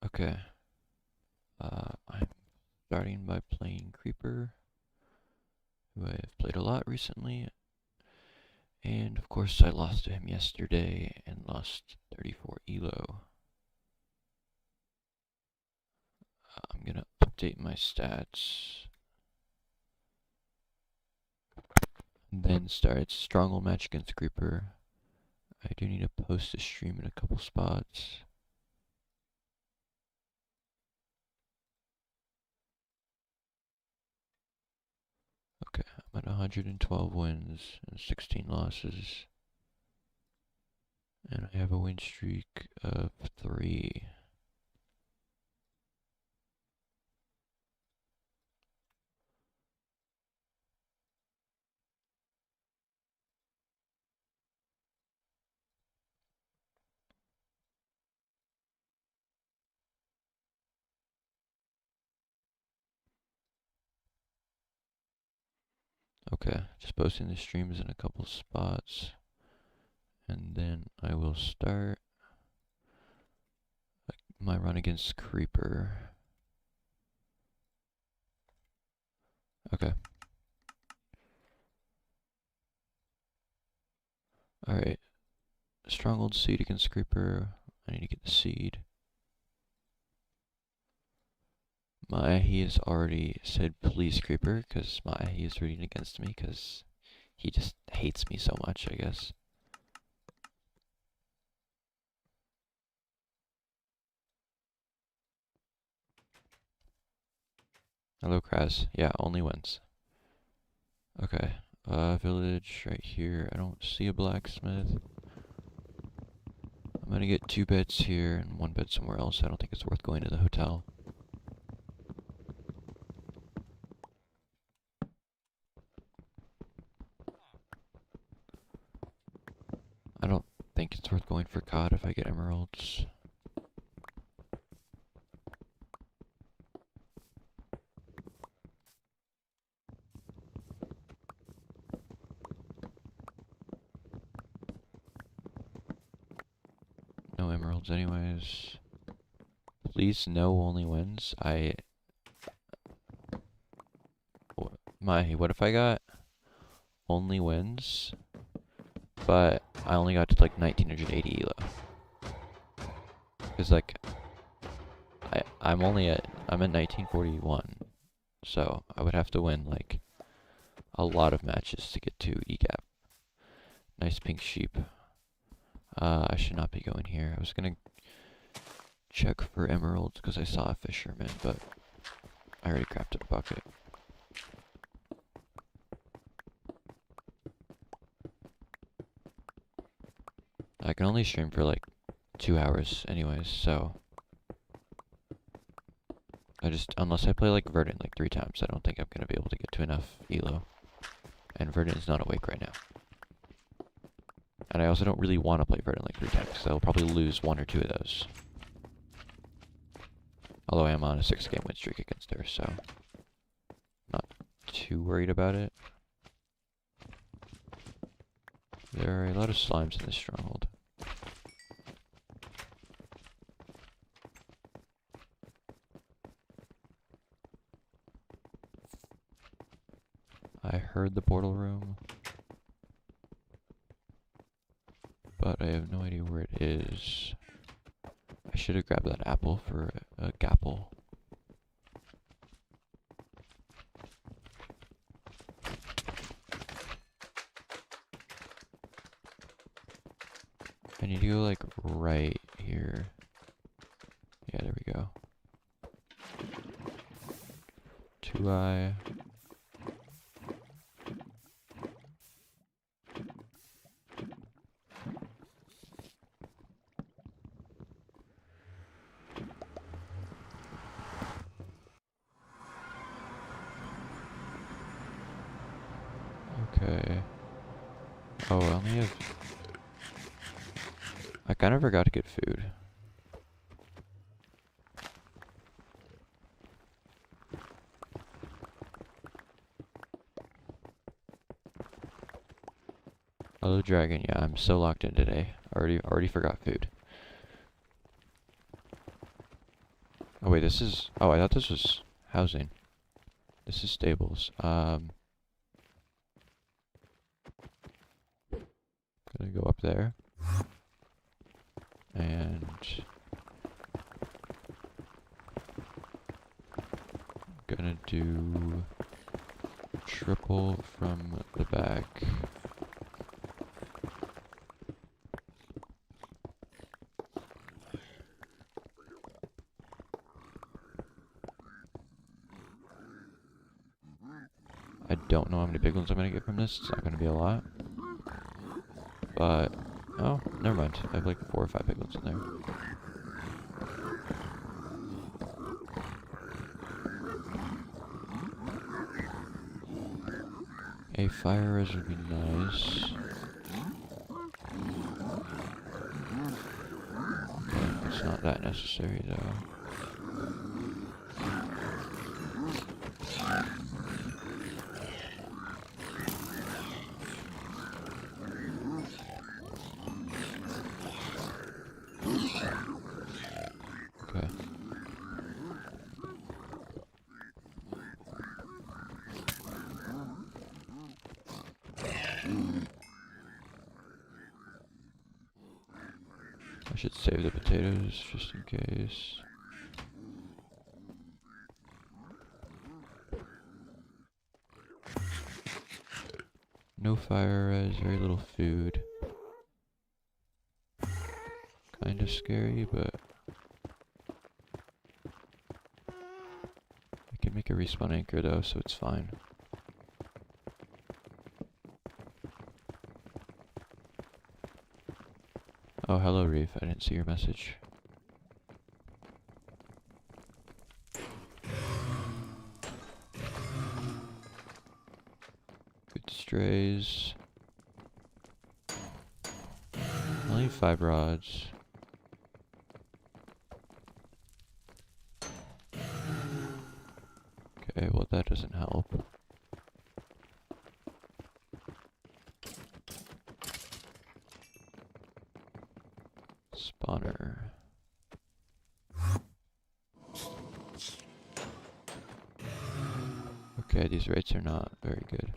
Okay, I'm starting by playing Creeper, who I've played a lot recently, and of course I lost to him yesterday and lost 34 elo. I'm gonna update my stats, and then start Stronghold match against Creeper. I do need to post a stream in a couple spots. Okay, I'm at 112 wins and 16 losses. And I have a win streak of 3. Okay, just posting the streams in a couple spots. And then I will start my run against Creeper. Okay. Alright. Stronghold seed against Creeper. I need to get the seed. He has already said please Creeper, because he is rooting against me, because he just hates me so much, I guess. Hello, Kraz. Yeah, only wins. Okay. Village right here. I don't see a blacksmith. I'm gonna get 2 beds here and 1 bed somewhere else. I don't think it's worth going to the hotel. I don't think it's worth going for COD if I get emeralds. No emeralds anyways. Please no only wins. What if I got only wins, but I only got to like 1980 elo? Cause like, I'm at 1941, so I would have to win like a lot of matches to get to EGAP. Nice pink sheep. I should not be going here. I was gonna check for emeralds because I saw a fisherman, but I already crafted a bucket. I can only stream for like 2 hours anyways, so unless I play like Verdant like 3 times, I don't think I'm gonna be able to get to enough elo. And Verdant is not awake right now. And I also don't really want to play Verdant like 3 times, because I'll probably lose 1 or 2 of those. Although I am on a 6-game win streak against her, so not too worried about it. There are a lot of slimes in this stronghold. I heard the portal room, but I have no idea where it is. I should have grabbed that apple for a gapple. I need to go like right here. Yeah, there we go. 2i. Okay. Oh, I only have... I kind of forgot to get food. Hello, dragon. Yeah, I'm so locked in today. Already forgot food. Oh wait, this is... Oh, I thought this was housing. This is stables. Gonna go up there. And... gonna do... triple from the back. I don't know how many big ones I'm gonna get from this. It's not gonna be a lot. But, oh, never mind. I have like 4 or 5 big ones in there. A fire res would be nice. Okay, it's not that necessary though. Okay. I should save the potatoes just in case. No fire res, very little food. Kinda scary, but I can make a respawn anchor though, so it's fine. Oh, hello Reef, I didn't see your message. Good strays. I'll leave 5 rods. Okay, well that doesn't help. Spawner. Okay, these rates are not very good.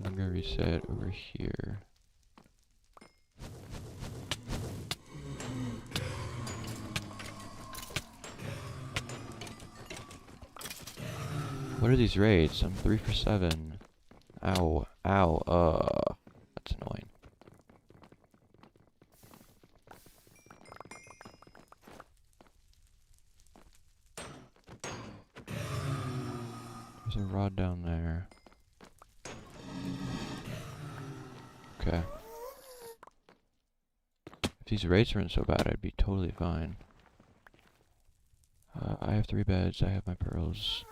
I'm gonna reset over here. What are these raids? I'm 3 for 7. Ow, ow, that's annoying. There's a rod down there. Okay. If these raids weren't so bad, I'd be totally fine. I have 3 beds, I have my pearls.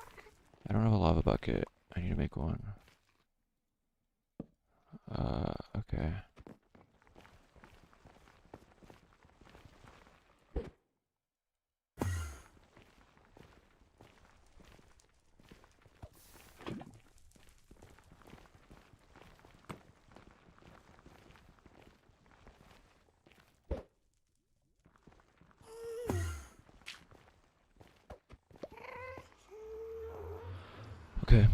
I don't have a lava bucket. I need to make one. Okay. Okay.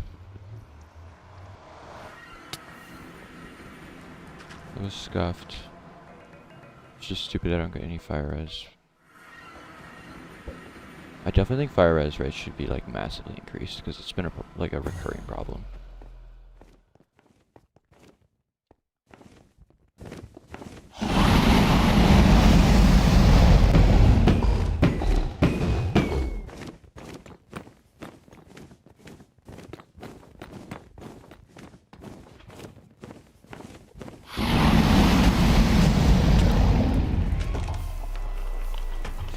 It was scuffed. It's just stupid I don't get any fire res. I definitely think fire res rates should be like massively increased because it's been a recurring problem.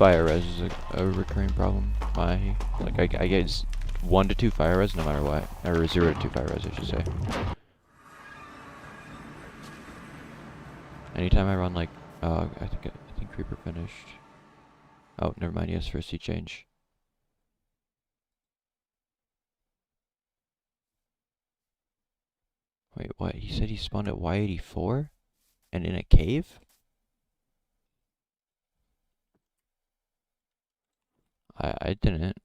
Fire res is a recurring problem. I get 1 to 2 fire res no matter what, or 0 to 2 fire res I should say. Anytime I run like I think Creeper finished. Oh, never mind. Yes, for a sea change. Wait, what? He said he spawned at Y84 and in a cave. I didn't.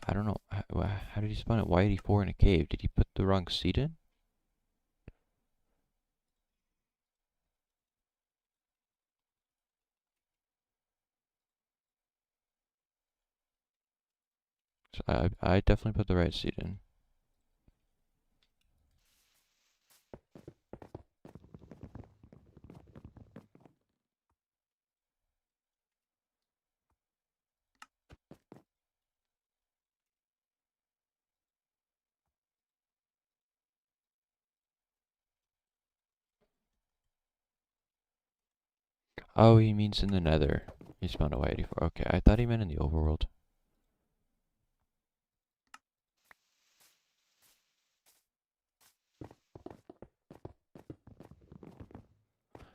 I don't know. How did he spawn at Y84 in a cave? Did he put the wrong seed in? So I definitely put the right seed in. Oh, he means in the nether. He spawned at Y84. Okay, I thought he meant in the overworld.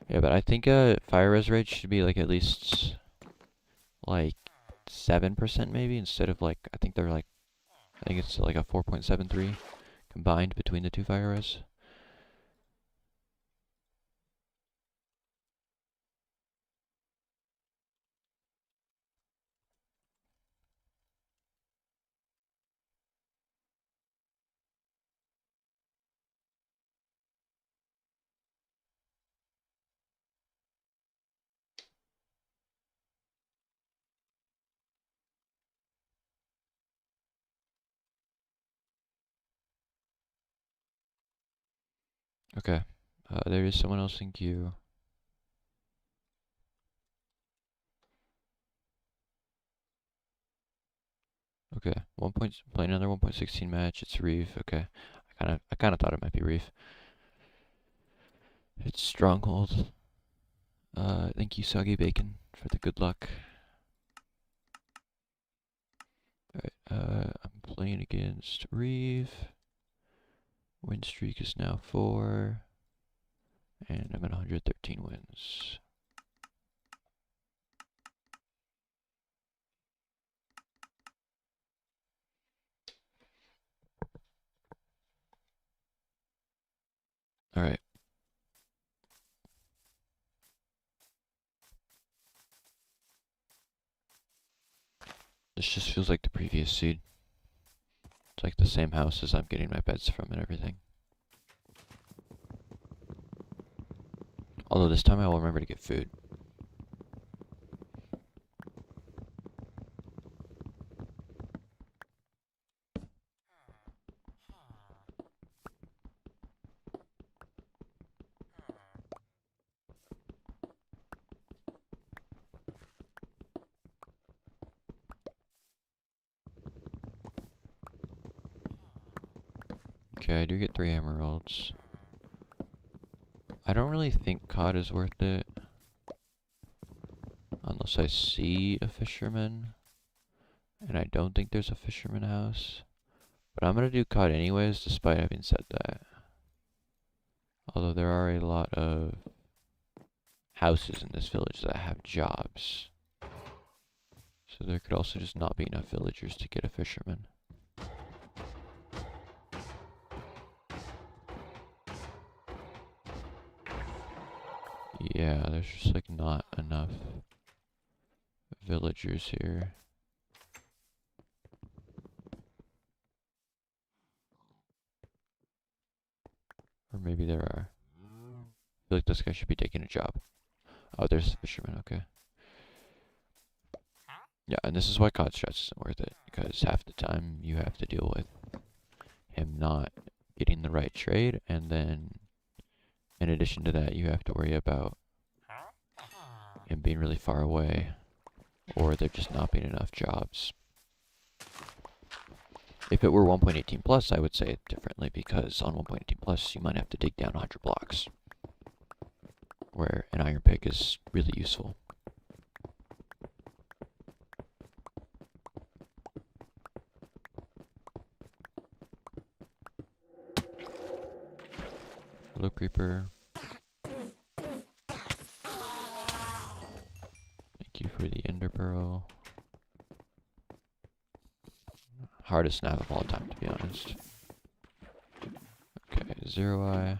Yeah, but I think fire res rate should be like at least like 7% maybe instead of like I think it's like a 4.73 combined between the two fire res. Okay. There is someone else in queue. Okay. Play another 1.16 match. It's Reef. Okay. I kinda thought it might be Reef. It's Stronghold. Thank you, Soggy Bacon, for the good luck. Alright, I'm playing against Reef. Win streak is now 4. And I'm at 113 wins. Alright. This just feels like the previous seed. It's like the same houses I'm getting my beds from and everything. Although this time I will remember to get food. Okay, I do get 3 emeralds. I don't really think cod is worth it. Unless I see a fisherman. And I don't think there's a fisherman house. But I'm gonna do cod anyways, despite having said that. Although there are a lot of houses in this village that have jobs. So there could also just not be enough villagers to get a fisherman. Yeah, there's just like not enough villagers here. Or maybe there are. I feel like this guy should be taking a job. Oh, there's a fisherman, okay. Yeah, and this is why cod stress isn't worth it, because half the time you have to deal with him not getting the right trade, and then in addition to that, you have to worry about him being really far away, or there just not being enough jobs. If it were 1.18 plus, I would say it differently, because on 1.18 plus, you might have to dig down 100 blocks, where an iron pick is really useful. Hello, creeper. Thank you for the ender pearl. Hardest snap of all time, to be honest. Okay, 0 eye.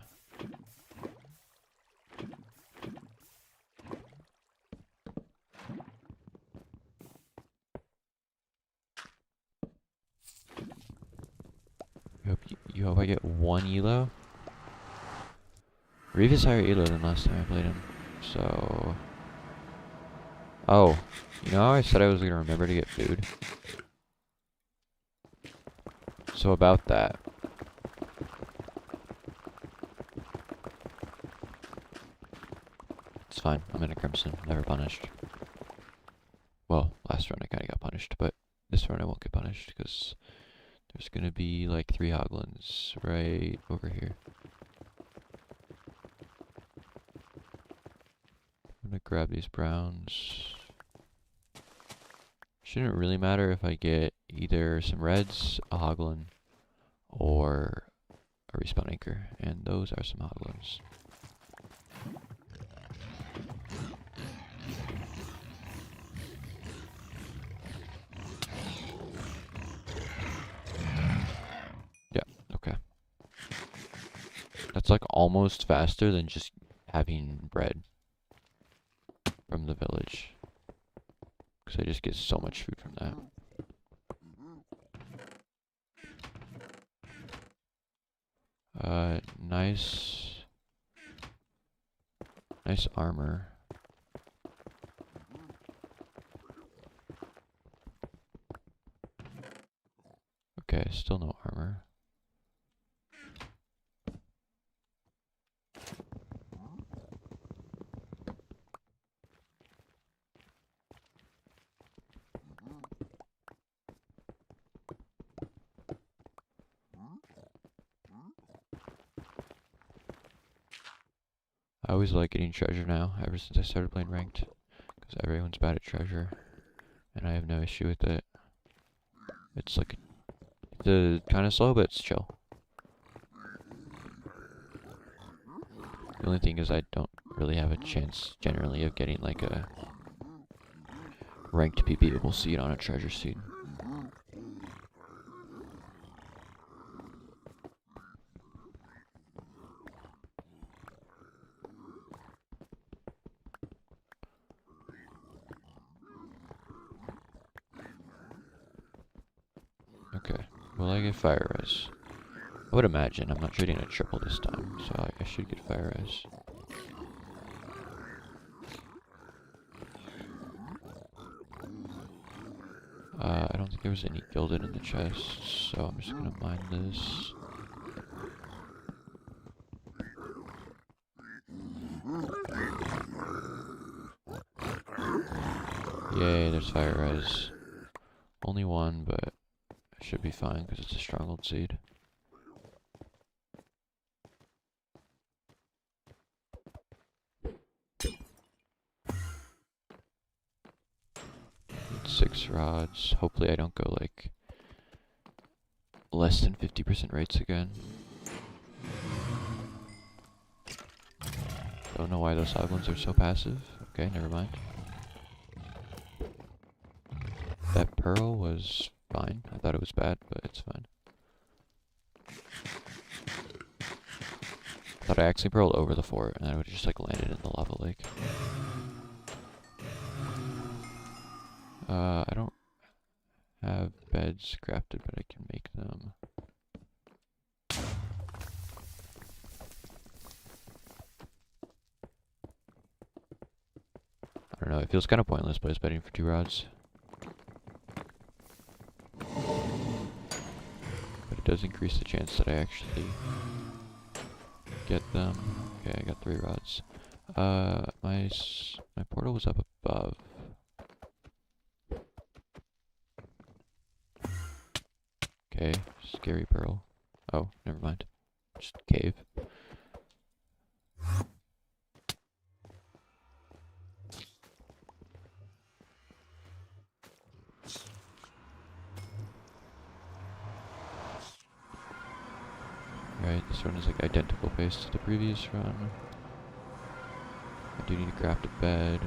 You hope I get 1 elo? Reeves higher elo than last time I played him. So... Oh, you know how I said I was gonna remember to get food? So about that. It's fine, I'm in a crimson, never punished. Well, last run I kinda got punished, but this run I won't get punished, because there's gonna be like 3 hoglins right over here. I'm gonna grab these browns. Shouldn't really matter if I get either some reds, a hoglin, or a respawn anchor, and those are some hoglins. Yeah, okay. That's like almost faster than just having bread from the village. Because I just get so much food from that. Nice armor. Okay, still no armor. I always like getting treasure now, ever since I started playing ranked. Because everyone's bad at treasure. And I have no issue with it. It's like, it's kind of slow, but it's chill. The only thing is I don't really have a chance, generally, of getting like a ranked PBable seed on a treasure seed. Okay, will I get fire res? I would imagine. I'm not trading a triple this time, so I should get fire res. I don't think there was any gilded in the chest, so I'm just gonna mine this. Yay, there's fire res. Only one, but it should be fine because it's a stronghold seed. Need 6 rods. Hopefully I don't go like less than 50% rates again. Don't know why those hoglins are so passive. Okay, never mind. That pearl was fine. I thought it was bad, but it's fine. I thought I actually pearled over the fort, and I would have just like landed in the lava lake. I don't have beds crafted, but I can make them. I don't know, it feels kind of pointless place bedding for 2 rods. But it does increase the chance that I actually get them. Okay, I got 3 rods. My portal was up above. Okay, scary pearl. Oh, never mind. Just cave. Right, this one is like identical pace to the previous run. I do need to craft a bed.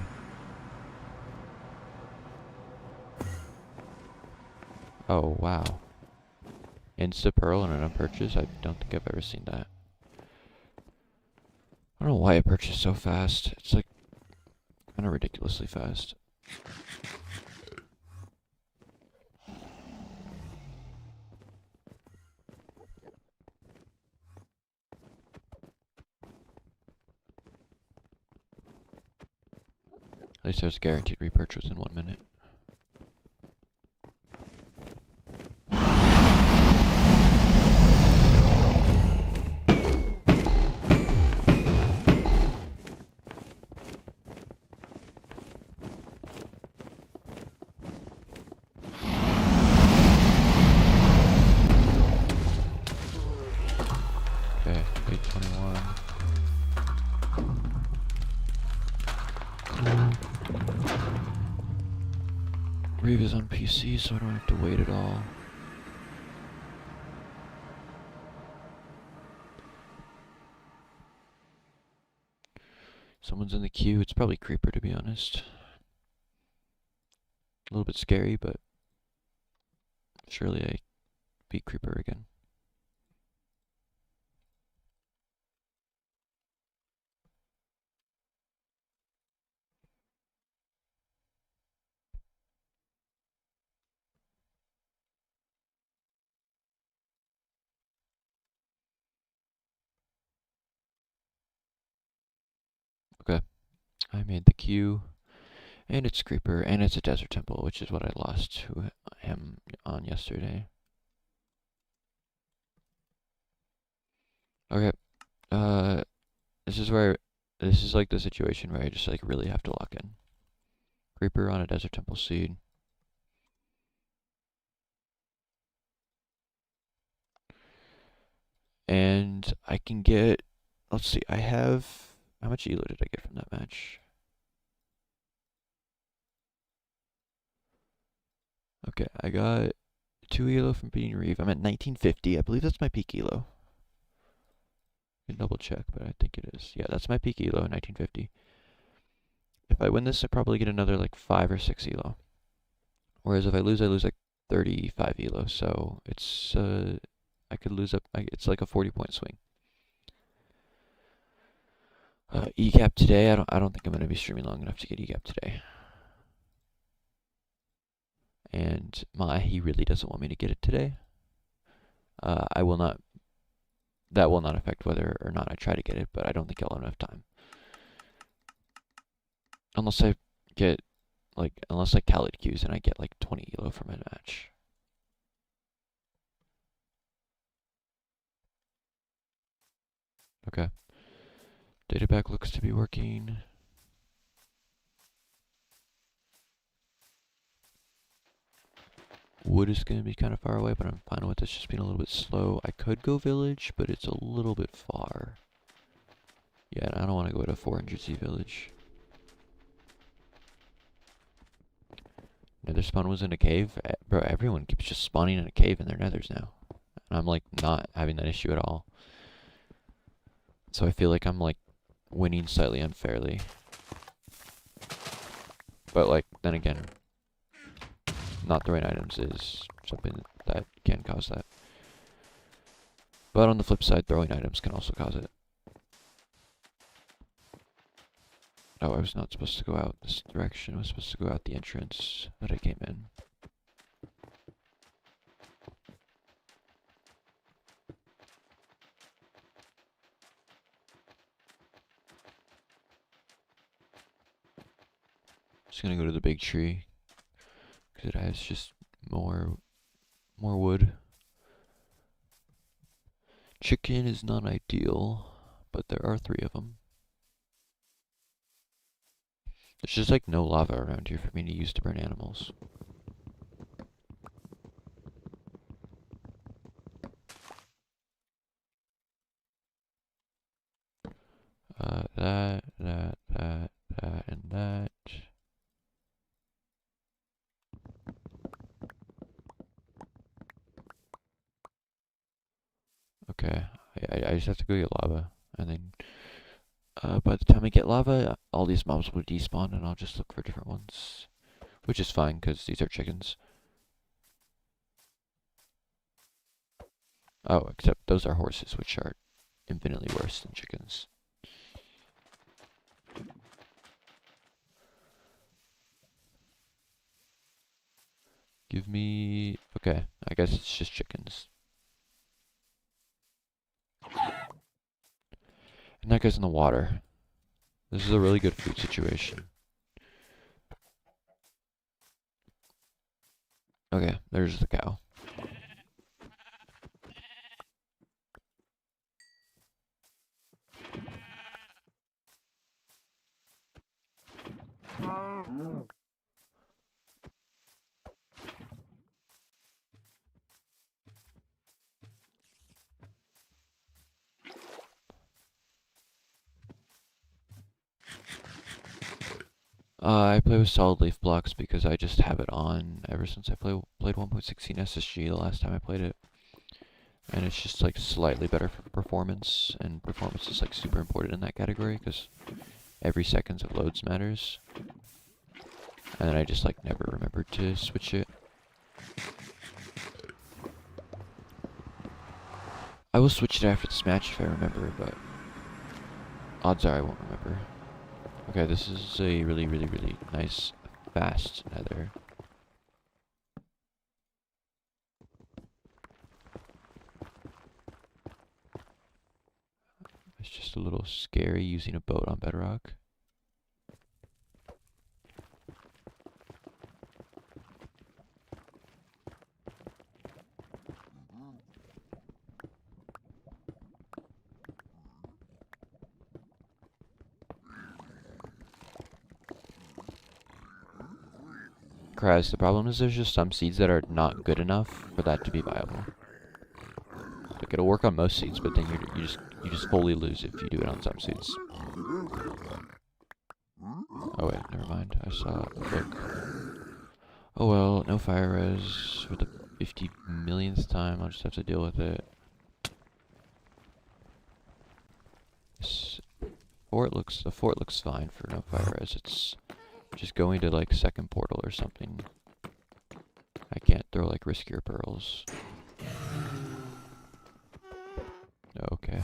Oh, wow. Insta pearl and an unpurchase? I don't think I've ever seen that. I don't know why it purchased so fast. It's like kind of ridiculously fast. At least there's guaranteed repurchase in 1 minute. Okay, 821. Reeve is on PC, so I don't have to wait at all. Someone's in the queue. It's probably Creeper, to be honest. A little bit scary, but surely I beat Creeper again. Okay, I made the queue, and it's Creeper, and it's a Desert Temple, which is what I lost to him on yesterday. Okay, this is where, this is like the situation where I just like really have to lock in. Creeper on a Desert Temple seed. And I can get, let's see, I have, how much elo did I get from that match? Okay, I got 2 elo from beating Reeve. I'm at 1950. I believe that's my peak elo. I can double check, but I think it is. Yeah, that's my peak elo, 1950. If I win this, I probably get another like 5 or 6 elo. Whereas if I lose like 35 elo. So it's, I could lose up, it's like a 40-point swing. EGAP today, I don't think I'm going to be streaming long enough to get EGAP today. And he really doesn't want me to get it today. I will not, that will not affect whether or not I try to get it, but I don't think I'll have enough time. Unless I get, like, unless I Khaled queues and I get like 20 elo from a match. Okay. Data pack looks to be working. Wood is going to be kind of far away, but I'm fine with this just being a little bit slow. I could go village, but it's a little bit far. Yeah, I don't want to go to 400Z village. Nether spawn was in a cave. Bro, everyone keeps just spawning in a cave in their nethers now. And I'm like not having that issue at all. So I feel like I'm like winning slightly unfairly. But like, then again, not throwing items is something that can cause that. But on the flip side, throwing items can also cause it. Oh, I was not supposed to go out this direction. I was supposed to go out the entrance that I came in. Just gonna go to the big tree because it has just more wood. Chicken is not ideal, but there are 3 of them. There's just like no lava around here for me to use to burn animals. That, and that. Okay, I just have to go get lava, and then by the time I get lava, all these mobs will despawn, and I'll just look for different ones, which is fine because these are chickens. Oh, except those are horses, which are infinitely worse than chickens. Give me... Okay, I guess it's just chickens. And that goes in the water. This is a really good food situation. Okay, there's the cow. I play with solid leaf blocks because I just have it on ever since I played 1.16 SSG the last time I played it. And it's just like slightly better for performance, and performance is like super important in that category because every second it loads matters. And then I just like never remembered to switch it. I will switch it after this match if I remember, but odds are I won't remember. Okay, this is a really nice, fast nether. It's just a little scary using a boat on bedrock. Kraz, the problem is there's just some seeds that are not good enough for that to be viable. Like it'll work on most seeds, but then you just fully lose if you do it on some seeds. Oh wait, never mind. I saw a book. Oh well, no fire res for the 50 millionth time. I'll just have to deal with it. The fort looks fine for no fire res. It's just going to like second portal or something. I can't throw like riskier pearls. Okay.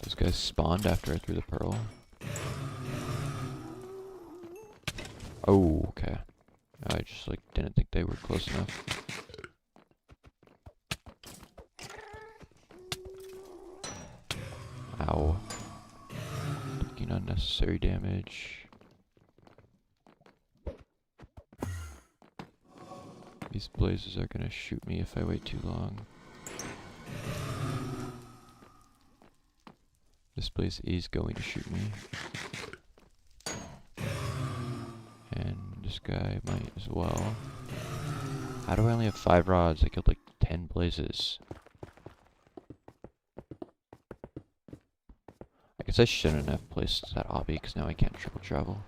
Those guys spawned after I threw the pearl. Oh, okay. I just like didn't think they were close enough. Ow. Taking unnecessary damage. These blazes are gonna shoot me if I wait too long. This blaze is going to shoot me. And this guy might as well. How do I only have 5 rods? I killed like 10 blazes. I guess I shouldn't have placed that obby because now I can't triple travel.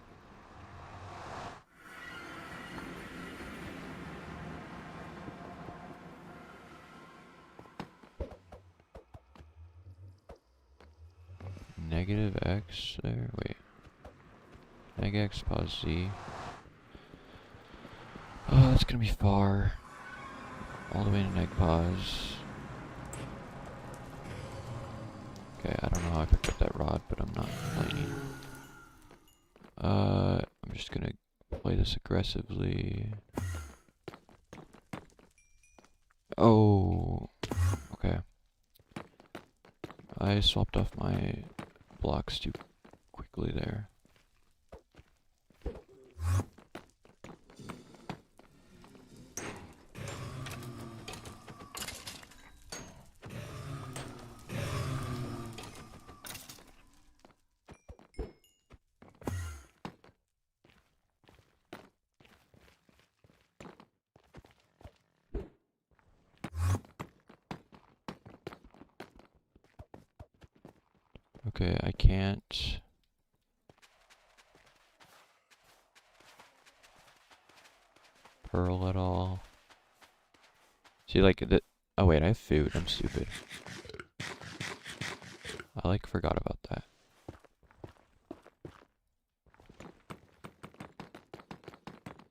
Negative X there? Wait. Neg X, pause Z. Oh, that's gonna be far. All the way to neg pause. Okay, I don't know how I picked up that rod, but I'm not complaining. I'm just gonna play this aggressively. Oh, okay. I swapped off my blocks too quickly there. Okay, I can't. Pearl at all. See, like, the. Oh, wait, I have food. I'm stupid. I like forgot about that.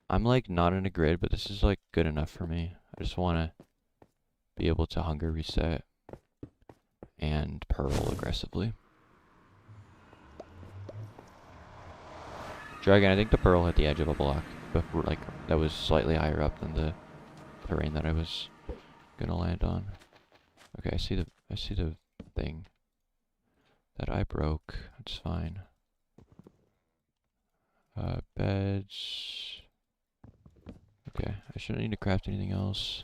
I'm like not in a grid, but this is like good enough for me. I just want to be able to hunger reset and pearl aggressively. Dragon, I think the pearl hit the edge of a block, before, like that was slightly higher up than the terrain that I was gonna land on. Okay, I see the thing that I broke. That's fine. Beds. Okay, I shouldn't need to craft anything else.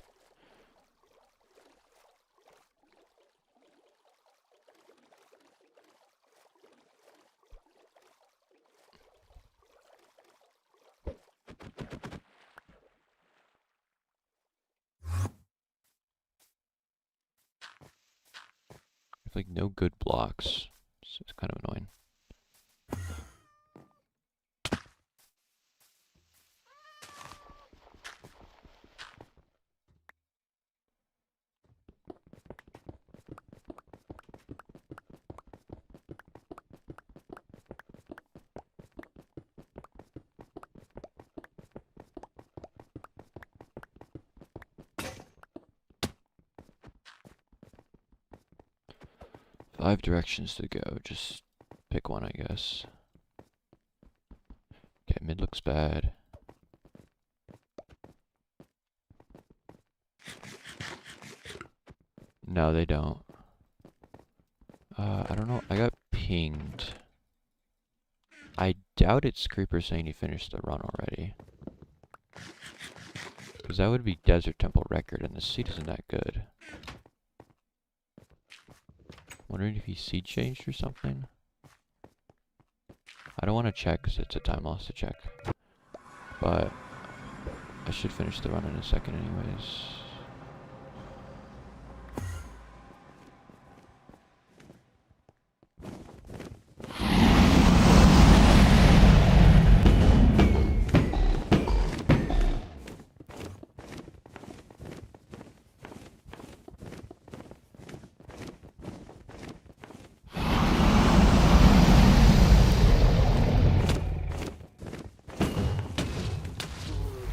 I have like no good blocks, so it's kind of annoying. 5 directions to go, just pick one, I guess. Okay, mid looks bad. No, they don't. I don't know, I got pinged. I doubt it's Creeper saying he finished the run already. Because that would be Desert Temple record, and the seed isn't that good. Wondering if he seed changed or something? I don't want to check because it's a time loss to check. But I should finish the run in a second anyways.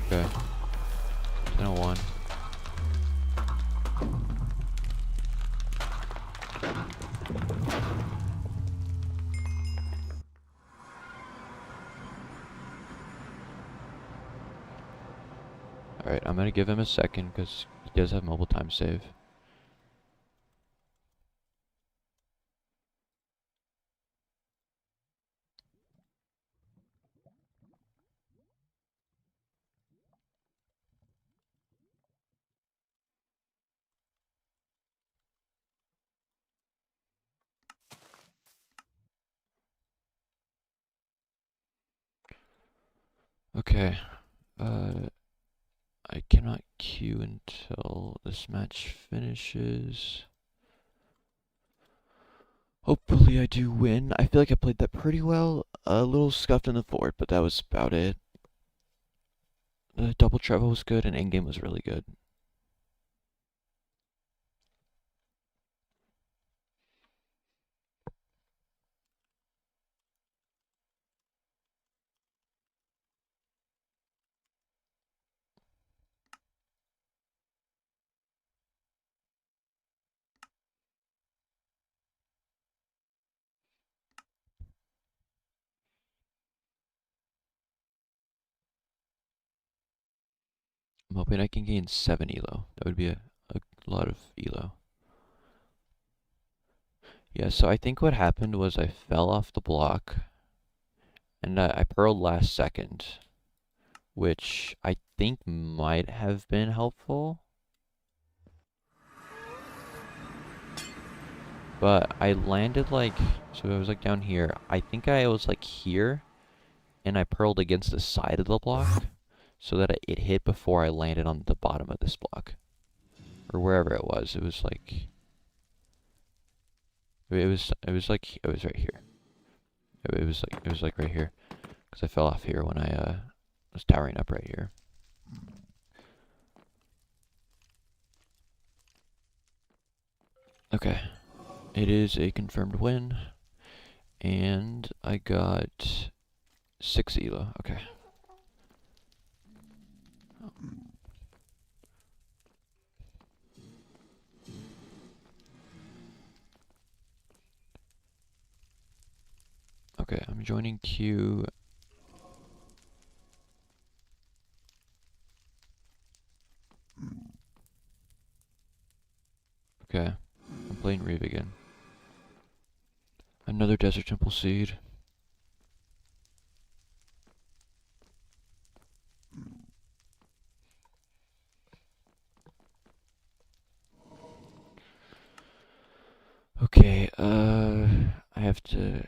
Okay. 10:01. Alright, I'm gonna give him a second because he does have mobile time save. Okay. I cannot queue until this match finishes. Hopefully I do win. I feel like I played that pretty well. A little scuffed in the fort, but that was about it. The double travel was good, and endgame was really good. I'm hoping I can gain 7 elo. That would be a lot of elo. Yeah, so I think what happened was I fell off the block, and I pearled last second, which I think might have been helpful. But I landed like, so I was like down here. I think I was like here, and I pearled against the side of the block, so that it hit before I landed on the bottom of this block. Or wherever it was. It was like, it was right here. It was like right here. Because I fell off here when I was towering up right here. Okay. It is a confirmed win. And I got 6 ELO. Okay. Okay, I'm joining queue. Okay, I'm playing Reeve again. Another Desert Temple Seed. Okay, I have to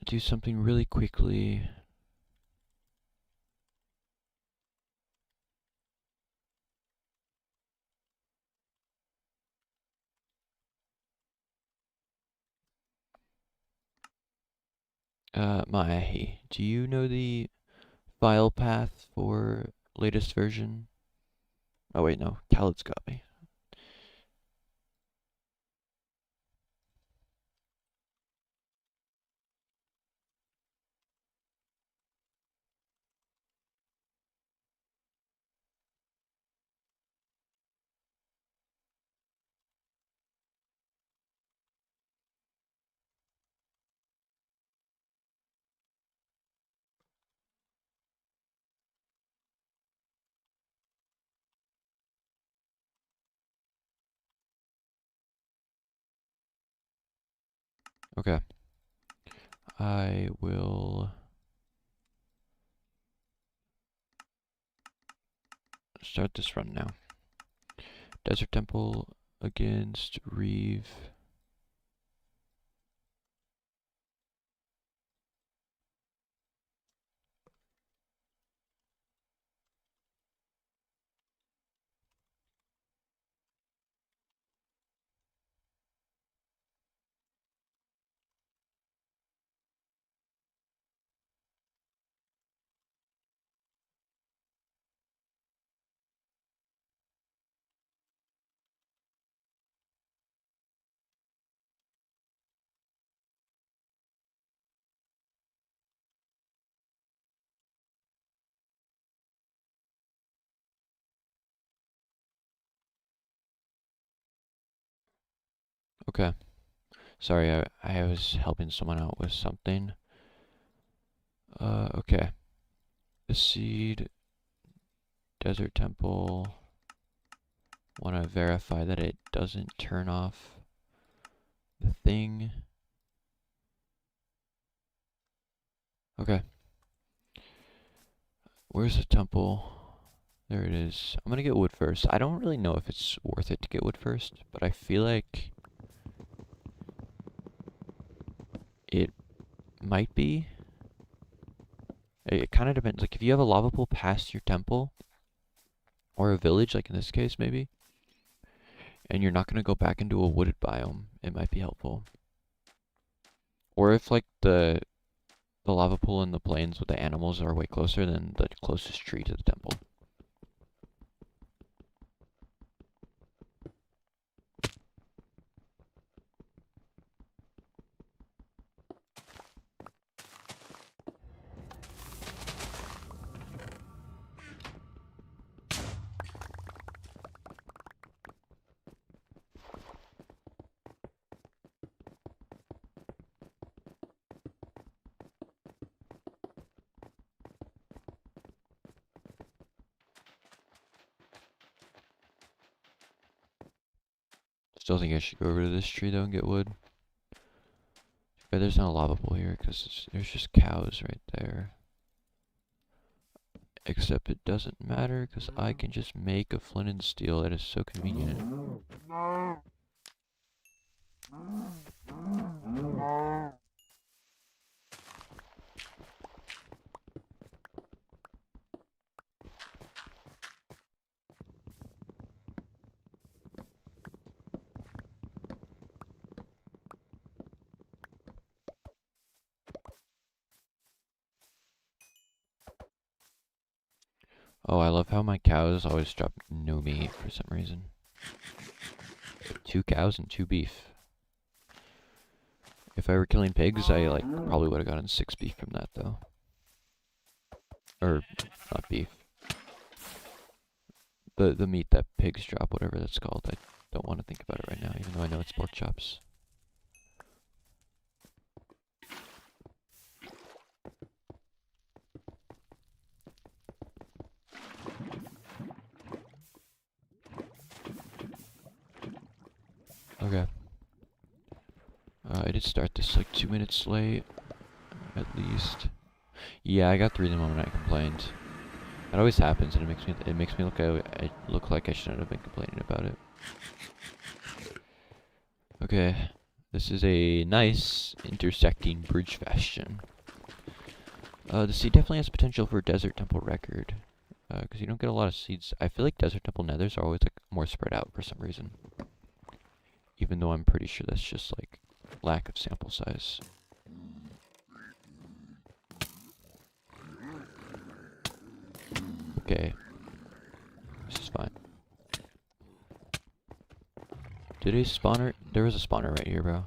do something really quickly. Maahi, do you know the file path for latest version? Oh wait, no, Khaled's got me. Okay. I will start this run now. Desert Temple against Reeve. Okay. Sorry, I was helping someone out with something. Okay. The seed, Desert Temple. Want to verify that it doesn't turn off the thing. Okay. Where's the temple? There it is. I'm gonna get wood first. I don't really know if it's worth it to get wood first, but I feel like it might be. It kind of depends. Like, if you have a lava pool past your temple, or a village, like in this case, maybe, and you're not going to go back into a wooded biome, it might be helpful. Or if, like, the lava pool in the plains with the animals are way closer than the closest tree to the temple. Still think I should go over to this tree, though, and get wood. But there's no lava pool here, because there's just cows right there. Except it doesn't matter, because I can just make a flint and steel. It is so convenient. Oh, I love how my cows always drop no meat for some reason. 2 cows and 2 beef. If I were killing pigs, I like probably would have gotten 6 beef from that though. Or not beef. The meat that pigs drop, whatever that's called. I don't want to think about it right now, even though I know it's pork chops. Okay. I did start this like 2 minutes late, at least. Yeah, I got 3 the moment I complained. That always happens, and it makes me look like I shouldn't have been complaining about it. Okay, this is a nice intersecting bridge bastion. The seed definitely has potential for Desert Temple record, because you don't get a lot of seeds. I feel like Desert Temple nethers are always like more spread out for some reason, even though I'm pretty sure that's just like lack of sample size. Okay, this is fine. Did a spawner? There was a spawner right here, bro.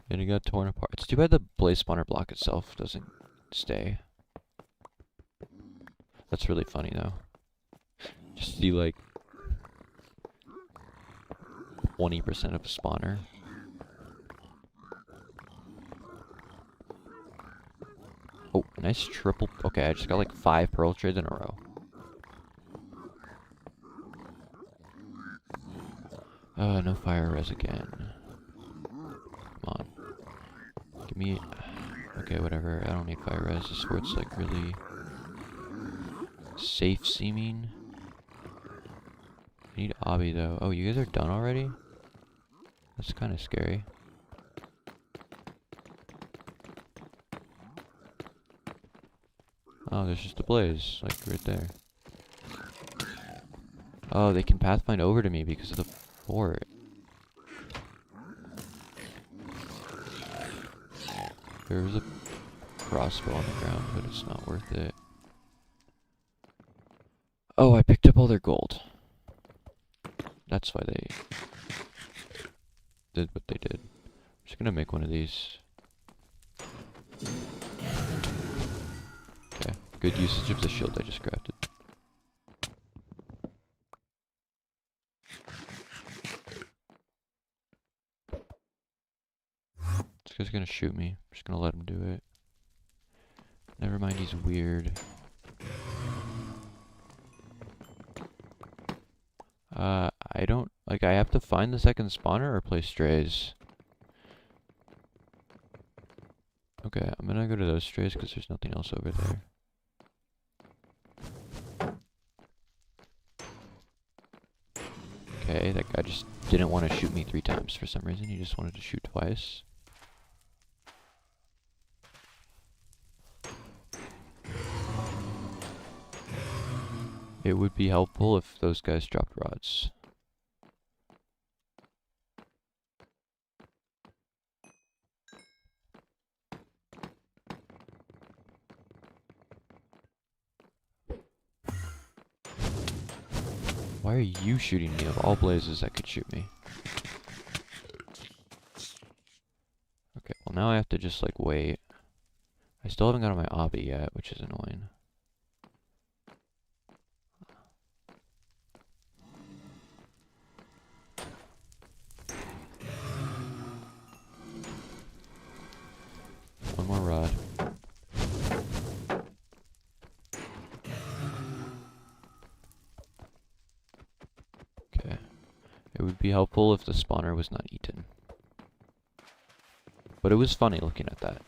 And it got torn apart. It's too bad the blaze spawner block itself doesn't stay. That's really funny though. Just see like 20% of a spawner. Oh, nice triple. Okay, I just got like 5 pearl trades in a row. No fire res again. Come on. Give me... Okay, whatever. I don't need fire res. This is where it's like really safe seeming. I need obby though. Oh, you guys are done already? That's kind of scary. Oh, there's just a blaze, like right there. Oh, they can pathfind over to me because of the fort. There's a crossbow on the ground, but it's not worth it. Oh, I picked up all their gold. That's why they did what they did. I'm just gonna make one of these. Okay, good usage of the shield I just crafted. This guy's gonna shoot me. I'm just gonna let him do it. Never mind, he's weird. I don't, like, I have to find the second spawner or play strays. Okay, I'm gonna go to those strays because there's nothing else over there. Okay, that guy just didn't want to shoot me 3 times for some reason. He just wanted to shoot twice. It would be helpful if those guys dropped rods. Why are you shooting me of all blazes that could shoot me? Okay, well now I have to just like wait. I still haven't got on my obby yet, which is annoying. One more rod. Okay. It would be helpful if the spawner was not eaten. But it was funny looking at that.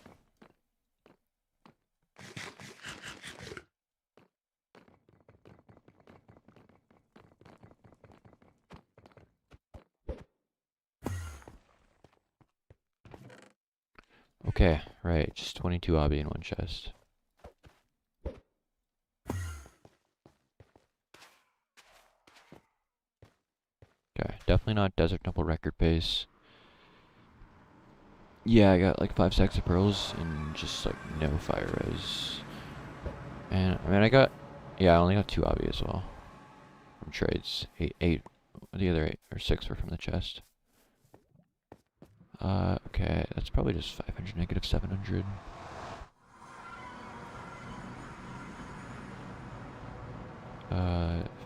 Okay, right, just 22 obby in one chest. Okay, definitely not Desert Temple record pace. Yeah, I got like 5 stacks of pearls and just like no fire res. And I mean, yeah, I only got 2 obby as well from trades. Eight The other 8 or 6 were from the chest. Okay, that's probably just 500, negative 700.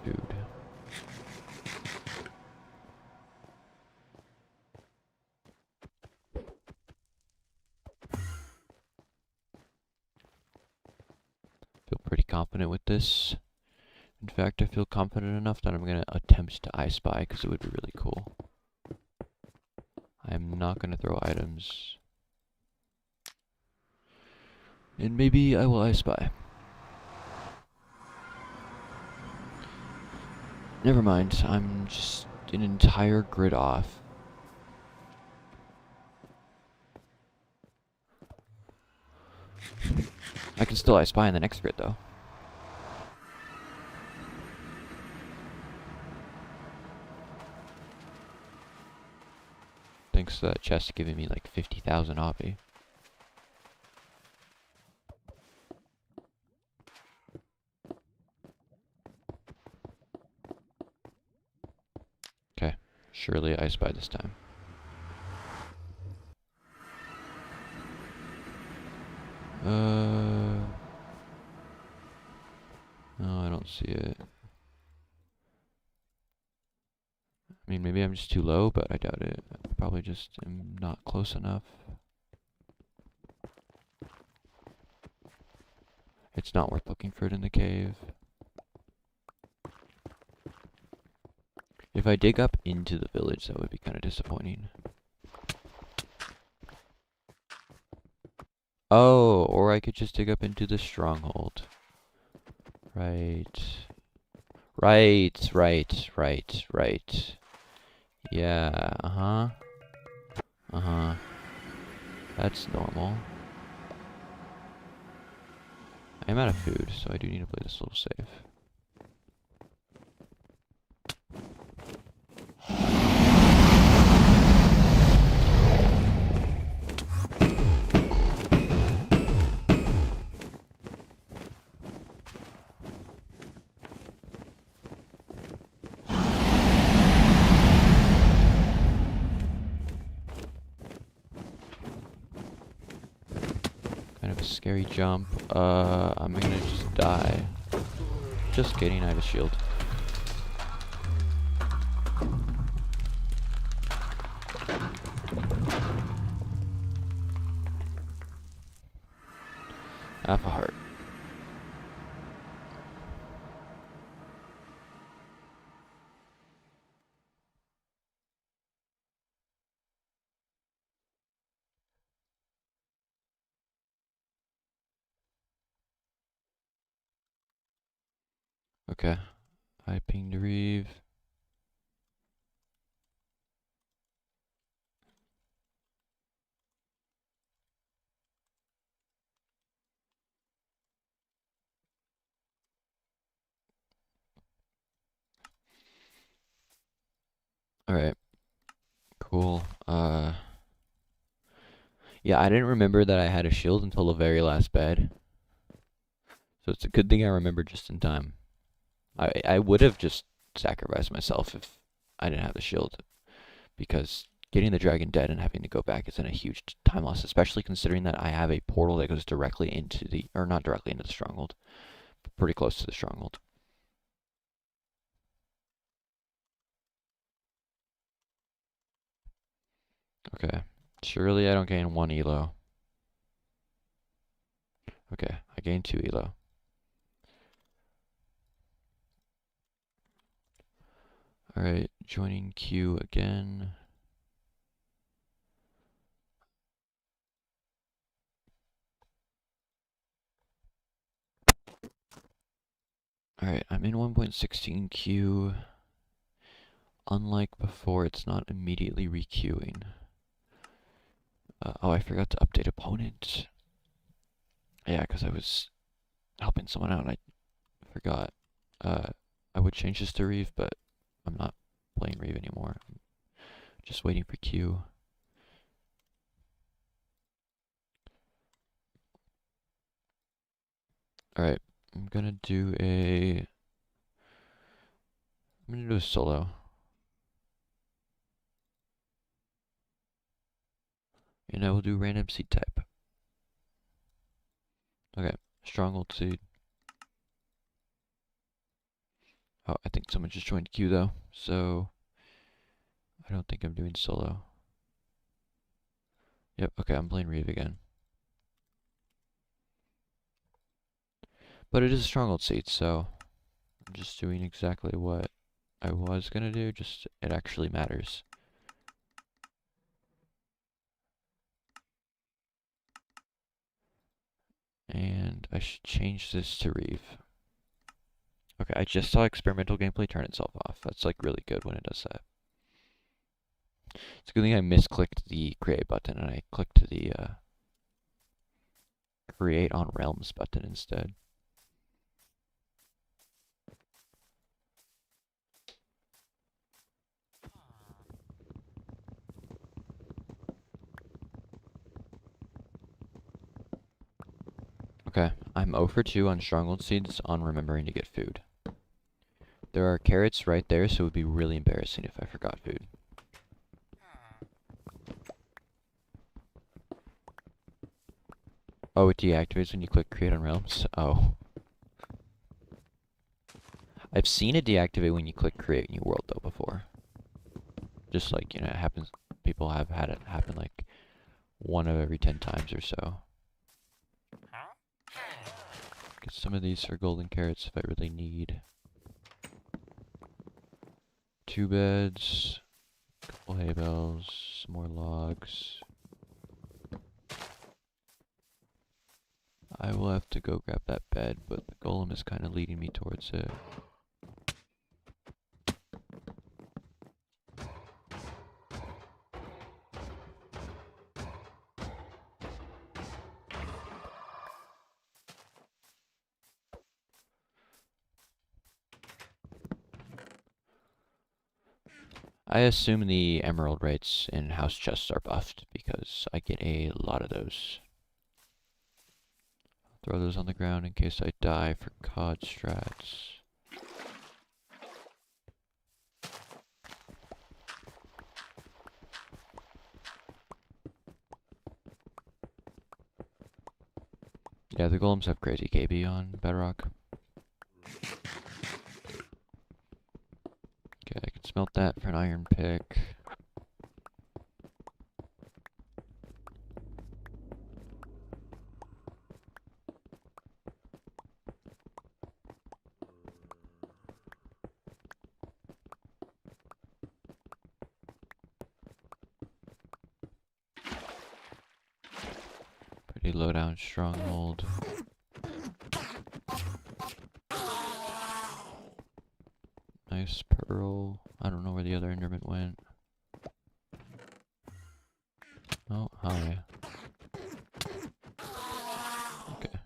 Food. Feel pretty confident with this. In fact, I feel confident enough that I'm gonna attempt to I Spy because it would be really cool. I'm not gonna throw items. And maybe I will I Spy. Never mind, I'm just an entire grid off. I can still I Spy in the next grid though. Thanks to that chest giving me like 50,000 obby. Okay, surely I Spy this time. No, I don't see it. I mean, maybe I'm just too low, but I doubt it. I probably just am not close enough. It's not worth looking for it in the cave. If I dig up into the village, that would be kind of disappointing. Oh, or I could just dig up into the stronghold. Right. Right. Yeah, uh-huh. Uh-huh. That's normal. I'm out of food, so I do need to play this a little safe. Kind of a scary jump. I'm gonna just die. Just kidding, I have a shield. Half a heart. Okay. I pinged Reeve. Alright. Cool. Yeah, I didn't remember that I had a shield until the very last bed. So it's a good thing I remembered just in time. I would have just sacrificed myself if I didn't have the shield. Because getting the dragon dead and having to go back isn't a huge time loss, especially considering that I have a portal that goes directly into the, or not directly into the stronghold, but pretty close to the stronghold. Okay. Surely I don't gain 1 elo. Okay, I gained 2 elo. Alright, joining queue again. Alright, I'm in 1.16 queue. Unlike before, it's not immediately requeuing. Oh, I forgot to update opponent. Yeah, because I was helping someone out and I forgot. I would change this to Reeve, but I'm not playing Reeve anymore. I'm just waiting for Q. Alright, I'm gonna do a solo. And I will do random seed type. Okay, stronghold seed. Oh, I think someone just joined queue though, so I don't think I'm doing solo. Yep, okay, I'm playing Reeve again. But it is a stronghold seed, so I'm just doing exactly what I was gonna do, just it actually matters. And I should change this to Reeve. Okay, I just saw experimental gameplay turn itself off. That's like really good when it does that. It's a good thing I misclicked the create button and I clicked the create on realms button instead. Okay, I'm 0 for 2 on stronghold seeds on remembering to get food. There are carrots right there, so it would be really embarrassing if I forgot food. Oh, it deactivates when you click create on realms? Oh. I've seen it deactivate when you click create new world though before. Just like, you know, it happens, people have had it happen like 1 of every 10 times or so. Get some of these for golden carrots if I really need. 2 beds, couple hay bales, some more logs. I will have to go grab that bed, but the golem is kind of leading me towards it. I assume the emerald rates in house chests are buffed because I get a lot of those. Throw those on the ground in case I die for COD strats. Yeah, the golems have crazy KB on Bedrock. Okay, I can smelt that for an iron pick. Pretty low down stronghold. Nice pearl. I don't know where the other enderman went. Oh, hi. Okay.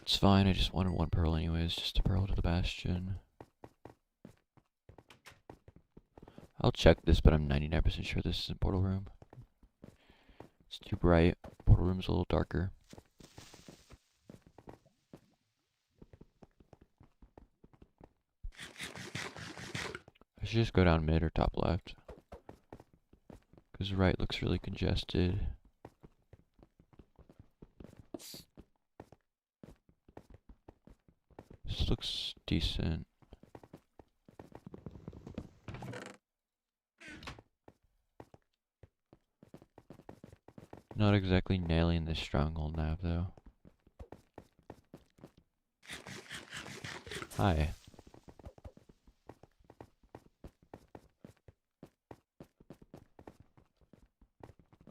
It's fine, I just wanted 1 pearl anyways, just a pearl to the bastion. I'll check this, but I'm 99% sure this isn't portal room. It's too bright. Portal room's a little darker. I should just go down mid or top left. Because right looks really congested. This looks decent. Not exactly nailing this stronghold nav though. Hi.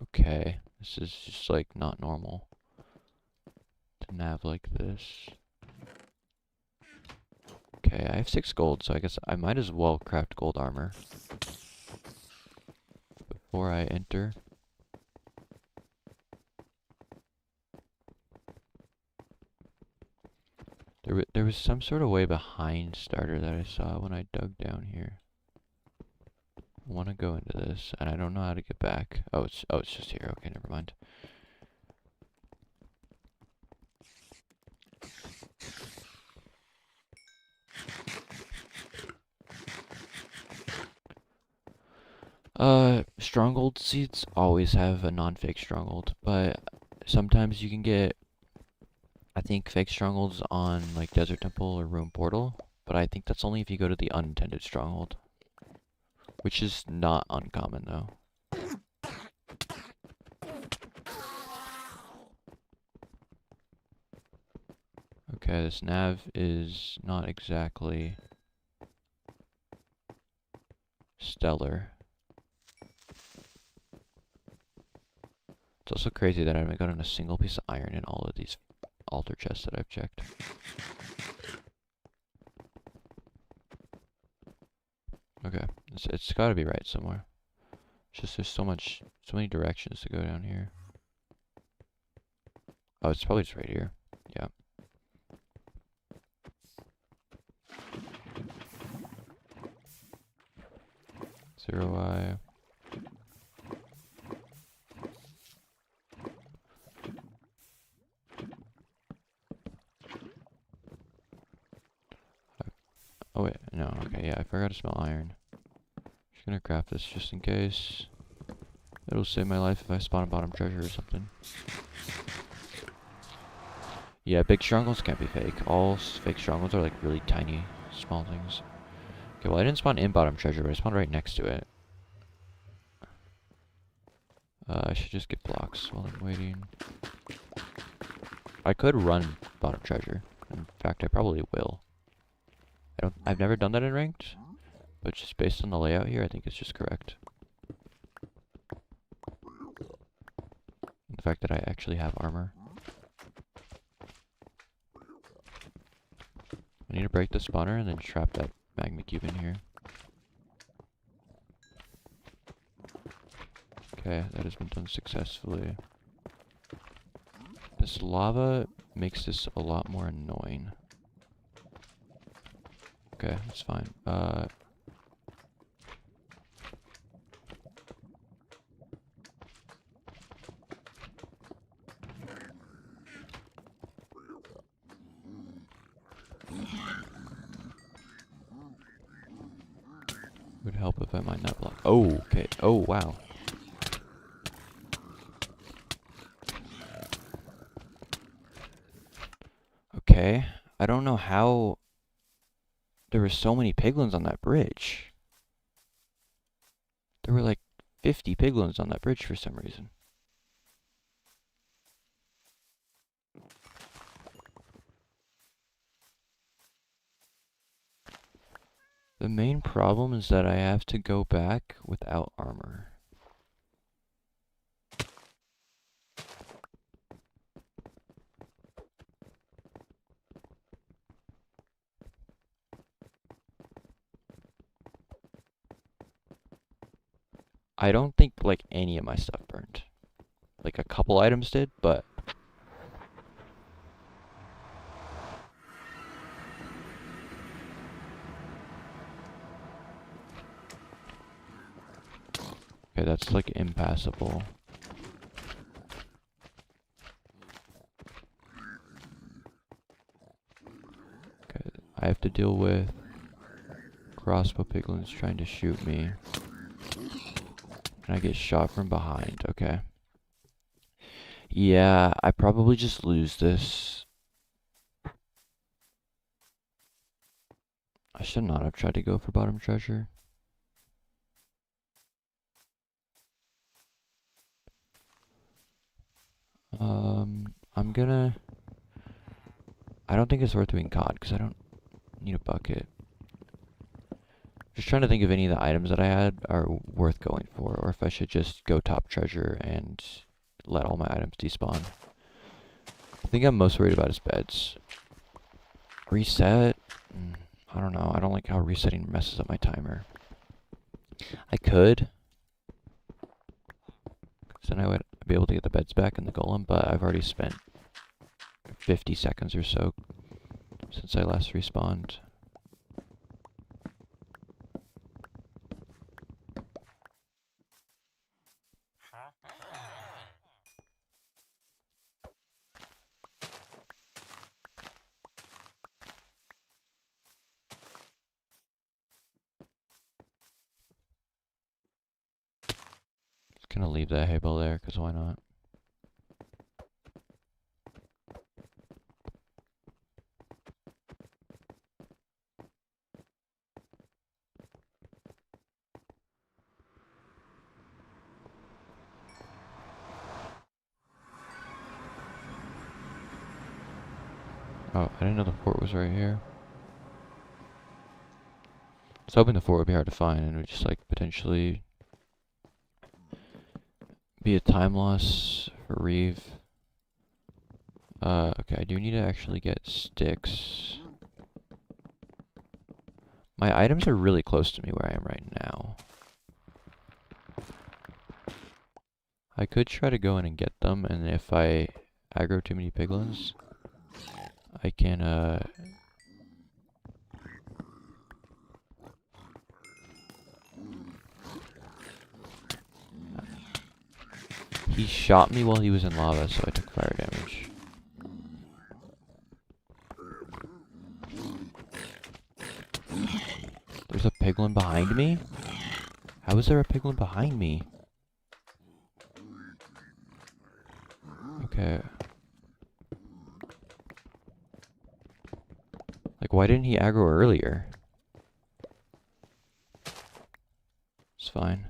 Okay, this is just like not normal to nav like this. Okay, I have 6 gold, so I guess I might as well craft gold armor before I enter. There was some sort of way behind starter that I saw when I dug down here. I want to go into this, and I don't know how to get back. Oh, it's just here. Okay, never mind. Stronghold seeds always have a non-fake stronghold, but sometimes you can get, I think, fake strongholds on like Desert Temple or Ruin Portal, but I think that's only if you go to the unintended stronghold, which is not uncommon though. Okay, this nav is not exactly stellar. It's also crazy that I haven't gotten a single piece of iron in all of these altar chests that I've checked. Okay, it's gotta be right somewhere. It's just there's so many directions to go down here. Oh, it's probably just right here. Yeah. 0i. Oh wait, no, okay, yeah, I forgot to smell iron. Just gonna craft this just in case. It'll save my life if I spawn a bottom treasure or something. Yeah, big strongholds can't be fake. All fake strongholds are like really tiny, small things. Okay, well I didn't spawn in bottom treasure, but I spawned right next to it. I should just get blocks while I'm waiting. I could run bottom treasure. In fact, I probably will. I've never done that in ranked, but just based on the layout here, I think it's just correct. The fact that I actually have armor. I need to break the spawner and then trap that magma cube in here. Okay, that has been done successfully. This lava makes this a lot more annoying. Okay, that's fine. Would help if I mine that block. Oh, okay. Oh, wow. Okay. I don't know how there were so many piglins on that bridge. There were like 50 piglins on that bridge for some reason. The main problem is that I have to go back without armor. I don't think like any of my stuff burned. Like a couple items did, but okay, that's like impassable. Okay, I have to deal with crossbow piglins trying to shoot me. And I get shot from behind, okay. Yeah, I probably just lose this. I should not have tried to go for bottom treasure. I'm gonna... I don't think it's worth doing COD, because I don't need a bucket. Just trying to think if any of the items that I had are worth going for, or if I should just go top treasure and let all my items despawn. I think I'm most worried about is beds. Reset? I don't know. I don't like how resetting messes up my timer. I could, because then I would be able to get the beds back and the golem, but I've already spent 50 seconds or so since I last respawned. gonna leave that hay bale there, because why not? Oh, I didn't know the fort was right here. I was hoping the fort would be hard to find and it would just like potentially be a time loss for Reeve. Okay, I do need to actually get sticks. My items are really close to me where I am right now. I could try to go in and get them, and if I aggro too many piglins, I can, he shot me while he was in lava, so I took fire damage. There's a piglin behind me? How is there a piglin behind me? Okay. Like, why didn't he aggro earlier? It's fine.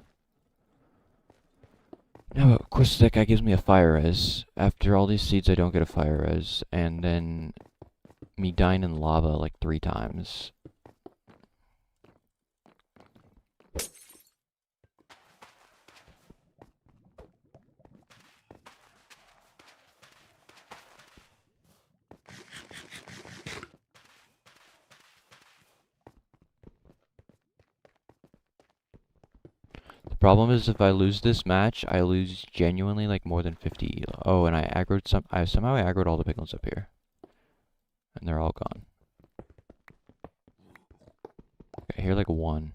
Now, of course, that guy gives me a fire res. After all these seeds, I don't get a fire res. And then me dying in lava like 3 times. The problem is if I lose this match, I lose genuinely like more than 50 elo. Oh, and I aggroed somehow I aggroed all the piglins up here. And they're all gone. Okay, I hear like 1.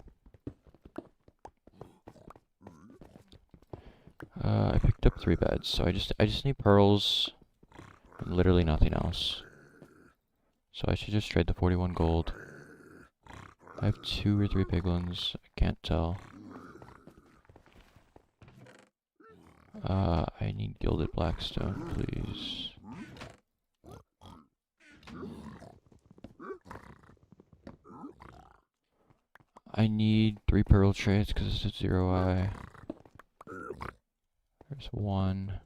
I picked up 3 beds, so I just need pearls and literally nothing else. So I should just trade the 41 gold. I have 2 or 3 piglins, I can't tell. I need gilded blackstone, please. I need 3 pearl trades because it's a 0i. There's 1.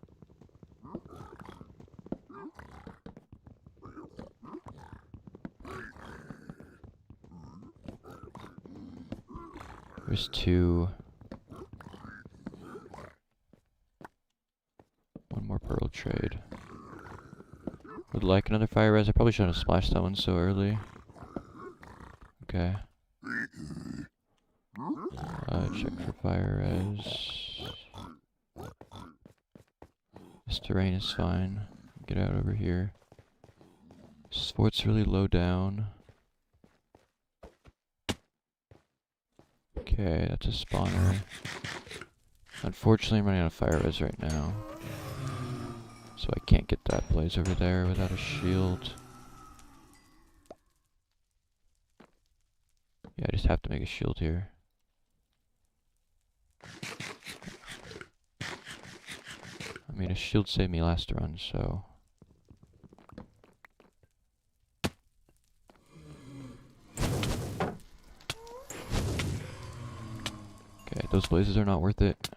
There's 2. 1 more pearl trade. Would like another fire res. I probably shouldn't have splashed that one so early. Okay. Check for fire res. This terrain is fine. Get out over here. This fort's really low down. Okay, that's a spawner. Unfortunately, I'm running out of fire res right now. So I can't get that blaze over there without a shield. Yeah, I just have to make a shield here. I mean, a shield saved me last run, so... Okay, those blazes are not worth it.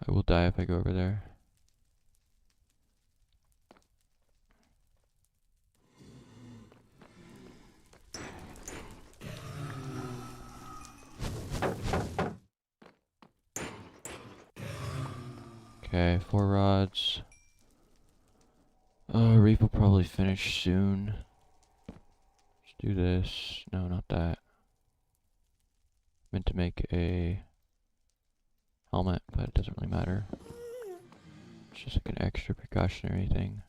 I will die if I go over there. Okay, 4 rods. Reef will probably finish soon. Let's do this. No, not that. Meant to make a helmet, but it doesn't really matter. It's just like an extra precautionary thing.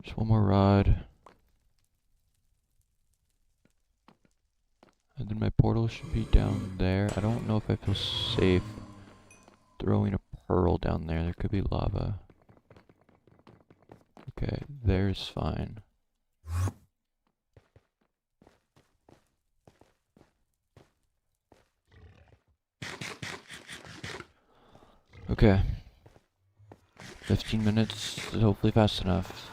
Just 1 more rod. And then my portal should be down there. I don't know if I feel safe throwing a pearl down there. There could be lava. Okay, there's fine. Okay. 15 minutes is hopefully fast enough.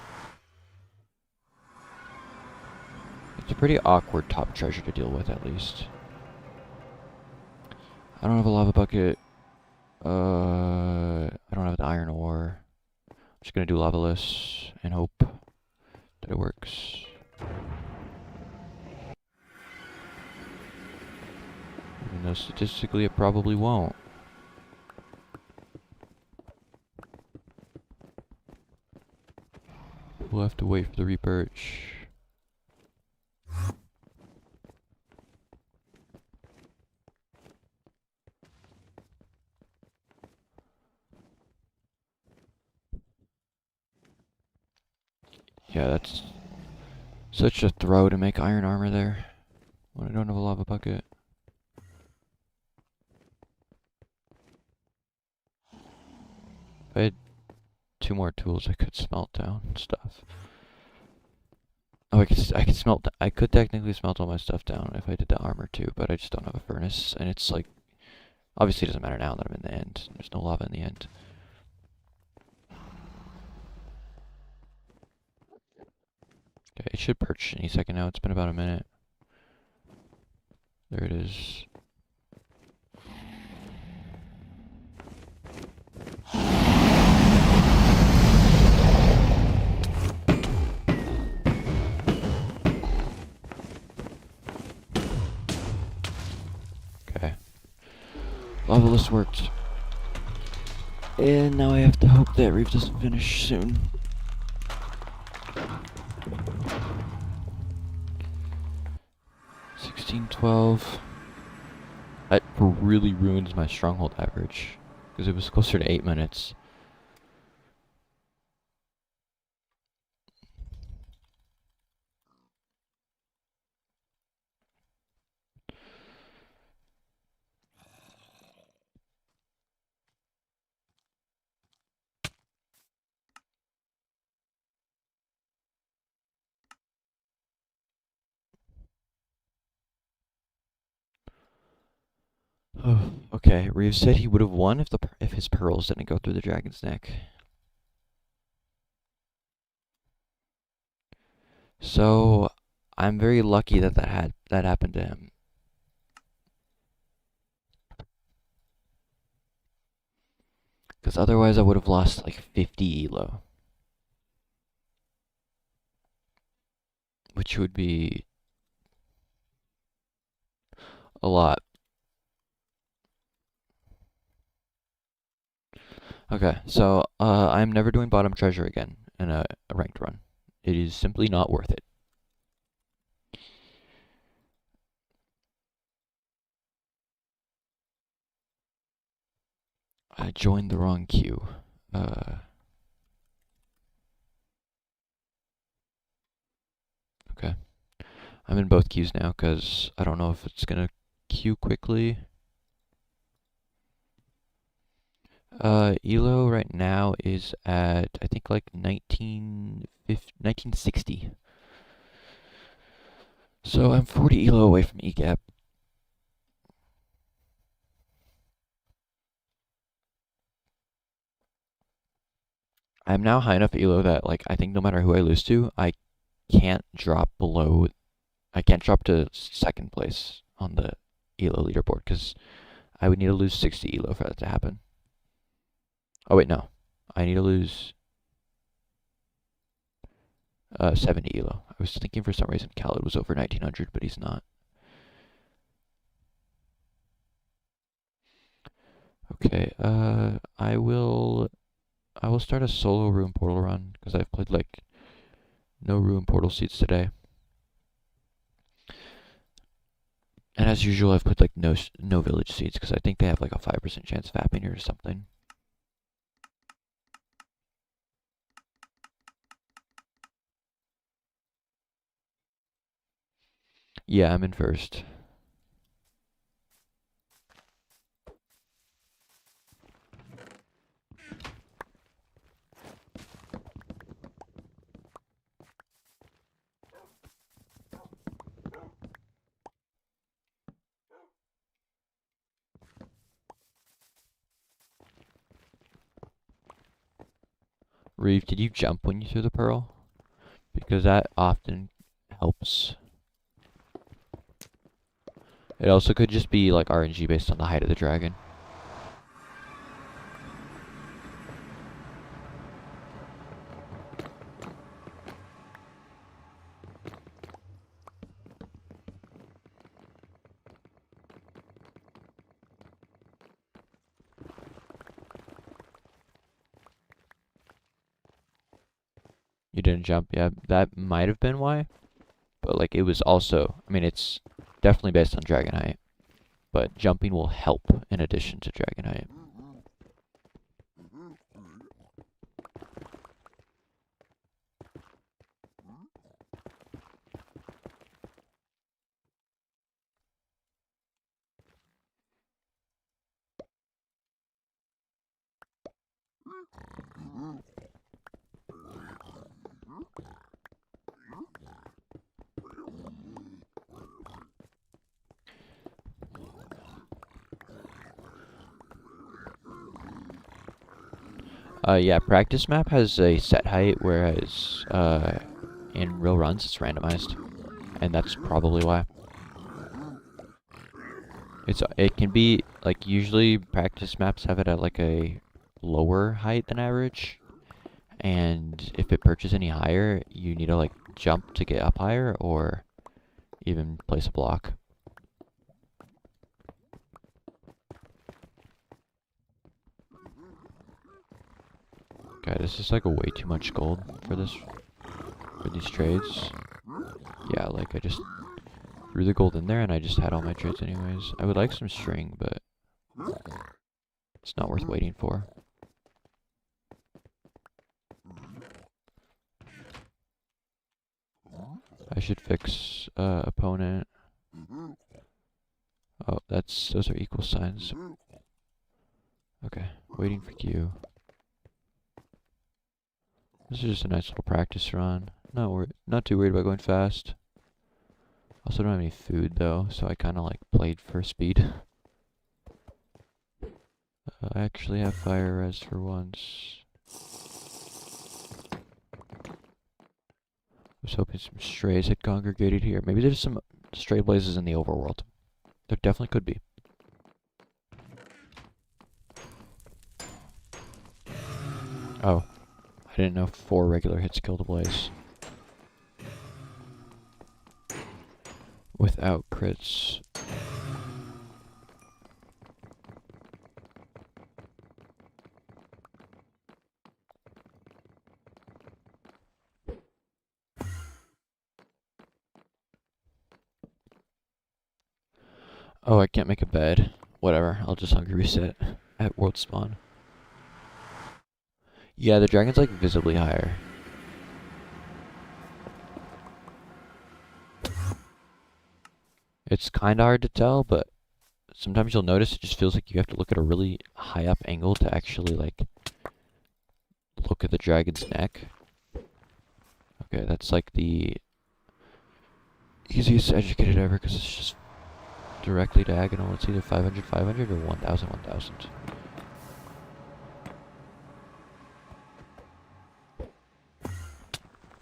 It's a pretty awkward top treasure to deal with, at least. I don't have a lava bucket. I don't have the iron ore. I'm just gonna do lavaless and hope that it works. Even though statistically it probably won't. We'll have to wait for the repurch. Yeah, that's such a throw to make iron armor there when I don't have a lava bucket. If I had 2 more tools, I could smelt down stuff. Oh, I could technically smelt all my stuff down if I did the armor too, but I just don't have a furnace, and it's like, obviously it doesn't matter now that I'm in the end. There's no lava in the end. Okay, it should perch any second now. It's been about a minute. There it is. Okay. Lavaless worked. And now I have to hope that reef doesn't finish soon. $16.12. That really ruins my stronghold average, because it was closer to 8 minutes. Okay, Reeves said he would have won if his pearls didn't go through the dragon's neck. So I'm very lucky that that happened to him. Because otherwise I would have lost like 50 elo. Which would be a lot. Okay, so I'm never doing bottom treasure again in a ranked run. It is simply not worth it. I joined the wrong queue. Okay. I'm in both queues now because I don't know if it's gonna queue quickly. Elo right now is at, I think, like 1960. So I'm 40 Elo away from EGAP. I'm now high enough Elo that, like, I think no matter who I lose to, can't drop below, I can't drop to second place on the Elo leaderboard, because I would need to lose 60 Elo for that to happen. Oh wait, no. I need to lose 70 Elo. I was thinking for some reason Khaled was over 1900, but he's not. Okay, I will start a solo room portal run, because I've played, like, no room portal seeds today. And as usual, I've put, like, no village seeds, because I think they have, like, a 5% chance of happening or something. Yeah, I'm in first. Reeve, did you jump when you threw the pearl? Because that often helps. It also could just be like RNG based on the height of the dragon. You didn't jump, yeah, that might have been why. But like it was also, I mean, it's definitely based on dragon height. But jumping will help in addition to dragon height. Yeah, practice map has a set height, whereas in real runs it's randomized, and that's probably why. It can be like usually practice maps have it at like a lower height than average, and if it perches any higher, you need to like jump to get up higher or even place a block. Okay, this is like a way too much gold for these trades. Yeah, like I just threw the gold in there and I just had all my trades anyways. I would like some string, but it's not worth waiting for. I should fix opponent. Oh, those are equal signs. Okay, waiting for Q. This is just a nice little practice run. Not too worried about going fast. Also don't have any food though, so I kind of like played for speed. I actually have fire res for once. I was hoping some strays had congregated here. Maybe there's some stray blazes in the overworld. There definitely could be. Oh, I didn't know 4 regular hits killed a blaze. Without crits. Oh, I can't make a bed. Whatever, I'll just hungry reset at world spawn. Yeah, the dragon's like visibly higher. It's kinda hard to tell, but sometimes you'll notice it just feels like you have to look at a really high up angle to actually like look at the dragon's neck. Okay, that's like the easiest educated ever because it's just directly diagonal. It's either 500, 500 or 1000, 1000.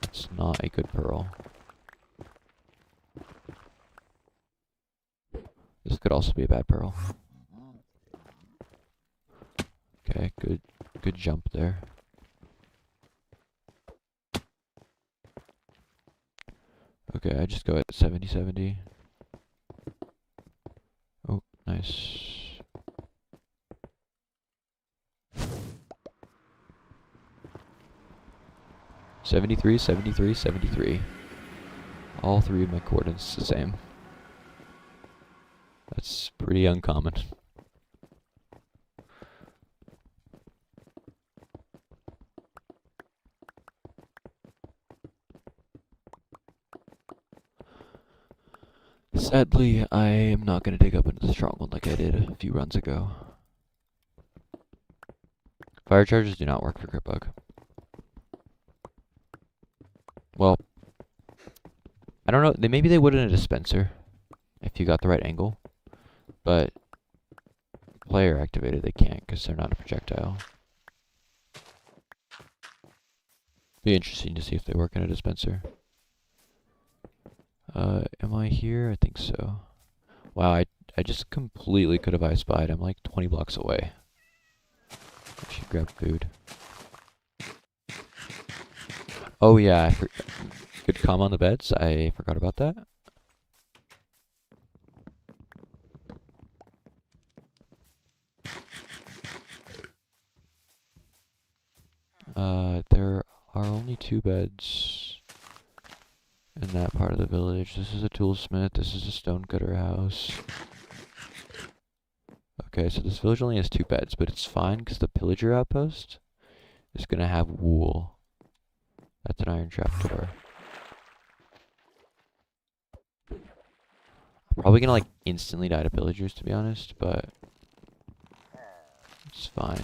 It's not a good pearl. This could also be a bad pearl. Okay, good jump there. Okay, I just go at 70, 70. Oh, nice. $73, $73, $73. All 3 of my coordinates the same. That's pretty uncommon. Sadly, I am not going to dig up into the strong one like I did a few runs ago. Fire charges do not work for Crit Bug. Well, I don't know. Maybe they would in a dispenser if you got the right angle, but player activated they can't because they're not a projectile. Be interesting to see if they work in a dispenser. Am I here? I think so. Wow, I just completely could have I spied. I'm like 20 blocks away. I should grab food. Oh yeah, good calm on the beds. I forgot about that. There are only 2 beds in that part of the village. This is a toolsmith. This is a stonecutter house. Okay, so this village only has 2 beds, but it's fine because the pillager outpost is gonna have wool. That's an iron trapdoor. I'm probably gonna like instantly die to pillagers, to be honest, but it's fine.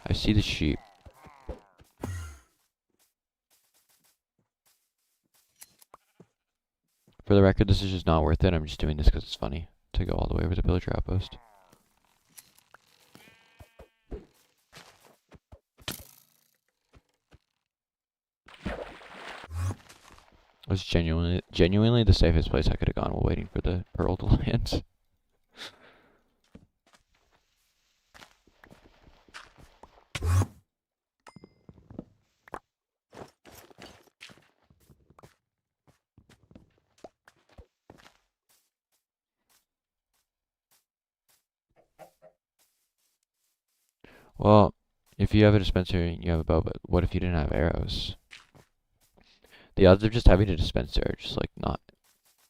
I see the sheep. For the record, this is just not worth it. I'm just doing this because it's funny to go all the way over to pillager outpost. It was genuinely the safest place I could have gone while waiting for the pearl to land. Well, if you have a dispenser and you have a bow, but what if you didn't have arrows? The odds of just having a dispenser are just like not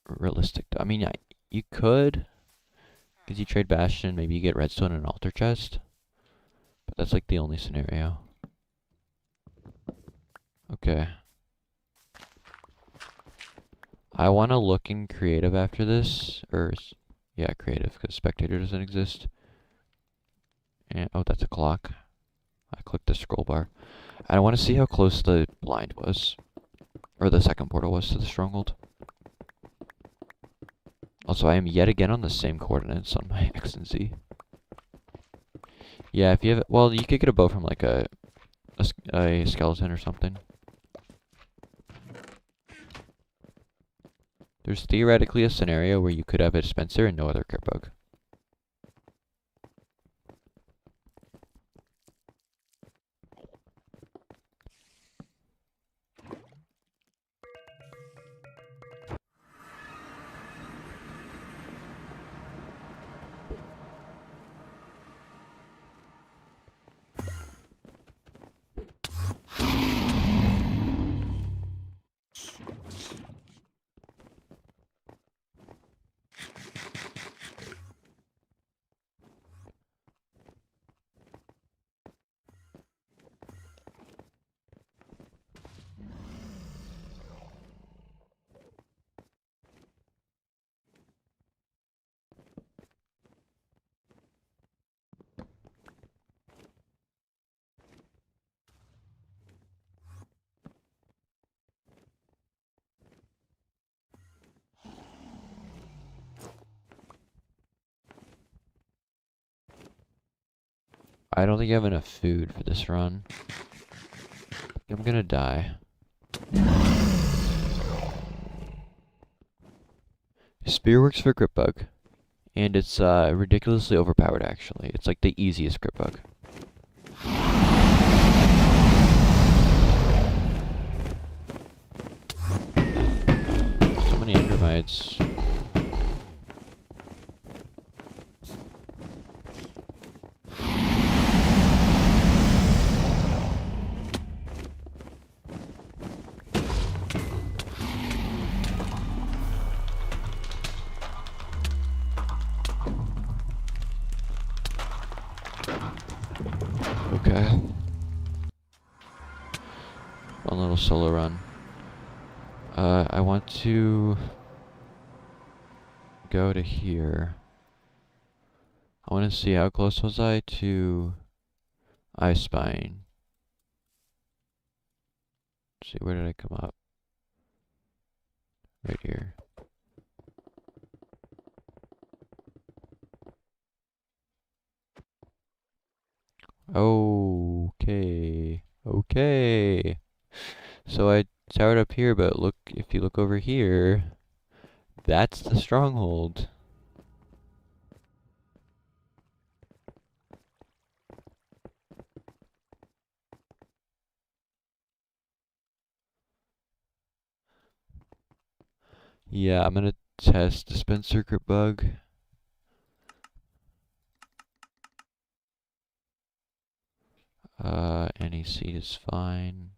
realistic. I mean, you could, because you trade bastion, maybe you get redstone and an altar chest, but that's like the only scenario. Okay. I want to look in creative after this, or yeah, creative, because spectator doesn't exist. And oh, that's a clock. I clicked the scroll bar. And I want to see how close the blind was, or the second portal was to the stronghold. Also, I am yet again on the same coordinates on my X and Z. Yeah, if you have, well, you could get a bow from like a skeleton or something. There's theoretically a scenario where you could have a dispenser and no other crit bug. I don't think I have enough food for this run. I'm gonna die. Spear works for crit bug, and it's ridiculously overpowered actually. It's like the easiest crit bug. So many endermites. Okay. One little solo run. I want to go to here. I want to see how close was I to I spying. Let's see, where did I come up? Right here. Okay. Okay. So I towered up here, but look, if you look over here, that's the stronghold. Yeah, I'm gonna test dispenser crit bug. Any seed is fine.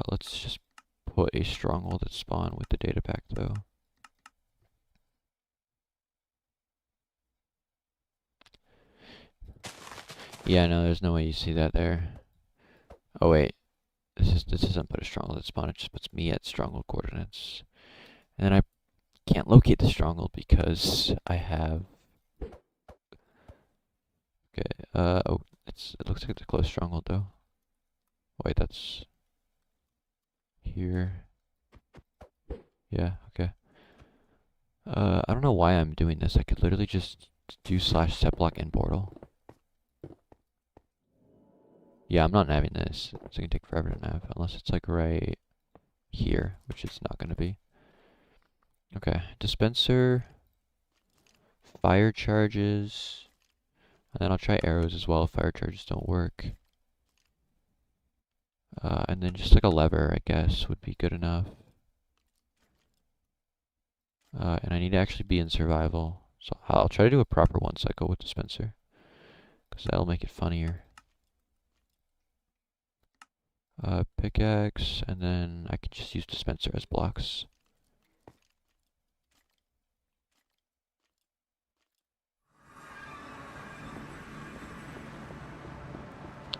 Let's just put a stronghold at spawn with the data pack though. Yeah, no, there's no way you see that there. Oh wait, this doesn't put a stronghold at spawn, it just puts me at stronghold coordinates. And then I can't locate the stronghold because I have... Okay, oh, it looks like it's a close stronghold though. Wait, that's... here. Yeah, okay. I don't know why I'm doing this. I could literally just do slash set block in portal. Yeah, I'm not navving this. It's gonna take forever to nav, unless it's like right here, which it's not gonna be. Okay, dispenser, fire charges, and then I'll try arrows as well if fire charges don't work. And then just like a lever, I guess, would be good enough. And I need to actually be in survival. So I'll try to do a proper one cycle with dispenser, because that'll make it funnier. Pickaxe, and then I can just use dispenser as blocks.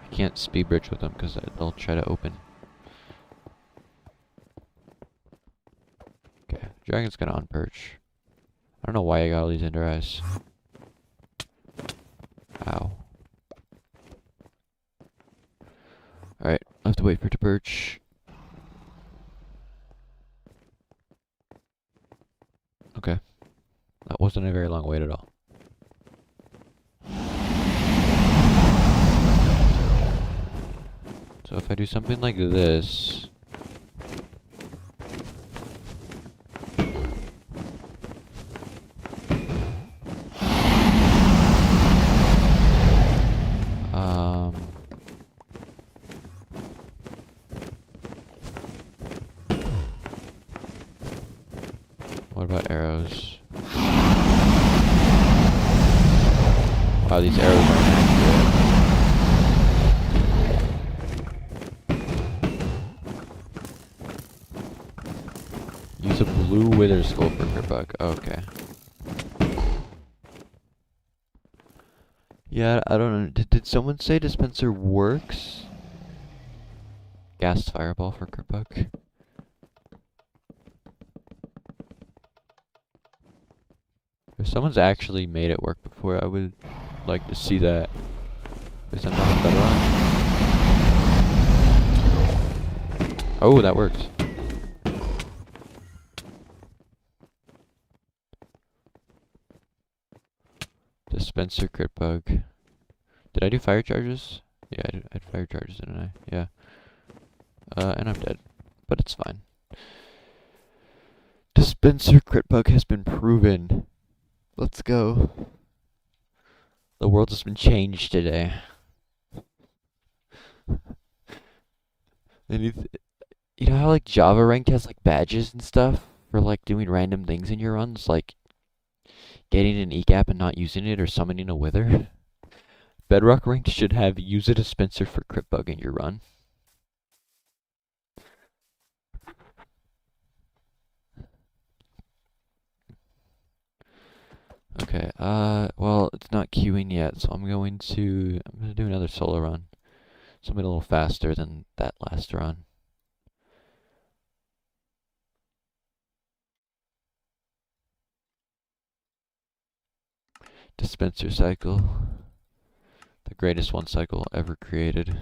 I can't speed bridge with them because they'll try to open. Okay, dragon's gonna unperch. I don't know why I got all these ender eyes. Ow. Alright, I have to wait for it to perch. Okay. That wasn't a very long wait at all. So if I do something like this... What about arrows? Wow, these arrows aren't accurate. Use a blue wither skull for crit bug. Okay. Yeah, I don't know. Did someone say dispenser works? Gas fireball for crit bug. If someone's actually made it work before, I would like to see that. Because I'm not better on. Oh, that worked. Dispenser crit bug. Did I do fire charges? Yeah, I had fire charges, didn't I? Yeah. And I'm dead. But it's fine. Dispenser crit bug has been proven. Let's go. The world has been changed today. And you know how like Java Ranked has like badges and stuff for like doing random things in your runs, like getting an E-gap and not using it or summoning a wither? Bedrock Ranked should have use a dispenser for crit bug in your run. Okay, well, it's not queuing yet, so I'm gonna do another solo run. Something a little faster than that last run. Dispenser cycle. The greatest one cycle ever created.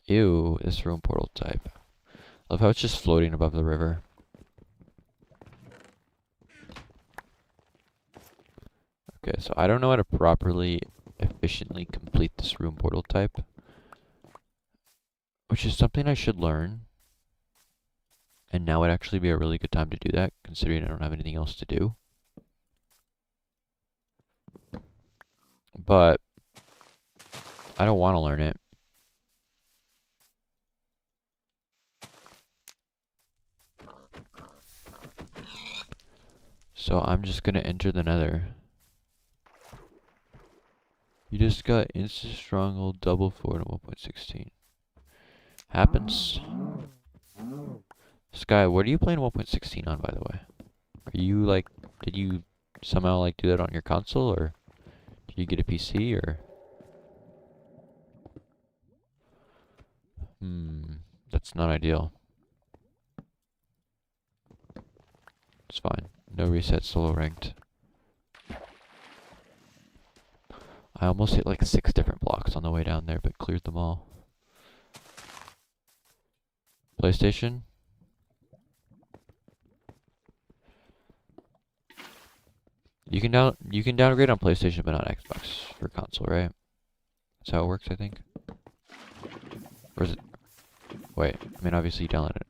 Ew, this room portal type. Love how it's just floating above the river. Okay, so I don't know how to properly, efficiently complete this room portal type, which is something I should learn. And now would actually be a really good time to do that, considering I don't have anything else to do. But I don't want to learn it. So I'm just gonna enter the nether. You just got instant stronghold double forward at 1.16. Happens. Sky, what are you playing 1.16 on, by the way? Are you like, did you somehow like do that on your console, or did you get a PC, or? That's not ideal. It's fine. No reset solo ranked. I almost hit like 6 different blocks on the way down there, but cleared them all. PlayStation? You can downgrade on PlayStation, but not Xbox for console, right? That's how it works, I think. Or is it? Wait, I mean, obviously you download it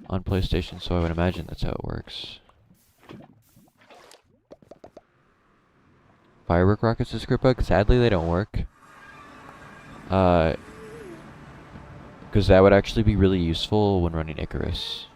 on PlayStation, so I would imagine that's how it works. Firework rockets is script bug? Sadly, they don't work. Because that would actually be really useful when running Icarus.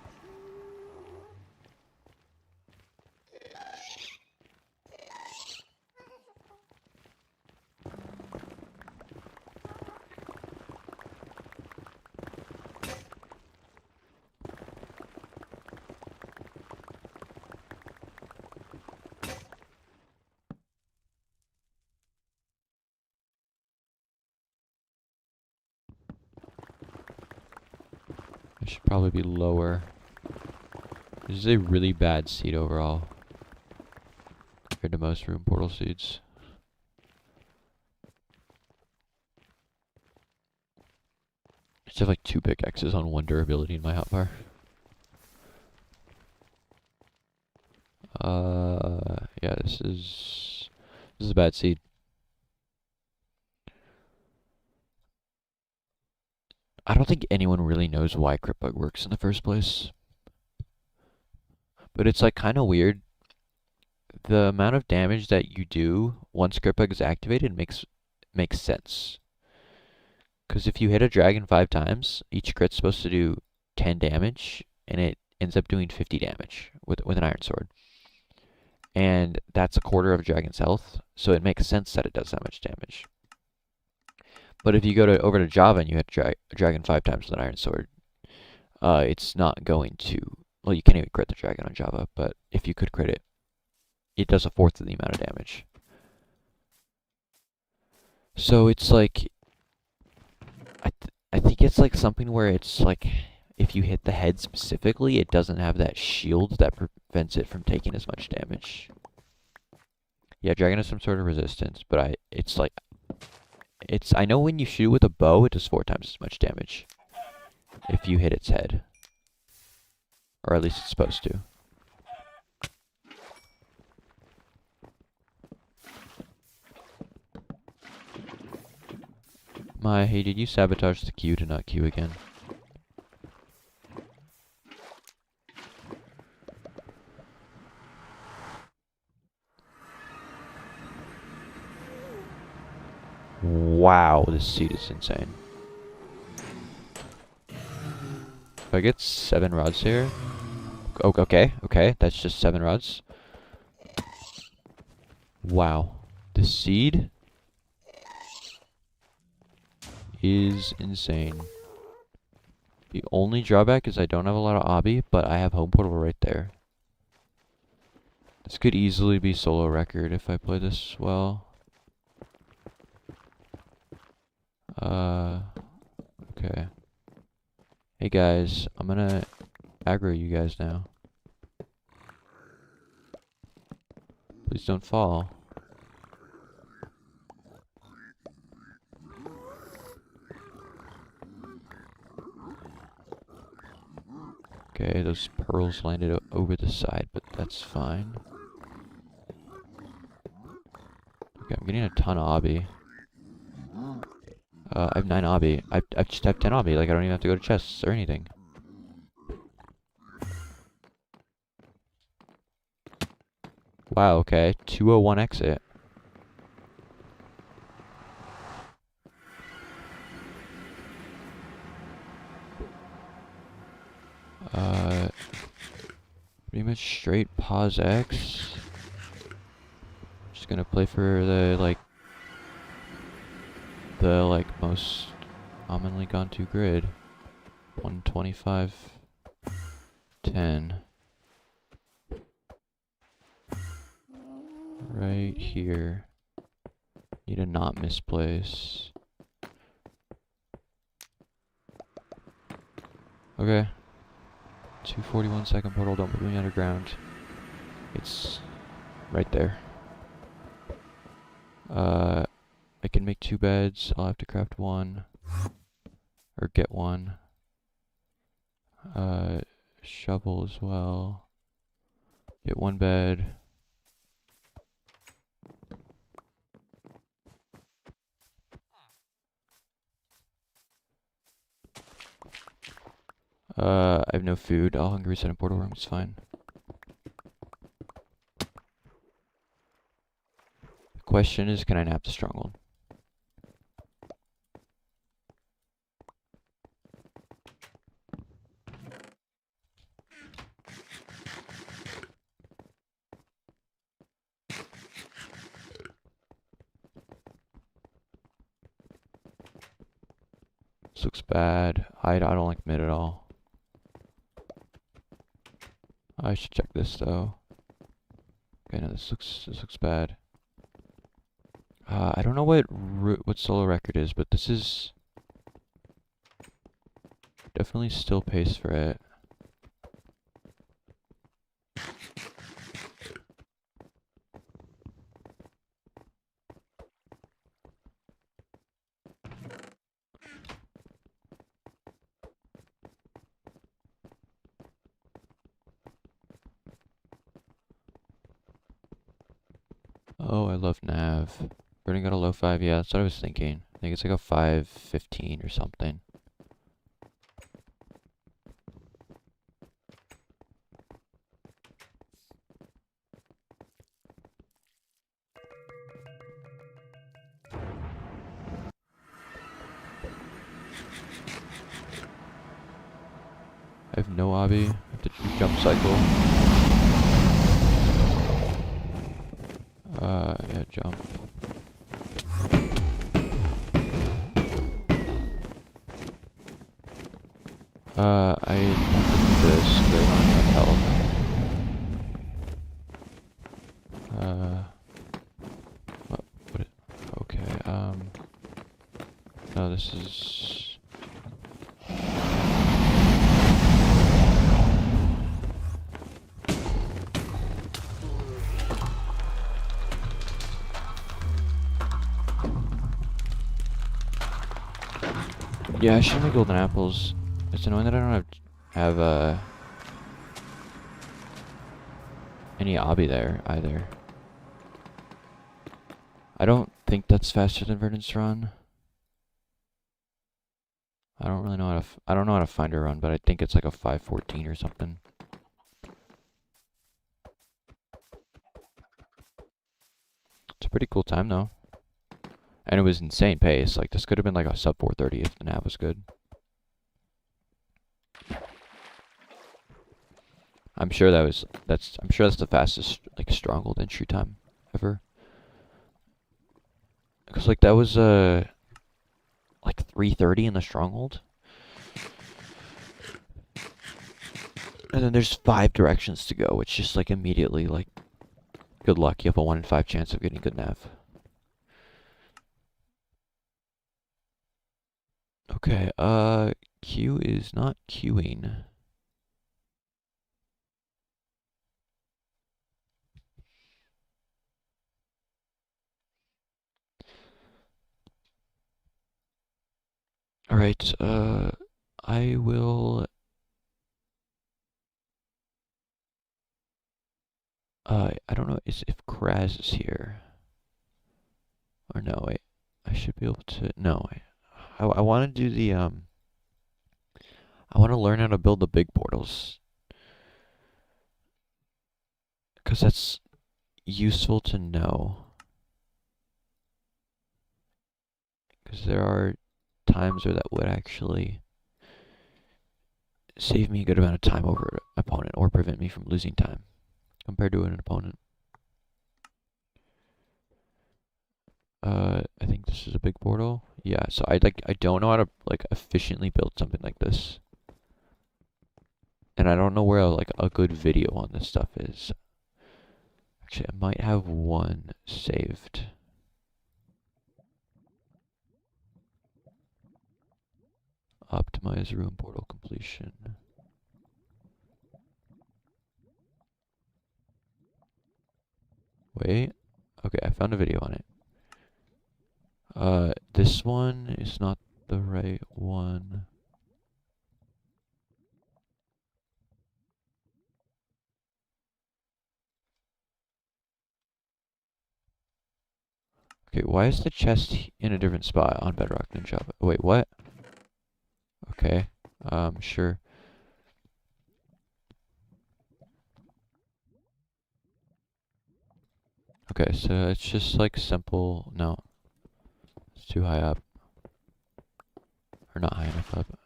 It should probably be lower. This is a really bad seed overall, compared to most room portal seeds. I just have like 2 pickaxes on 1 durability in my hotbar. Yeah, this is a bad seed. I don't think anyone really knows why crypt bug works in the first place. But it's like kind of weird. The amount of damage that you do once crypt bug is activated makes sense. Because if you hit a dragon 5 times, each crit's supposed to do 10 damage, and it ends up doing 50 damage with an iron sword. And that's a quarter of a dragon's health, so it makes sense that it does that much damage. But if you go over to Java and you hit a dragon 5 times with an iron sword, it's not going to... Well, you can't even crit the dragon on Java, but if you could crit it, it does 1/4 of the amount of damage. So it's like... I think it's like something where it's like... If you hit the head specifically, it doesn't have that shield that prevents it from taking as much damage. Yeah, dragon has some sort of resistance, but I know when you shoot with a bow, it does 4 times as much damage if you hit its head. Or at least it's supposed to. Hey, did you sabotage the queue to not queue again? Wow, this seed is insane. If I get 7 rods here... Okay, that's just 7 rods. Wow. The seed is insane. The only drawback is I don't have a lot of obby, but I have home portal right there. This could easily be solo record if I play this well. Okay. Hey guys, I'm gonna aggro you guys now. Please don't fall. Okay, those pearls landed over the side, but that's fine. getting a ton of obby. I have 9 obby. I just have 10 obby. Like, I don't even have to go to chests or anything. Wow, okay. 201 exit. Pretty much straight pause X. Just gonna play for the most commonly gone to grid. 125, 10. Right here. Need to not misplace. Okay. 241 second portal, don't put me underground. It's right there. I can make 2 beds. I'll have to craft 1. Or get 1. Shovel as well. Get 1 bed. I have no food. I'll hungry reset in portal room. It's fine. The question is, can I nap the stronghold? This looks bad. I don't like mid at all. I should check this though. Okay, no, this looks bad. I don't know what solo record is, but this is definitely still pace for it. Oh, I love nav. Burning got a low 5, yeah, that's what I was thinking. I think it's like a 515 or something. I have no obby. I have to jump cycle. Yeah, jump. I have to do this because I don't have health. Okay, no, this is... Yeah, I should make golden apples. It's annoying that I don't have any obby there either. I don't think that's faster than Verdant's run. I don't really know how to I don't know how to find a run, but I think it's like a 514 or something. It's a pretty cool time though. And it was insane pace. Like this could have been like a sub 430 if the nav was good. I'm sure that's the fastest like stronghold entry time ever. Cause like that was like 330 in the stronghold. And then there's 5 directions to go, which just like immediately like good luck. You have a 1 in 5 chance of getting good nav. Okay, Q is not queuing. Alright, I will... I don't know if Kraz is here. Or no, wait. I should be able to, no, wait. I want to do the, I want to learn how to build the big portals. Because that's useful to know. Because there are times where that would actually save me a good amount of time over an opponent or prevent me from losing time compared to an opponent. I think this is a big portal. Yeah, so I don't know how to like efficiently build something like this. And I don't know where like a good video on this stuff is. Actually, I might have one saved. Optimize room portal completion. Wait. Okay, I found a video on it. This one is not the right one. Okay, why is the chest in a different spot on Bedrock than Java? Wait, what? Okay, sure. Okay, so it's just like simple. No, it's too high up, or not high enough up.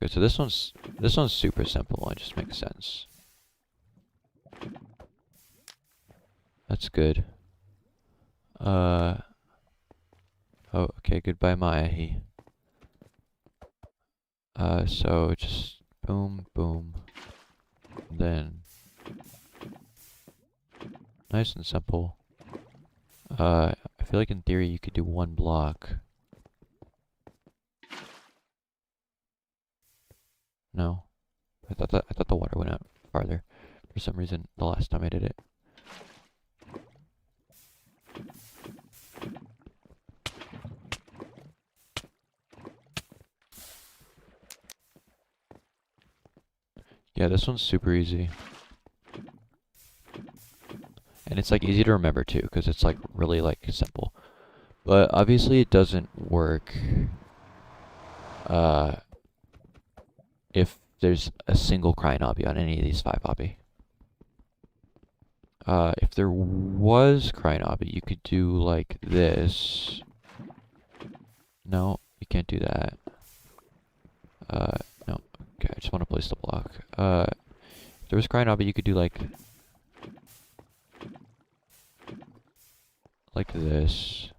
Okay, so this one's super simple. It just makes sense. That's good. Oh, okay. Goodbye, Maya. So just boom, boom, then nice and simple. I feel like in theory you could do one block. No, I thought the water went out farther for some reason the last time I did it. Yeah, this one's super easy. And it's like easy to remember too, because it's like really like simple. But obviously it doesn't work if there's a single crying obby on any of these 5 obby. If there was crying obby, you could do like this. No, you can't do that. No. Okay, I just want to place the block. If there was crying obby, you could do like this.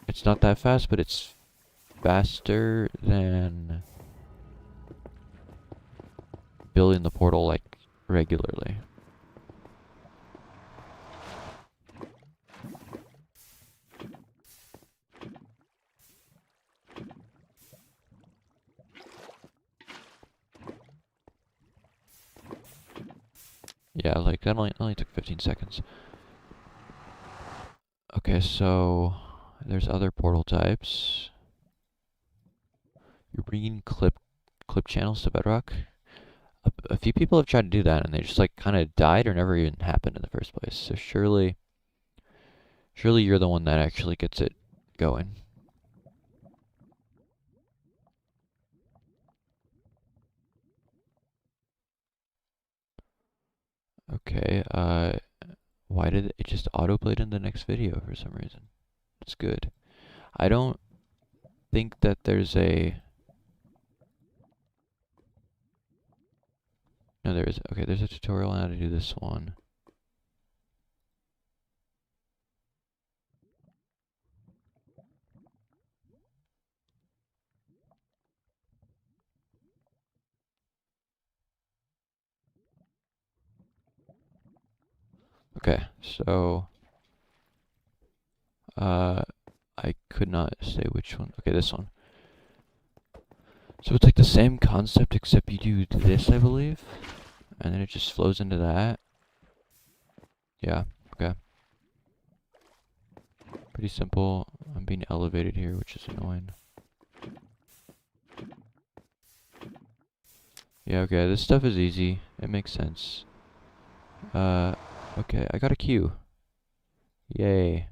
It's not that fast, but it's faster than building the portal like regularly. Yeah, like that only took 15 seconds. Okay, so there's other portal types. You're bringing clip channels to Bedrock. A few people have tried to do that, and they just like kind of died or never even happened in the first place. So surely you're the one that actually gets it going. Okay, why did it just autoplayed in the next video for some reason? It's good. I don't think that there's a... No, there is. Okay, there's a tutorial on how to do this one. Okay, so... I could not say which one. Okay, this one. So it's like the same concept, except you do this, I believe. And then it just flows into that. Yeah, okay. Pretty simple. I'm being elevated here, which is annoying. Yeah, okay, this stuff is easy. It makes sense. Okay, I got a Q. Yay.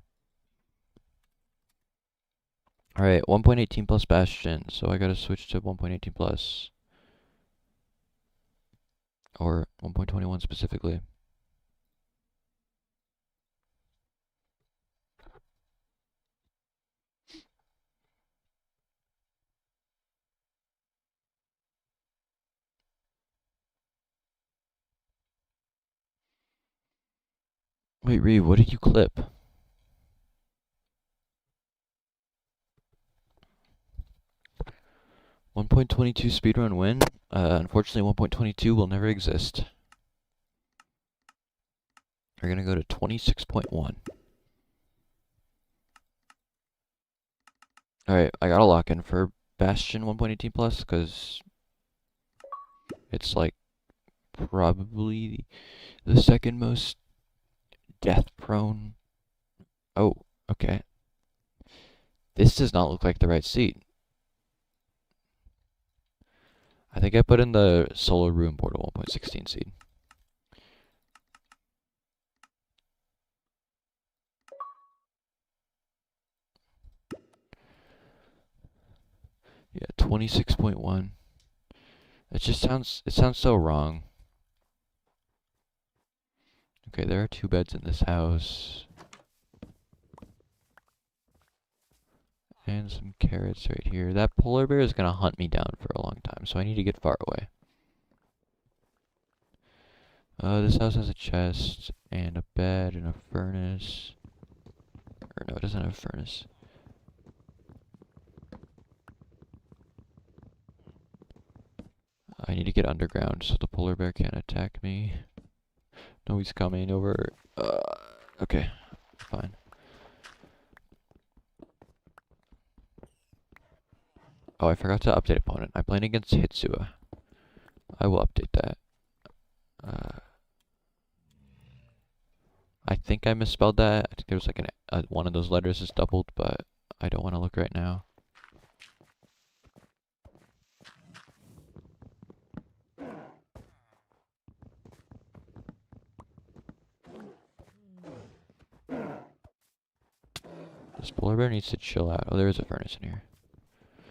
Alright, 1.18 plus Bastion, so I gotta switch to 1.18 plus. Or 1.21 specifically. Wait, Reed, what did you clip? 1.22 speedrun win? Unfortunately, 1.22 will never exist. We're gonna go to 26.1. Alright, I gotta lock in for Bastion 1.18 plus, because it's like probably the second most death prone. Oh, okay. This does not look like the right seat. I think I put in the Solar Room Portal 1.16 seed. Yeah, 26.1. It sounds so wrong. Okay, there are 2 beds in this house. And some carrots right here. That polar bear is gonna hunt me down for a long time, so I need to get far away. This house has a chest, and a bed, and a furnace. Or no, it doesn't have a furnace. I need to get underground so the polar bear can't attack me. No, he's coming over. Okay, fine. Oh, I forgot to update opponent. I'm playing against Hitsua. I will update that. I think I misspelled that. I think there was like one of those letters is doubled, but I don't want to look right now. This polar bear needs to chill out. Oh, there is a furnace in here.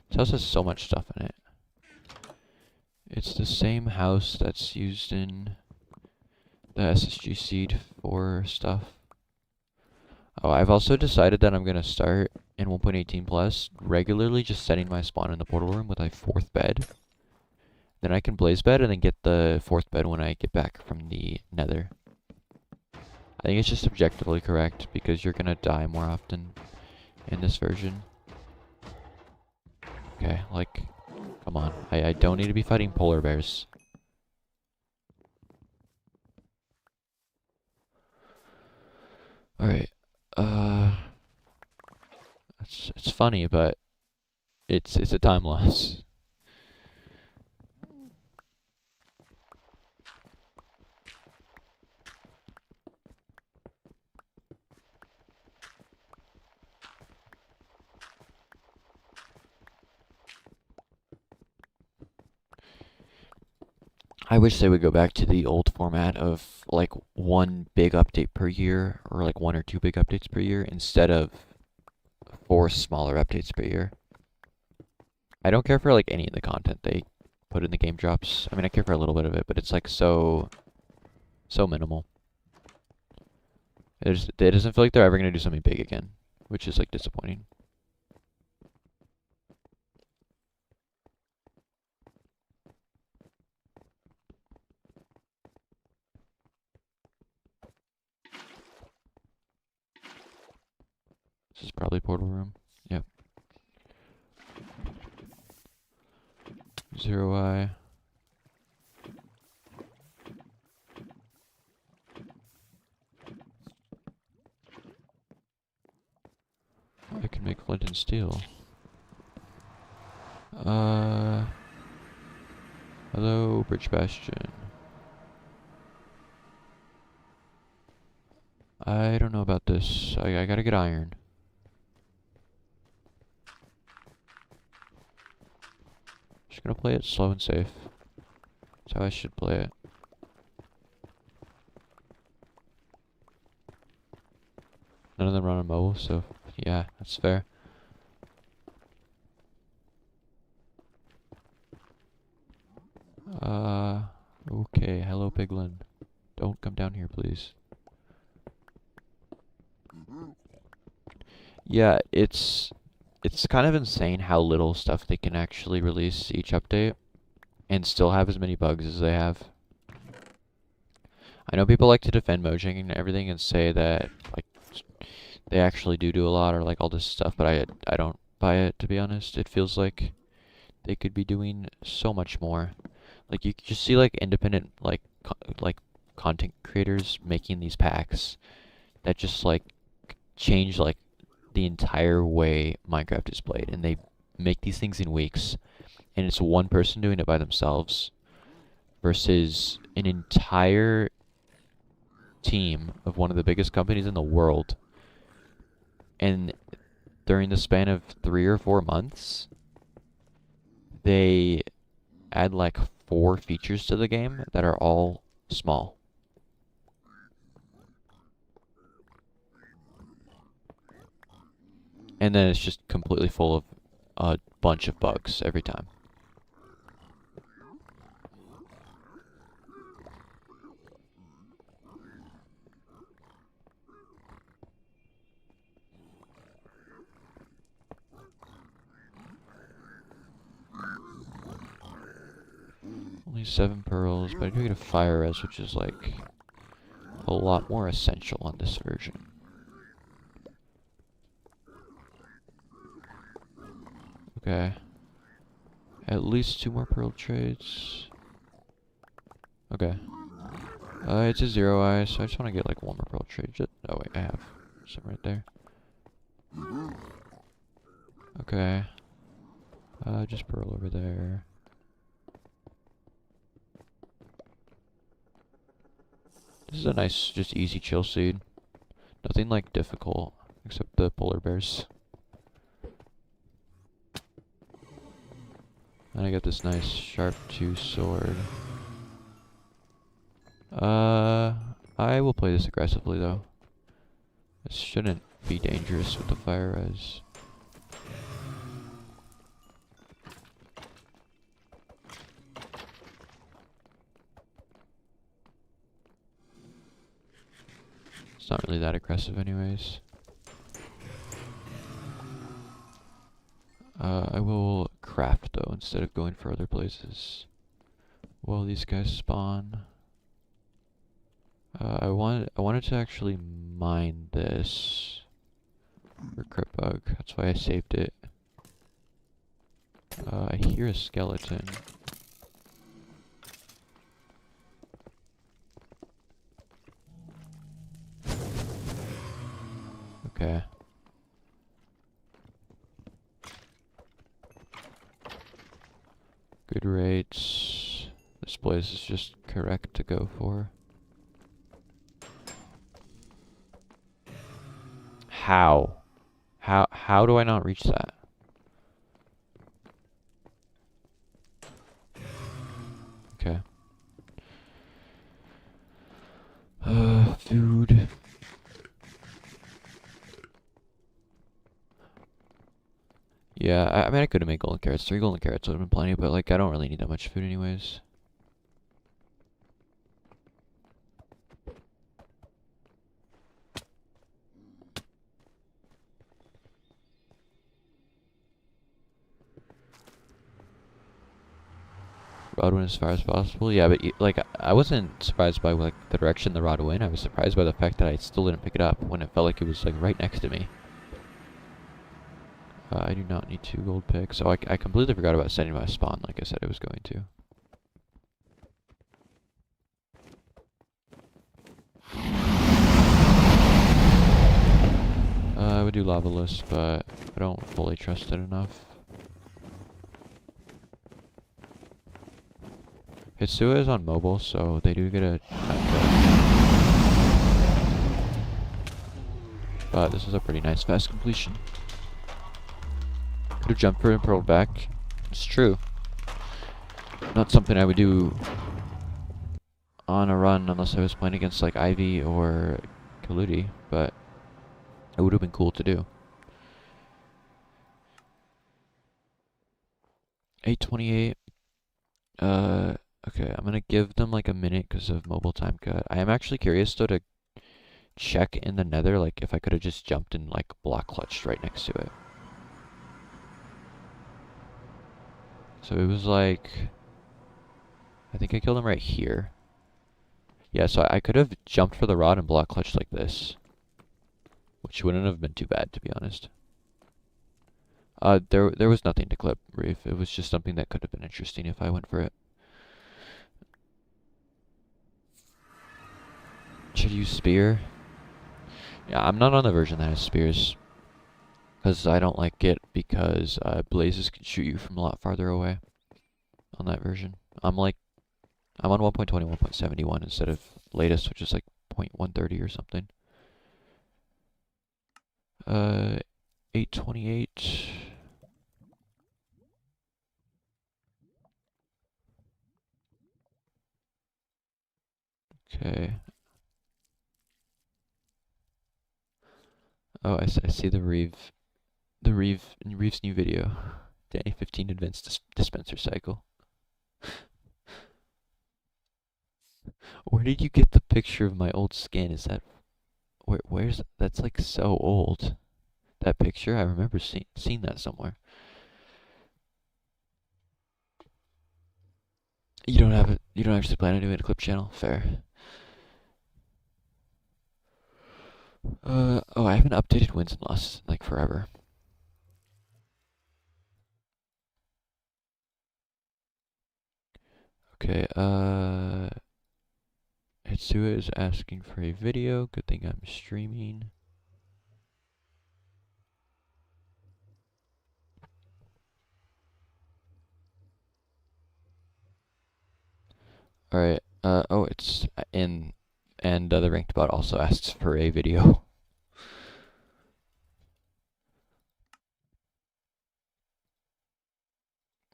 This house has so much stuff in it. It's the same house that's used in the SSG seed for stuff. Oh, I've also decided that I'm going to start in 1.18 plus regularly just setting my spawn in the portal room with a 4th bed. Then I can blaze bed and then get the 4th bed when I get back from the nether. I think it's just objectively correct because you're going to die more often in this version. Okay, like, come on. I don't need to be fighting polar bears. Alright, it's funny, but it's a time loss. I wish they would go back to the old format of like one big update per year or like 1 or 2 big updates per year instead of 4 smaller updates per year. I don't care for like any of the content they put in the game drops. I mean, I care for a little bit of it, but it's like so minimal. It doesn't feel like they're ever going to do something big again, which is like disappointing. This is probably portal room. Yep. 0i. I can make flint and steel. Hello, Bridge Bastion. I don't know about this. I gotta get iron. Just gonna play it slow and safe. That's how I should play it. None of them run on mobile, so yeah, that's fair. Megalon. Don't come down here, please. Yeah, it's kind of insane how little stuff they can actually release each update and still have as many bugs as they have. I know people like to defend Mojang and everything and say that like they actually do a lot or like all this stuff, but I don't buy it, to be honest. It feels like they could be doing so much more. Like you just see like independent like content creators making these packs that just like change like the entire way Minecraft is played, and they make these things in weeks, and it's one person doing it by themselves versus an entire team of one of the biggest companies in the world, and during the span of 3 or 4 months they add like 4 features to the game that are all small. And then it's just completely full of a bunch of bugs every time. Only 7 pearls, but I do get a fire res, which is like a lot more essential on this version. Okay. At least 2 more pearl trades. Okay. It's a 0 eye, so I just want to get like 1 more pearl trade. Oh wait, I have some right there. Okay. Just pearl over there. This is a nice, just easy chill seed. Nothing like difficult, except the polar bears. And I got this nice sharp 2 sword. I will play this aggressively though. This shouldn't be dangerous with the fire res. It's not really that aggressive anyways. I will craft though instead of going for other places while these guys spawn. I wanted to actually mine this for crit bug. That's why I saved it. I hear a skeleton. Okay. Good rates. This place is just correct to go for. How? How do I not reach that? Okay. Food. Yeah, I mean I could have made golden carrots. 3 golden carrots would have been plenty, but like I don't really need that much food anyways. Rod went as far as possible. Yeah, but like I wasn't surprised by like the direction the rod went. I was surprised by the fact that I still didn't pick it up when it felt like it was like right next to me. I do not need 2 gold picks. Oh, I completely forgot about setting my spawn like I said I was going to. I would do Lavalus, but I don't fully trust it enough. Hitsua is on mobile, so they do get a but this is a pretty nice fast completion. Could have jumped for and pearled back. It's true. Not something I would do on a run unless I was playing against like Ivy or Kaludi, but it would have been cool to do. 828. Okay, I'm gonna give them like a minute because of mobile time cut. I am actually curious though to check in the nether, like if I could have just jumped and like block clutched right next to it. So it was like, I think I killed him right here. Yeah, so I could have jumped for the rod and block clutched like this, which wouldn't have been too bad, to be honest. There was nothing to clip, Reef. It was just something that could have been interesting if I went for it. Should use spear. Yeah, I'm not on the version that has spears, because I don't like it, because blazes can shoot you from a lot farther away on that version. I'm on 1.20, 1.71 instead of latest, which is like 0.130 or something. 828. Okay. Oh, I see Reeve's new video. Danny 15 Advanced Dispenser Cycle. Where did you get the picture of my old skin? Is that where's that's like so old. That picture, I remember seeing that somewhere. You don't have it. You don't actually plan on doing a clip channel. Fair. Oh, I haven't updated wins and losses in like forever. Okay, Hitsua is asking for a video. Good thing I'm streaming. Alright, oh, it's in, and the ranked bot also asks for a video.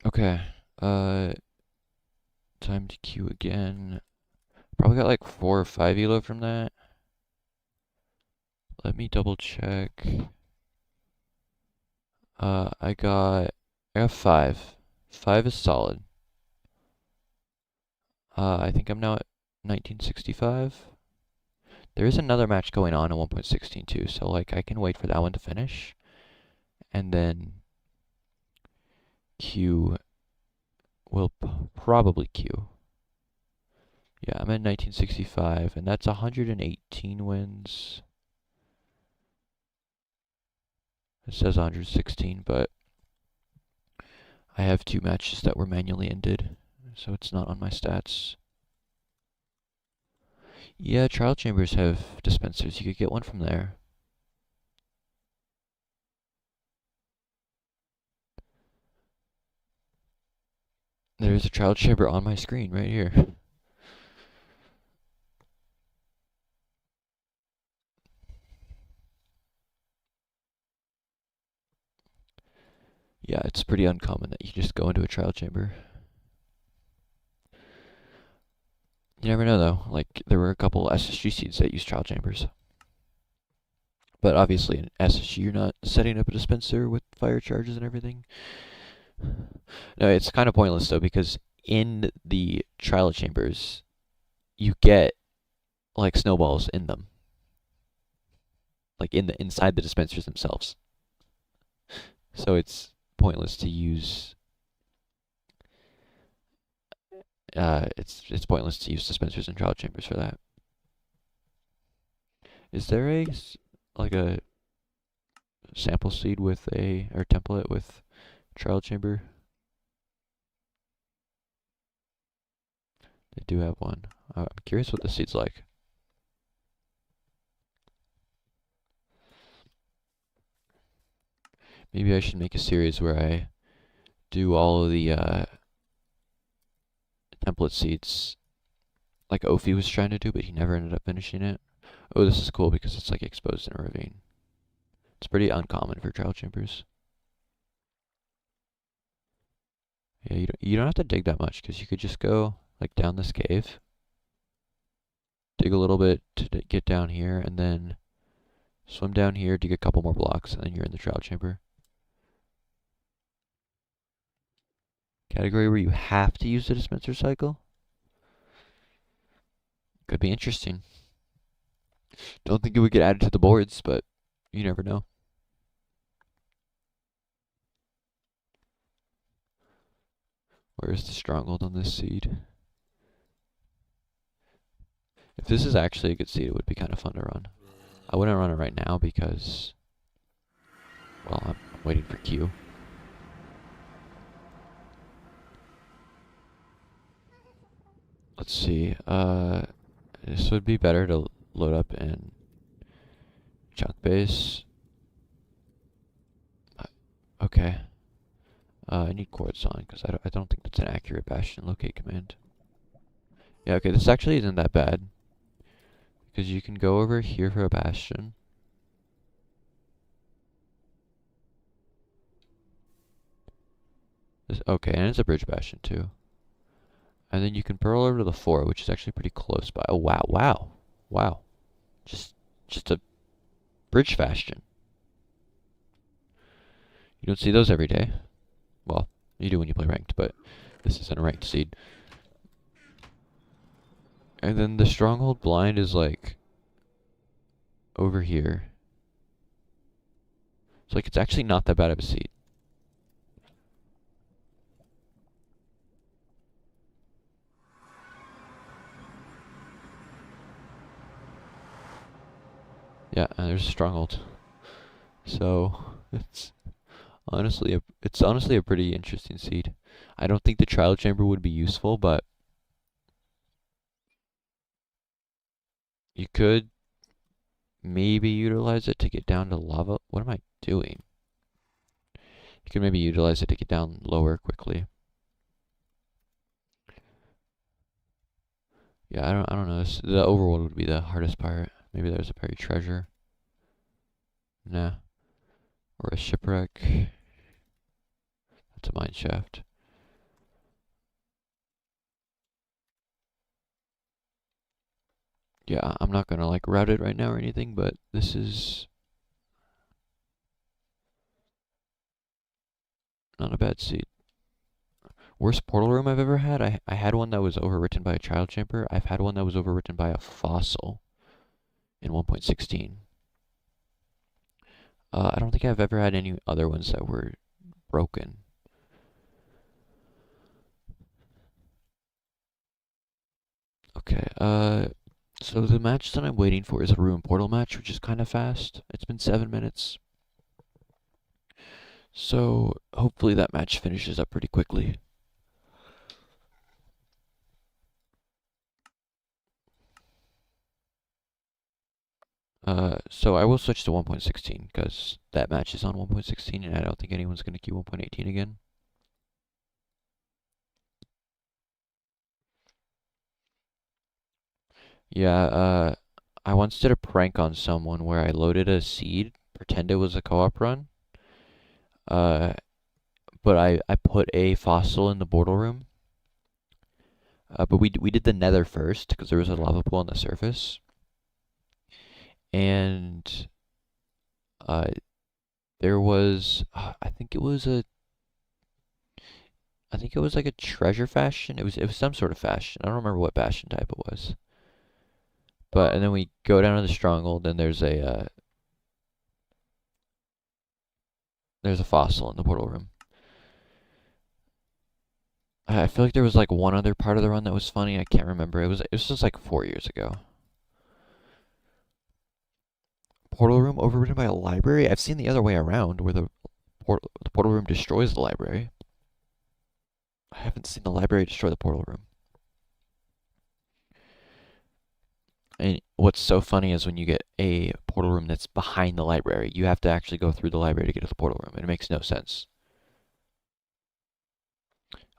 Okay, time to queue again. Probably got like 4 or 5 elo from that. Let me double check. I got 5. 5 is solid. I think I'm now at 1965. There is another match going on in 1.16 too, so like I can wait for that one to finish, and then queue will probably queue. Yeah, I'm at 1965, and that's 118 wins. It says 116, but I have 2 matches that were manually ended, so it's not on my stats. Yeah, trial chambers have dispensers. You could get one from there. There is a trial chamber on my screen right here. Yeah, it's pretty uncommon that you just go into a trial chamber. You never know though. Like, there were a couple SSG seeds that used trial chambers. But obviously in SSG you're not setting up a dispenser with fire charges and everything. No, it's kind of pointless though, because in the trial chambers you get like snowballs in them. Like inside the dispensers themselves. So it's pointless to use it's pointless to use dispensers and trial chambers for that. Is there like a sample seed with or template with trial chamber? They do have one. I'm curious what the seed's like. Maybe I should make a series where I do all of the template seeds like Ophi was trying to do, but he never ended up finishing it. Oh, this is cool because it's like exposed in a ravine. It's pretty uncommon for trial chambers. Yeah, you don't have to dig that much, because you could just go like down this cave, dig a little bit to get down here, and then swim down here, dig a couple more blocks, and then you're in the trial chamber. Category where you have to use the dispenser cycle? Could be interesting. Don't think it would get added to the boards, but you never know. Where's the stronghold on this seed? If this is actually a good seed, it would be kind of fun to run. I wouldn't run it right now because, well, I'm waiting for Q. Let's see. This would be better to load up in chunk base. Okay. I need quartz on because I don't think that's an accurate bastion locate command. Yeah, okay, this actually isn't that bad because you can go over here for a bastion. Okay, and it's a bridge bastion too. And then you can pearl over to the 4, which is actually pretty close by. Oh, wow, wow, wow. Just a bridge bastion. You don't see those every day. Well, you do when you play ranked, but this isn't a ranked seed. And then the stronghold blind is like over here. So like it's actually not that bad of a seed. Yeah, and there's a stronghold. So it's honestly a pretty interesting seed. I don't think the trial chamber would be useful, but you could maybe utilize it to get down to lava. What am I doing? You could maybe utilize it to get down lower quickly. Yeah, I don't know. The overworld would be the hardest part. Maybe there's a buried treasure. Nah. Or a shipwreck. That's a mine shaft. Yeah, I'm not gonna like route it right now or anything, but this is not a bad seed. Worst portal room I've ever had? I had one that was overwritten by a child chamber. I've had one that was overwritten by a fossil in 1.16. I don't think I've ever had any other ones that were broken. Okay, so the match that I'm waiting for is a ruin portal match, which is kind of fast. It's been 7 minutes. So hopefully that match finishes up pretty quickly. So I will switch to 1.16 because that match is on 1.16 and I don't think anyone's going to queue 1.18 again. Yeah, I once did a prank on someone where I loaded a seed, pretend it was a co-op run, uh, but I put a fossil in the portal room. But we did the nether first because there was a lava pool on the surface. And uh, there was, I think it was like a treasure fashion. It was some sort of fashion. I don't remember what bastion type it was. But and then we go down to the stronghold, and there's a fossil in the portal room. I feel like there was like one other part of the run that was funny. I can't remember. It was just like 4 years ago. Portal room overridden by a library. I've seen the other way around, where the portal room destroys the library. I haven't seen the library destroy the portal room. And what's so funny is when you get a portal room that's behind the library, you have to actually go through the library to get to the portal room, and it makes no sense.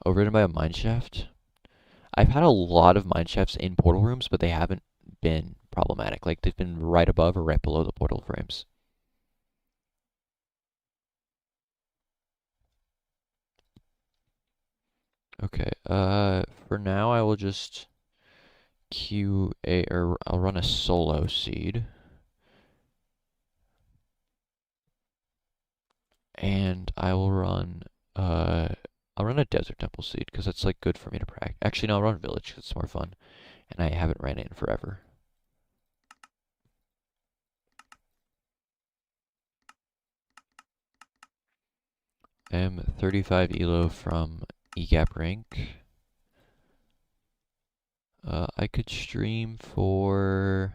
Overridden by a mine shaft. I've had a lot of mine shafts in portal rooms, but they haven't been problematic. Like they've been right above or right below the portal frames. Okay, for now I will just or I'll run a solo seed. And I'll run a desert temple seed, because that's like good for me to practice. Actually, no, I'll run village, because it's more fun. and I haven't ran it in forever. I am 35 elo from EGAP rank. I could stream for,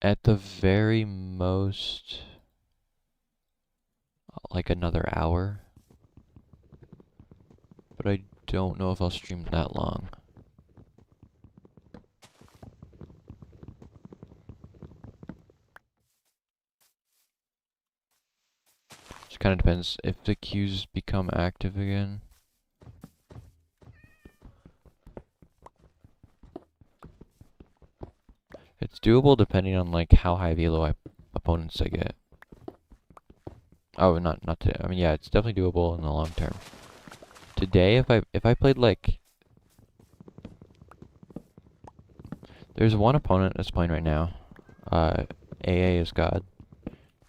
at the very most, like another hour. But I don't know if I'll stream that long. Just kind of depends if the queues become active again. It's doable depending on like how high of elo opponents I get. Oh, not today. I mean, yeah, it's definitely doable in the long term. Today, if I played like, there's one opponent that's playing right now. AA is God,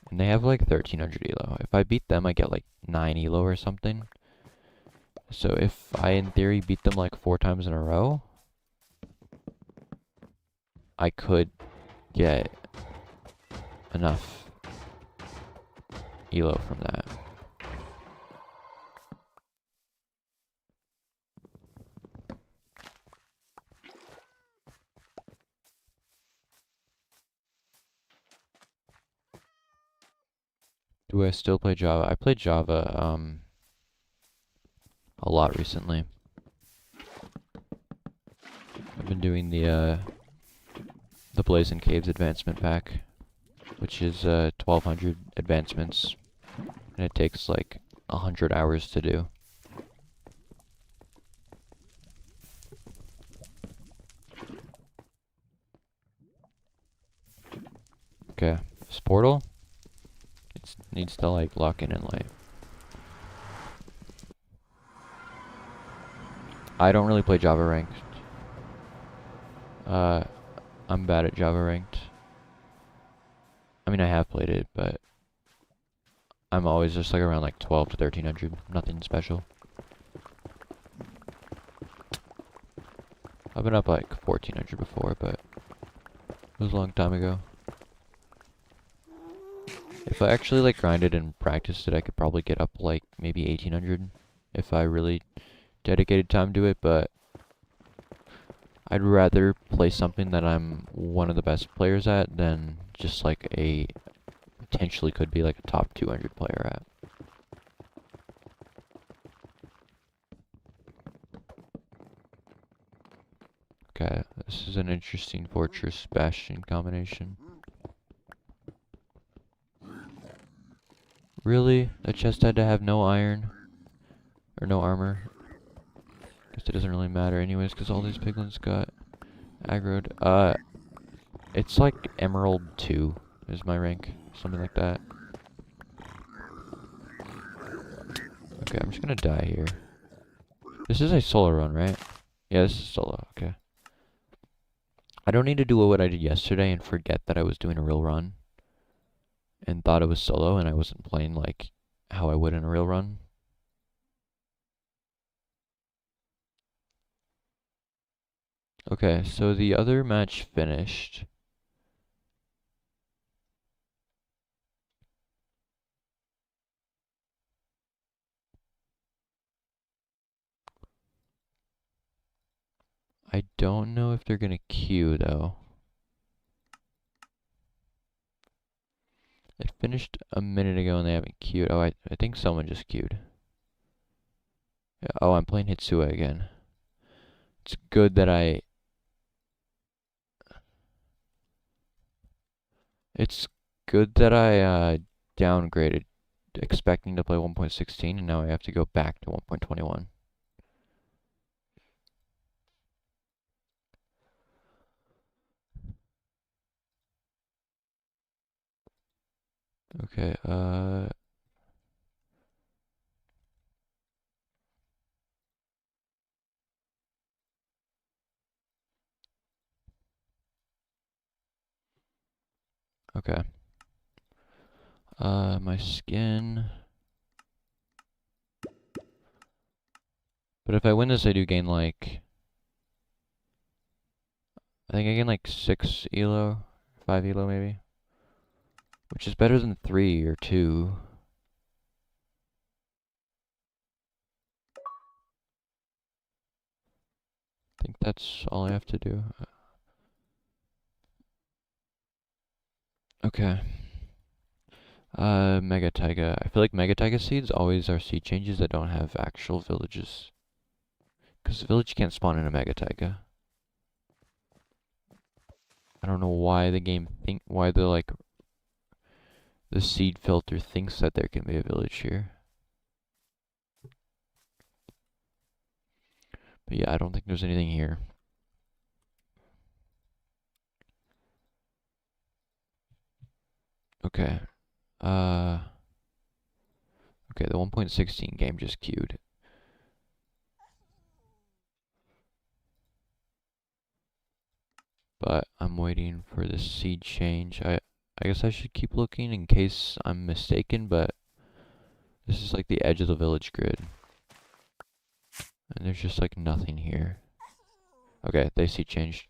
and they have like 1300 elo. If I beat them, I get like 9 elo or something. So if I, in theory, beat them like 4 times in a row, I could get enough elo from that. Do I still play Java? I played Java a lot recently. I've been doing the Blazing Caves advancement pack, which is 1200 advancements, and it takes like 100 hours to do. Okay, this portal, it needs to like lock in and light. I don't really play Java ranked. I'm bad at Java ranked. I mean, I have played it, but I'm always just like around like 12 to 1300. Nothing special. I've been up like 1400 before, but it was a long time ago. If I actually like grinded and practiced it, I could probably get up like maybe 1800 if I really dedicated time to it, but I'd rather play something that I'm one of the best players at than just like a potentially could be like a top 200 player at. Okay, this is an interesting Fortress Bastion combination. Really? That chest had to have no iron? Or no armor? Guess it doesn't really matter anyways, because all these piglins got aggroed. It's like Emerald 2 is my rank. Something like that. Okay, I'm just gonna die here. This is a solo run, right? Yeah, this is solo, okay. I don't need to do what I did yesterday and forget that I was doing a real run. And thought it was solo and I wasn't playing like how I would in a real run. Okay, so the other match finished. I don't know if they're gonna queue though. It finished a minute ago and they haven't queued. Oh, I think someone just queued. Yeah, oh, I'm playing Hitsua again. It's good that It's good that I downgraded expecting to play 1.16 and now I have to go back to 1.21. Okay, okay. My skin. But if I win this, I do gain like, I think I gain like 6 elo, 5 elo maybe. Which is better than 3 or 2. I think that's all I have to do. Okay. Mega Taiga. I feel like Mega Taiga seeds always are seed changes that don't have actual villages. Because the village can't spawn in a Mega Taiga. I don't know why the game why the seed filter thinks that there can be a village here. But yeah, I don't think there's anything here. Okay. Okay, the 1.16 game just queued. But I'm waiting for the seed change. I guess I should keep looking in case I'm mistaken, but this is like the edge of the village grid. And there's just like nothing here. Okay, they seed changed.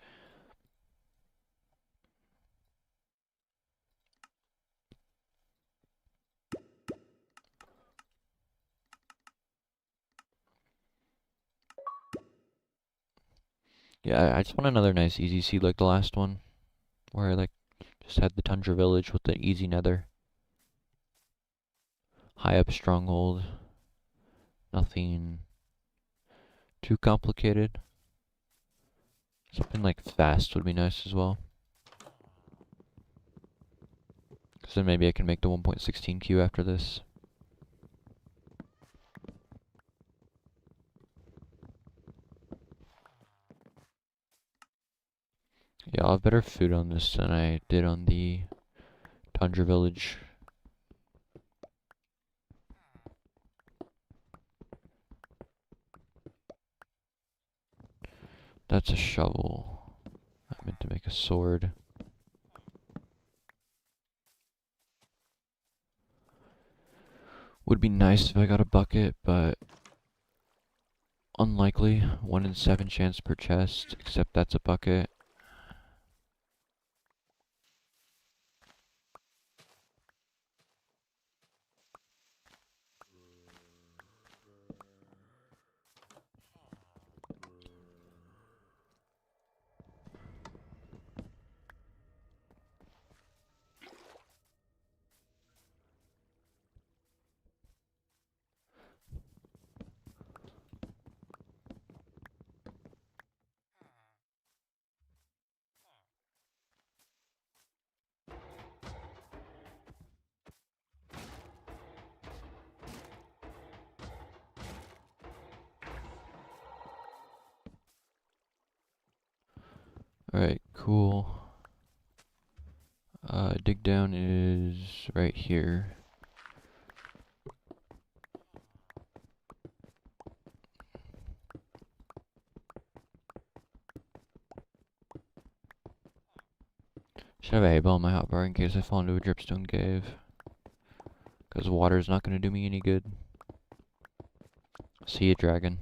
Yeah, I just want another nice easy seed like the last one. Where I like just had the Tundra Village with the easy nether. High up stronghold. Nothing too complicated. Something like fast would be nice as well. Because then maybe I can make the 1.16 queue after this. Yeah, I'll have better food on this than I did on the Tundra Village. That's a shovel. I meant to make a sword. Would be nice if I got a bucket, but unlikely. 1 in 7 chance per chest, except that's a bucket. Alright, cool. Dig down is right here. Should have a hay bale in my hotbar in case I fall into a dripstone cave. Because water is not going to do me any good. See ya, dragon.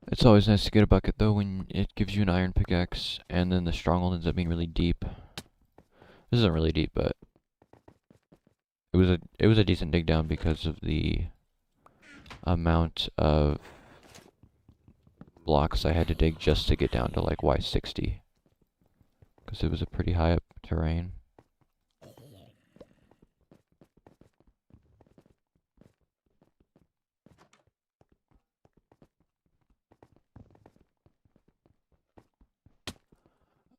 It's always nice to get a bucket though when it gives you an iron pickaxe and then the stronghold ends up being really deep. This isn't really deep, but it was a decent dig down because of the amount of blocks I had to dig just to get down to like Y60. Because it was a pretty high up terrain.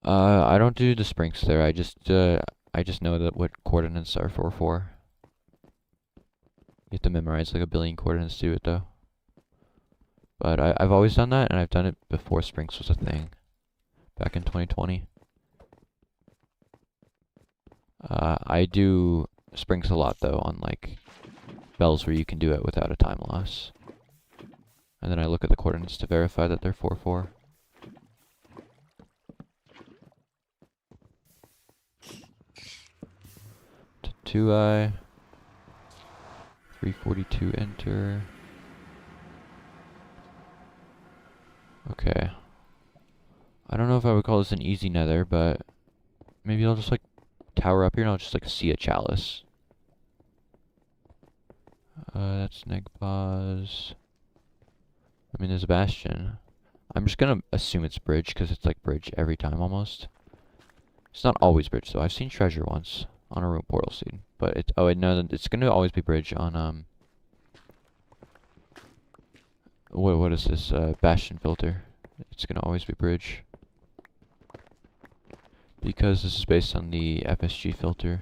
I don't do the sprinks there. I just know that what coordinates are for. You have to memorize like a billion coordinates to do it though. But I've always done that, and I've done it before sprinks was a thing. Back in 2020. I do springs a lot though on like bells where you can do it without a time loss. And then I look at the coordinates to verify that they're 4-4. To 2i. 342 enter. Okay. I don't know if I would call this an easy nether, but maybe I'll just like tower up here and I'll just like see a chalice. That's neg pause. I mean, there's a bastion. I'm just gonna assume it's bridge because it's like bridge every time almost. It's not always bridge though. I've seen treasure once on a room portal seed, but it's no, it's gonna always be bridge on what is this bastion filter? It's gonna always be bridge because this is based on the FSG filter.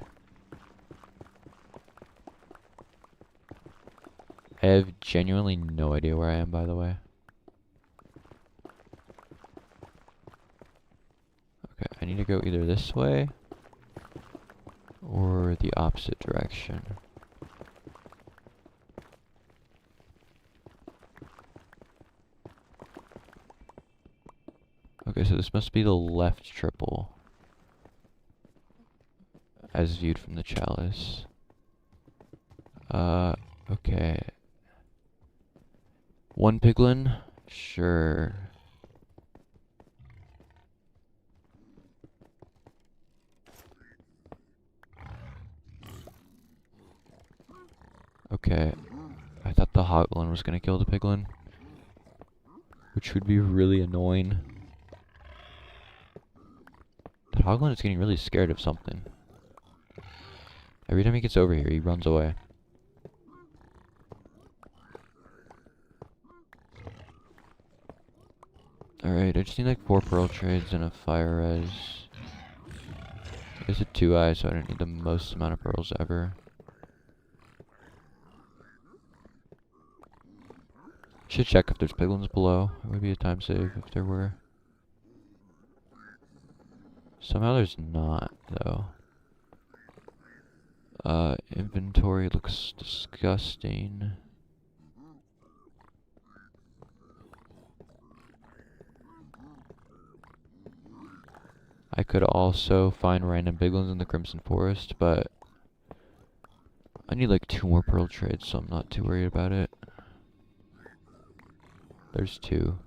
I have genuinely no idea where I am, by the way. Okay, I need to go either this way or the opposite direction. Okay, so this must be the left triple as viewed from the chalice. Okay. One piglin? Sure. Okay. I thought the hoglin was gonna kill the piglin, which would be really annoying. The hoglin is getting really scared of something. Every time he gets over here, he runs away. Alright, I just need like 4 pearl trades and a fire res. It's a 2i, so I don't need the most amount of pearls ever. Should check if there's piglins below. It would be a time save if there were. Somehow there's not, though. Inventory looks disgusting. I could also find random piglins in the Crimson Forest, but I need like 2 more pearl trades, so I'm not too worried about it. There's 2.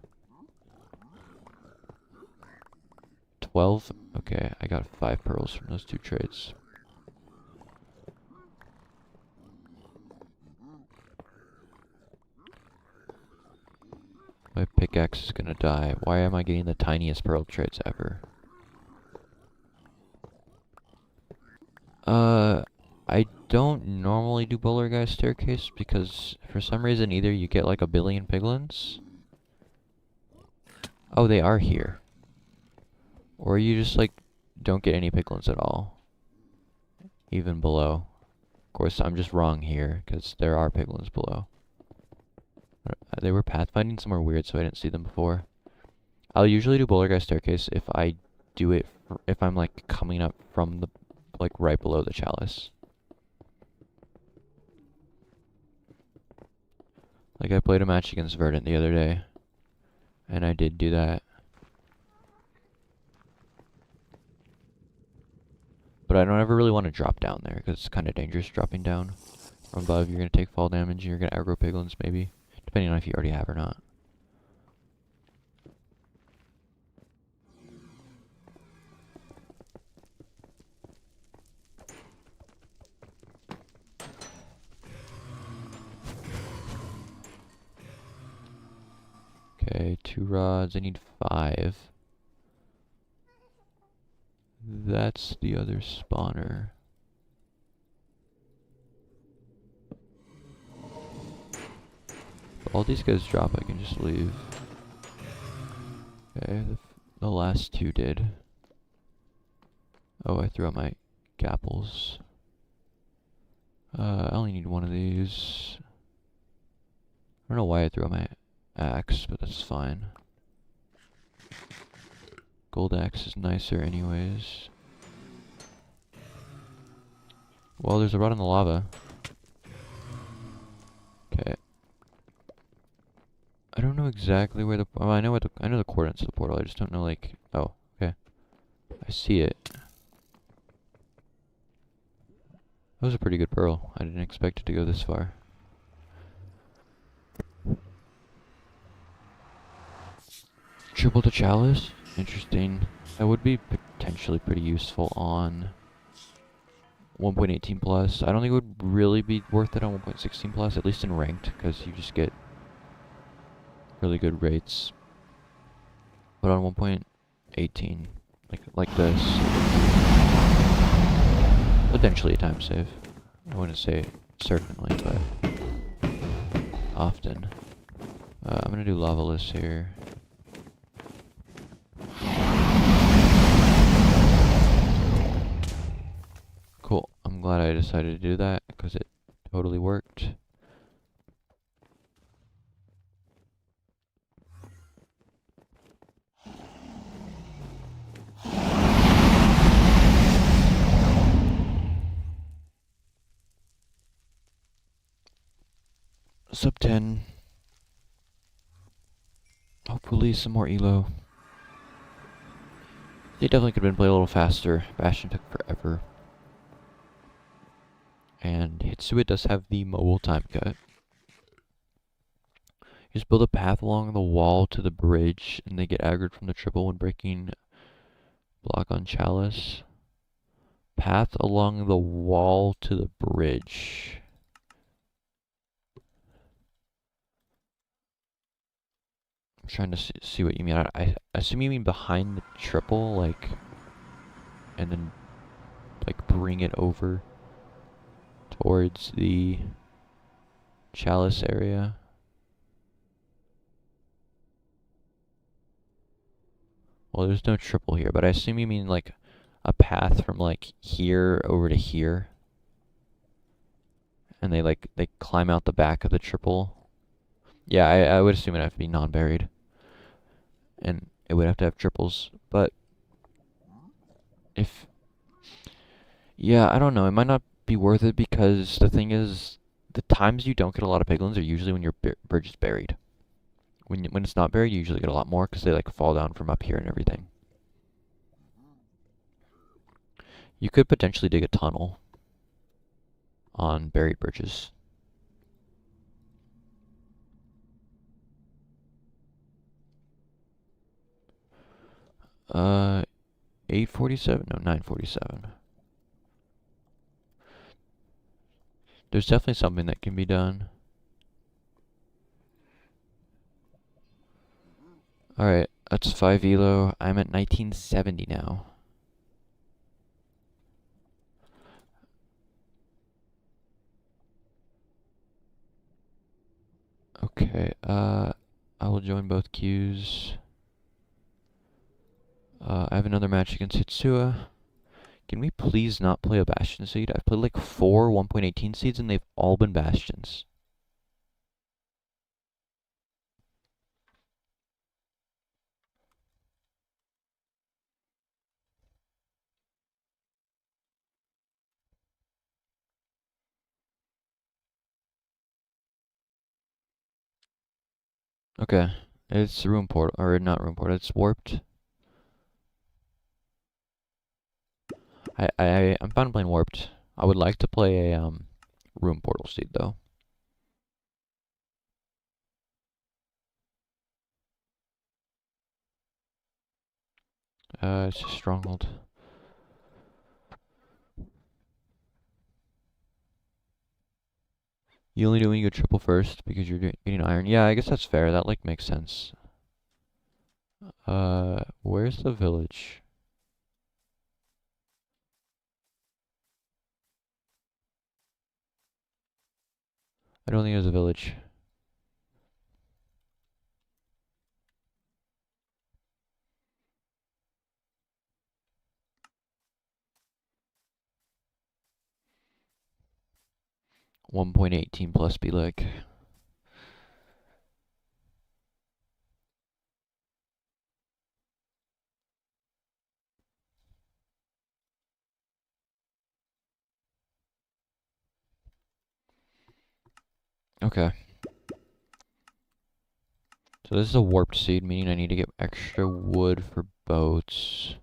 12? Okay, I got 5 pearls from those 2 trades. My pickaxe is gonna die. Why am I getting the tiniest pearl trades ever? I don't normally do Bowler Guy Staircase because for some reason either you get like a billion piglins. Oh, they are here. Or you just like don't get any piglins at all. Even below. Of course, I'm just wrong here because there are piglins below. They were pathfinding somewhere weird, so I didn't see them before. I'll usually do Bowler Guy Staircase if I do it, if I'm like coming up from the, like right below the chalice. Like I played a match against Verdant the other day, and I did do that. But I don't ever really want to drop down there, because it's kind of dangerous dropping down from above. You're going to take fall damage, and you're going to aggro piglins maybe, depending on if you already have or not. Okay, 2 rods. I need 5. That's the other spawner. If all these guys drop, I can just leave. Okay, the last 2 did. Oh, I threw out my gapples. I only need 1 of these. I don't know why I threw out my axe, but that's fine. Gold axe is nicer anyways. Well, there's a rod in the lava. Okay. I don't know exactly where the... Oh, I know I know the coordinates of the portal. I just don't know, like... Oh, okay. I see it. That was a pretty good pearl. I didn't expect it to go this far. Triple the chalice? Interesting. That would be potentially pretty useful on 1.18 plus. I don't think it would really be worth it on 1.16 plus, at least in ranked, because you just get really good rates. But on 1.18, like this, potentially a time save. I wouldn't say certainly, but often. I'm gonna do Lavalus here. Cool. I'm glad I decided to do that, because it totally worked. Sub 10. Hopefully some more elo. They definitely could have been played a little faster. Bastion took forever. And Hitsuit does have the mobile time cut. You just build a path along the wall to the bridge, and they get aggroed from the triple when breaking block on chalice. Path along the wall to the bridge. I'm trying to see what you mean. I assume you mean behind the triple, like, and then, like, bring it over towards the chalice area. Well, there's no triple here, but I assume you mean, like, a path from, like, here over to here. And they climb out the back of the triple. Yeah, I would assume it'd have to be non-buried. And it would have to have triples. But if... Yeah, I don't know. It might not be worth it because the thing is, the times you don't get a lot of piglins are usually when your bridge is buried. When it's not buried, you usually get a lot more because they like fall down from up here and everything. You could potentially dig a tunnel on buried bridges. 847? No, 947. There's definitely something that can be done. Alright, that's 5 elo. I'm at 1970 now. Okay, I will join both queues. I have another match against Hitsua. Can we please not play a Bastion seed? I've played like 4 1.18 seeds and they've all been Bastions. Okay, it's room portal, or not room portal, it's warped. I'm fine playing warped. I would like to play a room portal seed though. It's a stronghold. You only do when you go triple first because you're getting iron. Yeah, I guess that's fair. That like makes sense. Where's the village? I don't think there's a village. $1.18 plus be like. Okay. So this is a warped seed, meaning I need to get extra wood for boats.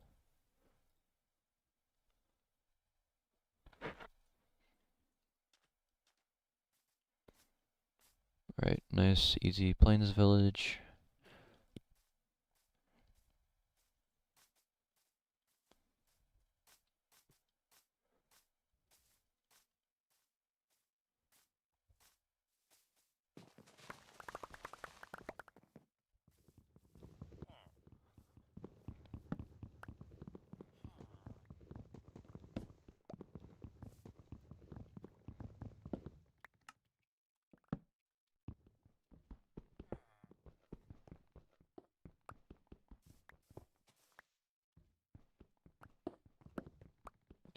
Right, nice, easy plains village.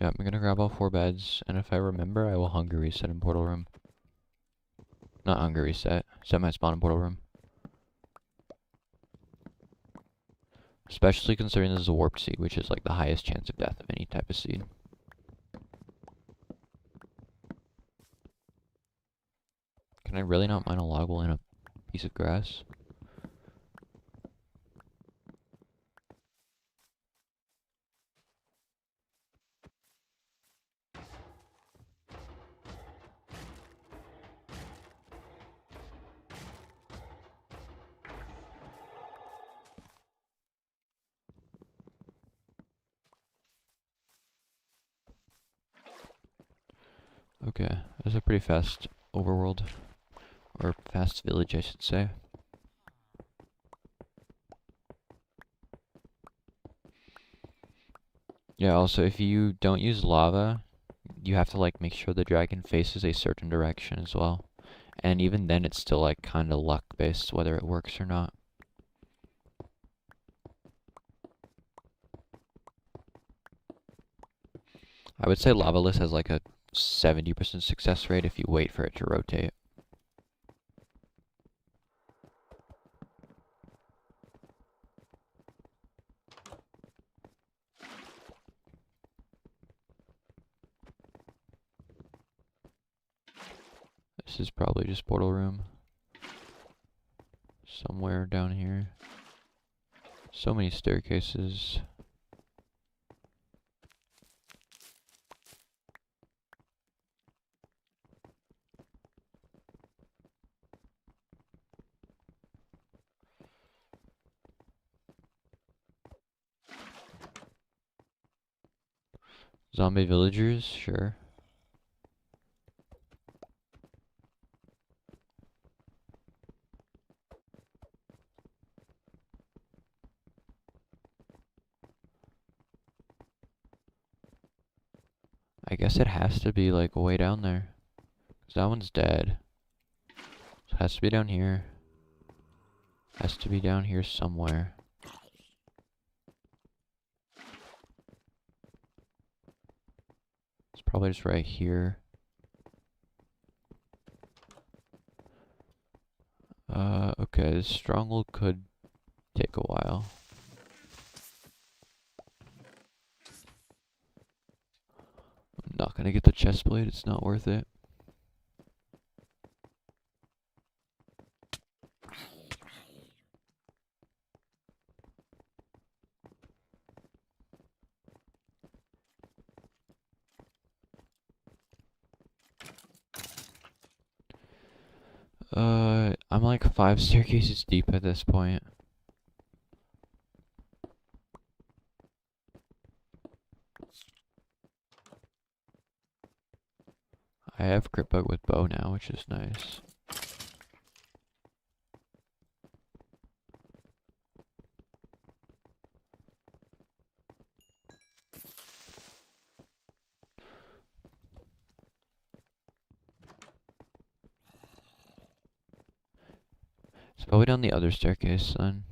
Yep, I'm gonna grab all 4 beds, and if I remember, I will hunger reset in portal room. Not hunger reset, set my spawn in portal room. Especially considering this is a warped seed, which is like the highest chance of death of any type of seed. Can I really not mine a log wool in a piece of grass? Okay, that's a pretty fast overworld. Or fast village, I should say. Yeah, also, if you don't use lava, you have to, like, make sure the dragon faces a certain direction as well. And even then, it's still, like, kind of luck-based whether it works or not. I would say Lavaless has, like, a 70% success rate if you wait for it to rotate. This is probably just portal room. Somewhere down here. So many staircases. Zombie villagers, sure. I guess it has to be like way down there. 'Cause that one's dead. So it has to be down here. Has to be down here somewhere. It's probably just right here. Okay, this stronghold could take a while. I'm not gonna get the chest plate, it's not worth it. I'm like 5 staircases deep at this point. I have crit bug with bow now, which is nice. It's probably down the other staircase then.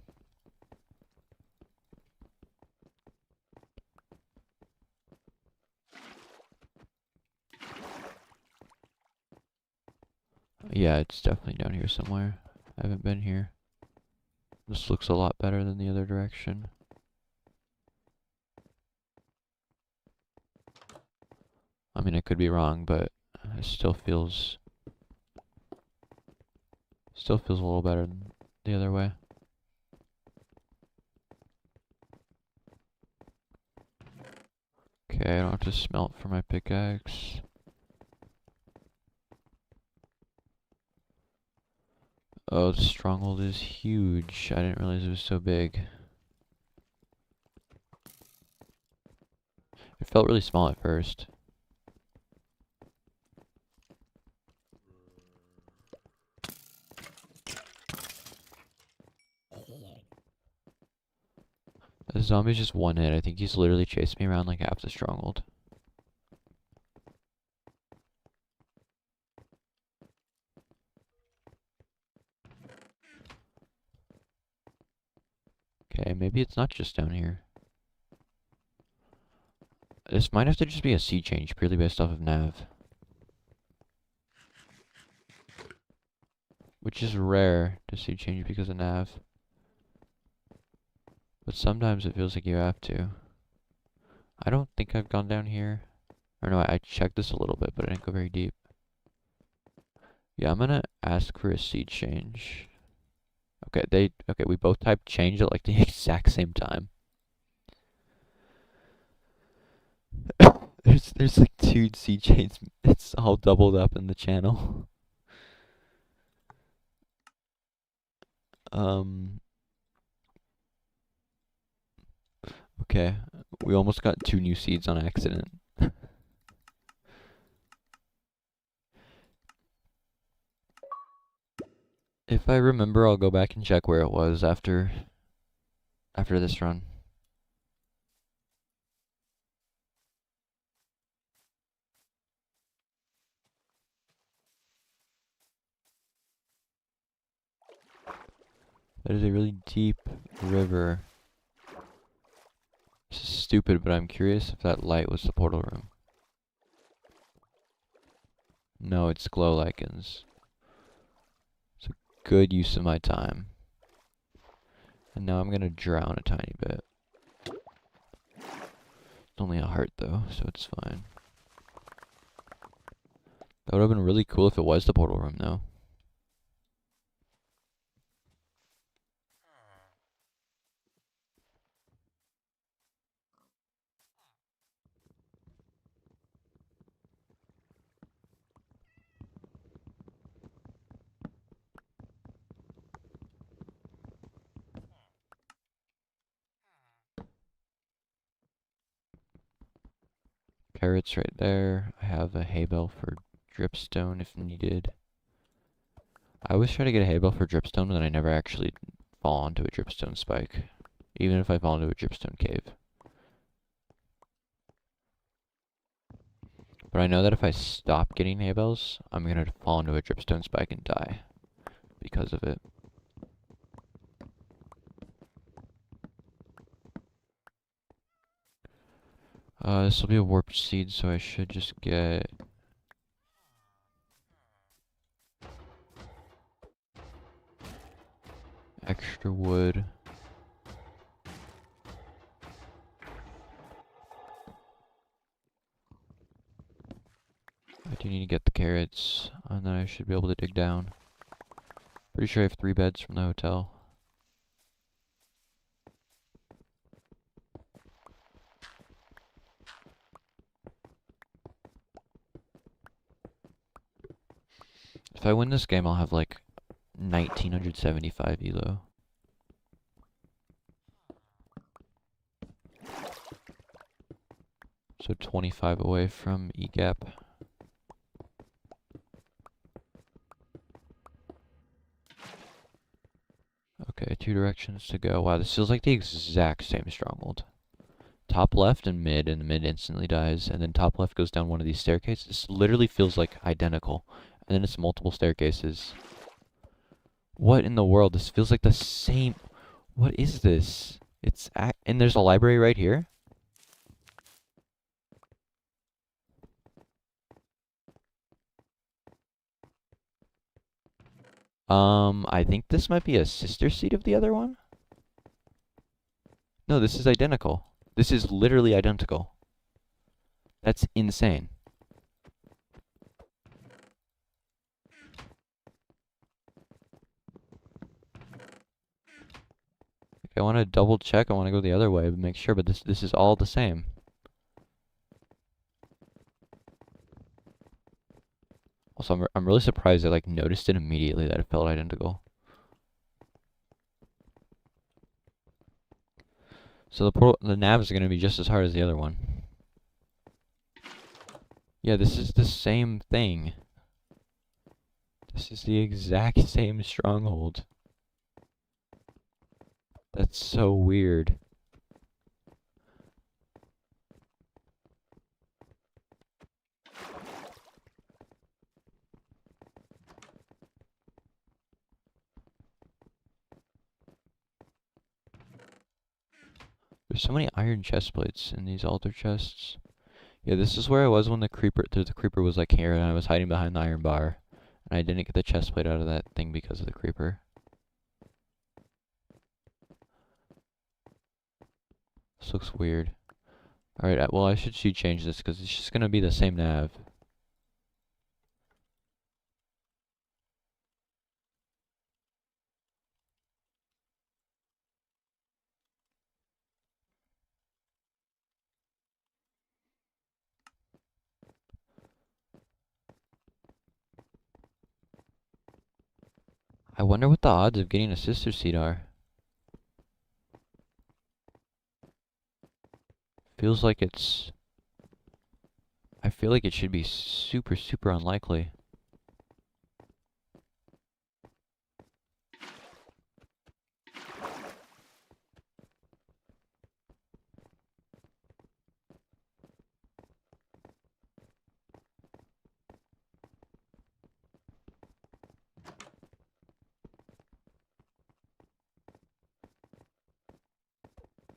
Yeah, it's definitely down here somewhere. I haven't been here. This looks a lot better than the other direction. I mean, I could be wrong, but it still feels Still feels a little better than the other way. Okay, I don't have to smelt for my pickaxe. Oh, the stronghold is huge. I didn't realize it was so big. It felt really small at first. The zombie's just one hit. I think he's literally chased me around like half the stronghold. Okay, maybe it's not just down here. This might have to just be a seed change purely based off of nav. Which is rare to seed change because of nav. But sometimes it feels like you have to. I don't think I've gone down here. Or no, I checked this a little bit, but I didn't go very deep. Yeah, I'm gonna ask for a seed change. Okay, we both typed change at like the exact same time. There's like 2 seed chains. It's all doubled up in the channel. Okay, we almost got 2 new seeds on accident. If I remember, I'll go back and check where it was after this run. That is a really deep river. This is stupid, but I'm curious if that light was the portal room. No, it's glow lichens. It's a good use of my time. And now I'm gonna drown a tiny bit. It's only a heart though, so it's fine. That would have been really cool if it was the portal room though. Carrots right there. I have a hay bale for dripstone if needed. I always try to get a hay bale for dripstone, and then I never actually fall onto a dripstone spike. Even if I fall into a dripstone cave. But I know that if I stop getting hay bales, I'm gonna fall into a dripstone spike and die because of it. This will be a warped seed, so I should just get extra wood. I do need to get the carrots, and then I should be able to dig down. Pretty sure I have 3 beds from the hotel. If I win this game, I'll have like 1975 elo. So 25 away from E-gap. Okay, 2 directions to go. Wow, this feels like the exact same stronghold. Top left and the mid instantly dies, and then top left goes down one of these staircases. This literally feels like identical. And then it's multiple staircases. What in the world? This feels like the same. What is this? And there's a library right here? I think this might be a sister seed of the other one. No, this is identical. This is literally identical. That's insane. I want to double check. I want to go the other way, but make sure. But this is all the same. Also, I'm really surprised I like noticed it immediately that it felt identical. So the navs are gonna be just as hard as the other one. Yeah, this is the same thing. This is the exact same stronghold. That's so weird. There's so many iron chest plates in these altar chests. Yeah, this is where I was when the creeper was like here and I was hiding behind the iron bar. And I didn't get the chest plate out of that thing because of the creeper. This looks weird. Alright, well I should change this because it's just gonna be the same nav. I wonder what the odds of getting a sister seed are. Feels like it's... I feel like it should be super, super unlikely.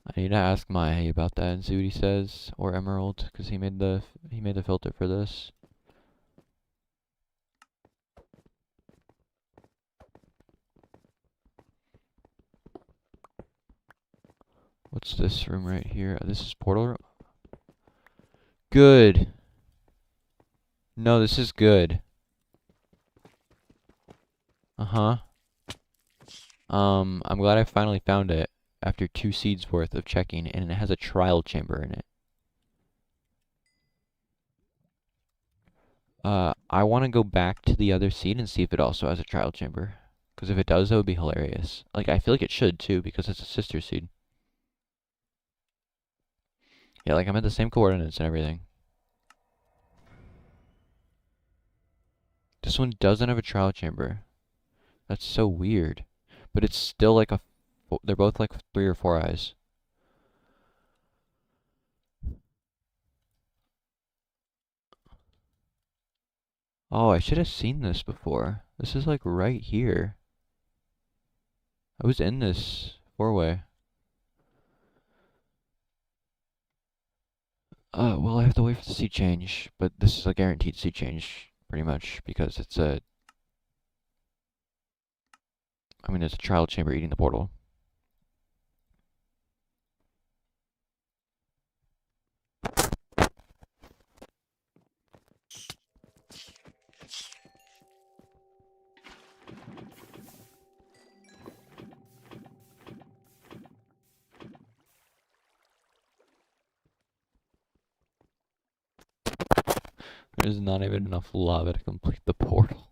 I need to ask Mai about that and see what he says, or Emerald, because he made the filter for this. What's this room right here? This is portal room. Good. No, this is good. Uh-huh. I'm glad I finally found it after 2 seeds worth of checking, and it has a trial chamber in it. I want to go back to the other seed and see if it also has a trial chamber. Because if it does, that would be hilarious. Like, I feel like it should, too, because it's a sister seed. Yeah, like, I'm at the same coordinates and everything. This one doesn't have a trial chamber. That's so weird. But it's still like a... They're both like 3 or 4 eyes. Oh, I should have seen this before. This is like right here. I was in this 4-way. Well, I have to wait for the seed change, but this is a guaranteed seed change, pretty much, because it's a... I mean, it's a trial chamber eating the portal. There's not even enough lava to complete the portal.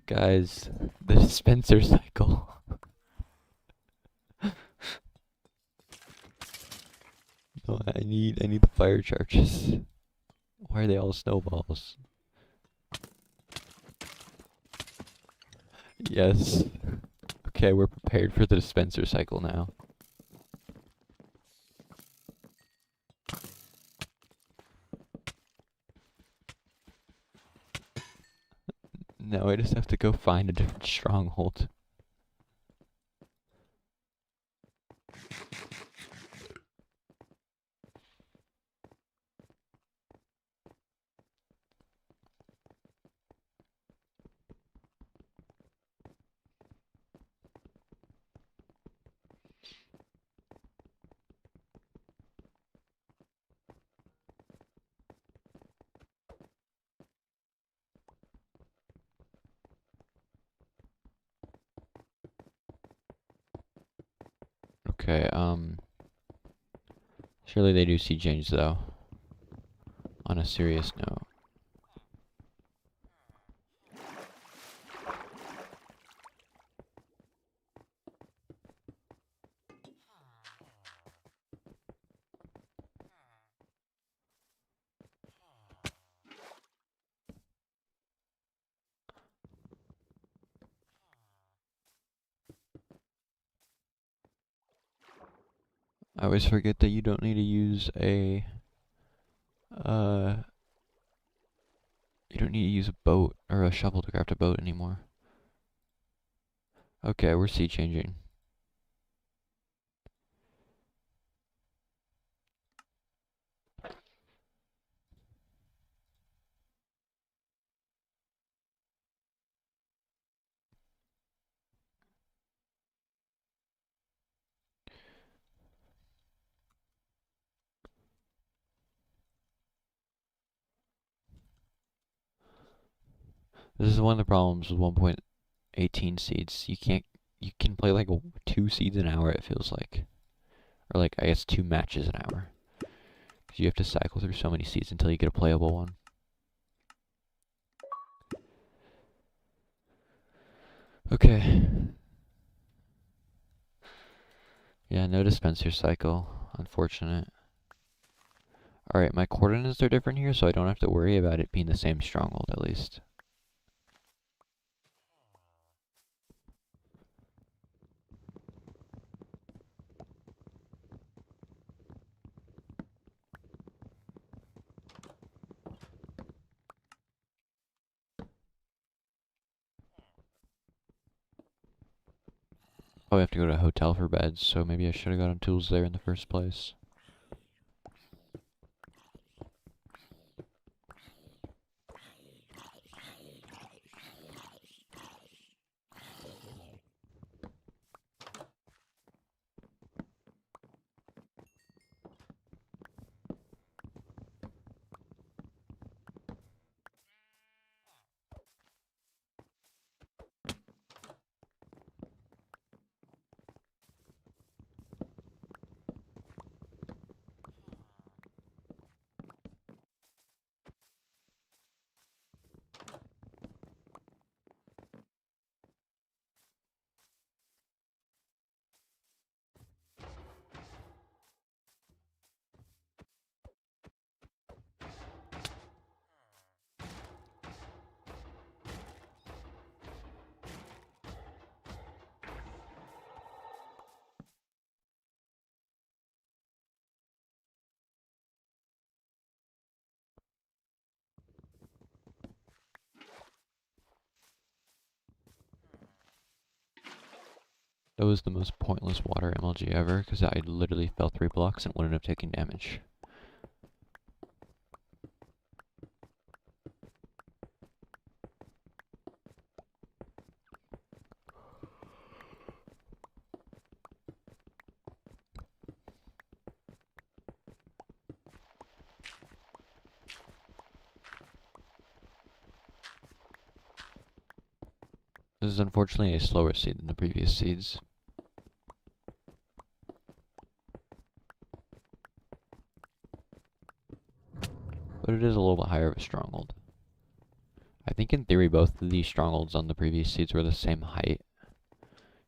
Guys, the dispenser cycle. No, I need the fire charges. Why are they all snowballs? Yes. Okay, we're prepared for the dispenser cycle now. Now I just have to go find a different stronghold. Okay, surely they do see change though. On a serious note. I always forget that you don't need to use a, uh, you don't need to use a boat or a shovel to craft a boat anymore. Okay, we're sea changing. This is one of the problems with 1.18 seeds. You can play like 2 seeds an hour, it feels like. Or like, I guess 2 matches an hour. Because you have to cycle through so many seeds until you get a playable one. Okay. Yeah, no dispenser cycle. Unfortunate. Alright, my coordinates are different here, so I don't have to worry about it being the same stronghold, at least. Oh, we have to go to a hotel for beds, so maybe I should have gotten tools there in the first place. That was the most pointless water MLG ever, because I literally fell 3 blocks and wouldn't have taken damage. This is unfortunately a slower seed than the previous seeds. But it is a little bit higher of a stronghold. I think in theory both of these strongholds on the previous seeds were the same height,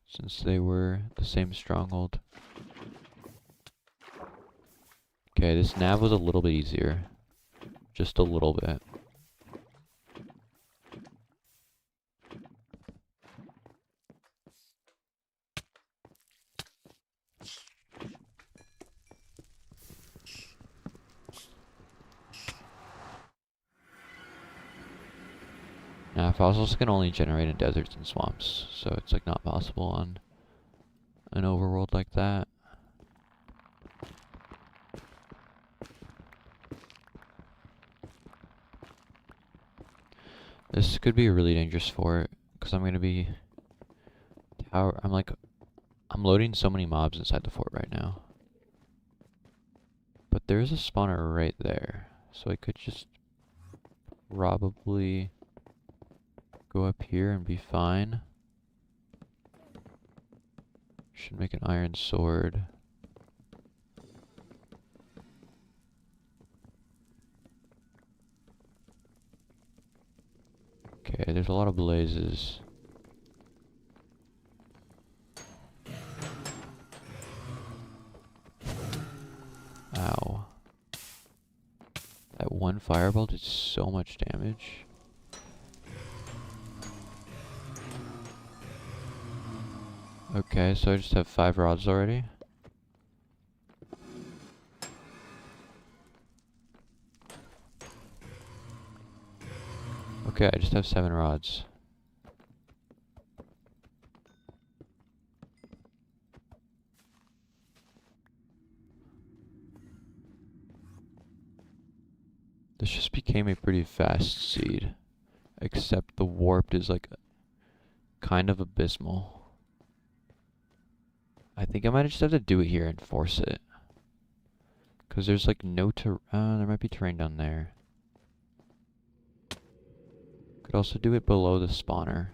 since they were the same stronghold. Okay, this nav was a little bit easier. Just a little bit. Now, fossils can only generate in deserts and swamps, so it's like not possible on an overworld like that. This could be a really dangerous fort, because I'm gonna be I'm loading so many mobs inside the fort right now. But there's a spawner right there, so I could just probably go up here and be fine. Should make an iron sword. Okay, there's a lot of blazes. Ow. That one fireball did so much damage. Okay, so I just have 5 rods already. Okay, I just have 7 rods. This just became a pretty fast seed. Except the warped is like kind of abysmal. I think I might just have to do it here and force it. Because there's like no there might be terrain down there. Could also do it below the spawner.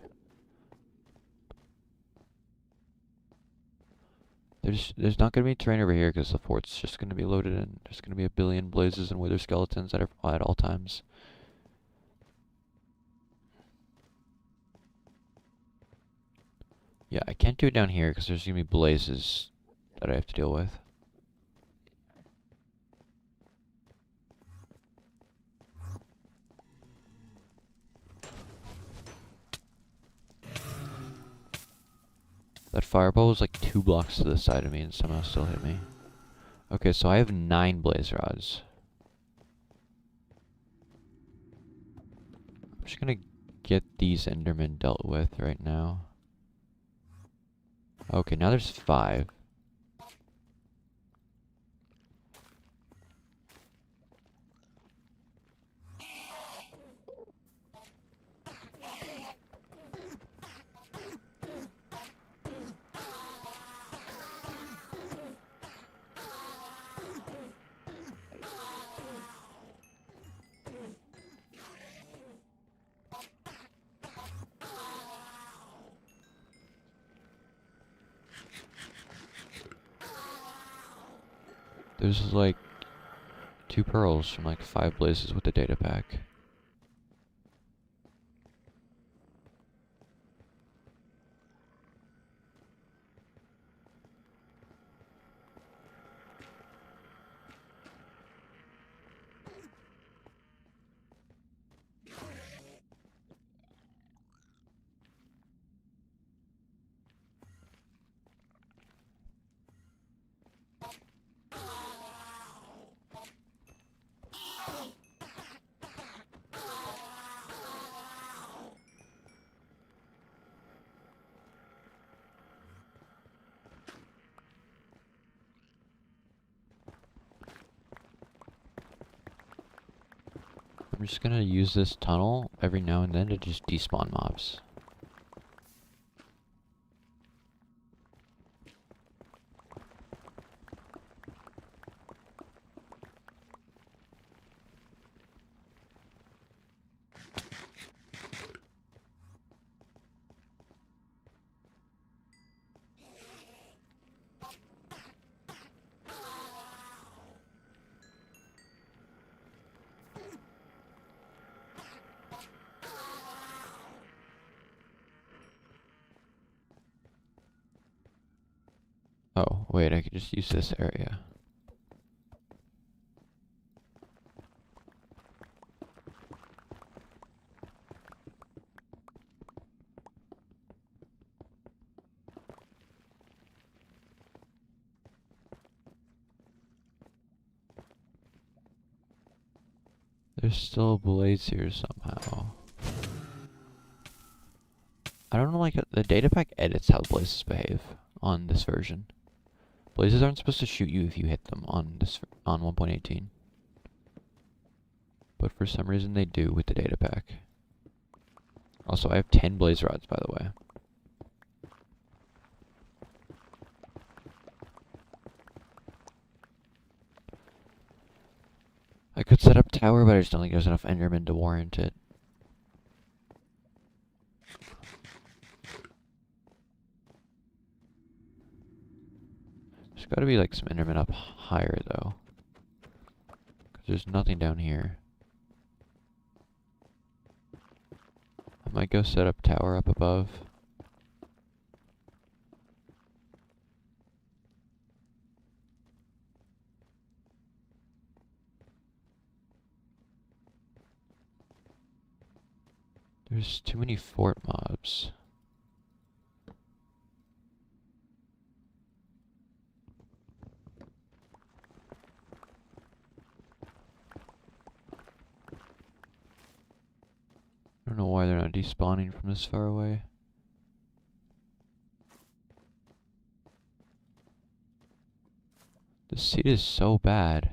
There's not going to be terrain over here because the fort's just going to be loaded in. There's going to be a billion blazes and wither skeletons at all times. Yeah, I can't do it down here because there's going to be blazes that I have to deal with. That fireball was like 2 blocks to the side of me and somehow still hit me. Okay, so I have 9 blaze rods. I'm just gonna get these endermen dealt with right now. Okay, now there's 5. There's like 2 pearls from like 5 blazes with the data pack. I'm just gonna use this tunnel every now and then to just despawn mobs. Oh, wait, I could just use this area. There's still a blaze here somehow. I don't know, like, the data pack edits how blazes behave on this version. Blazes aren't supposed to shoot you if you hit them on 1.18. But for some reason they do with the data pack. Also, I have 10 blaze rods, by the way. I could set up tower, but I just don't think there's enough endermen to warrant it. There's gotta be like some Enderman up higher though. 'Cause there's nothing down here. I might go set up tower up above. There's too many fort mobs. I don't know why they're not despawning from this far away. The seed is so bad.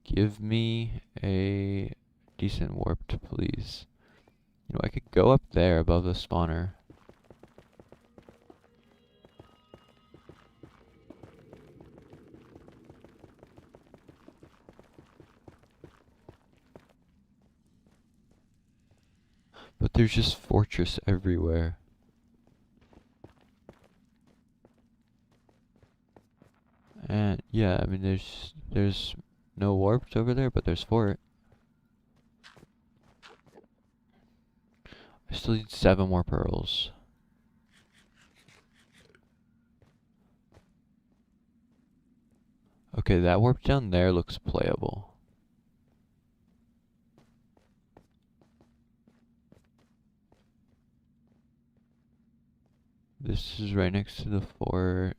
Give me a decent warp, please. You know, I could go up there above the spawner. But there's just fortress everywhere. And yeah, I mean there's no warps over there, but there's fort. I still need 7 more pearls. Okay, that warp down there looks playable. This is right next to the fort.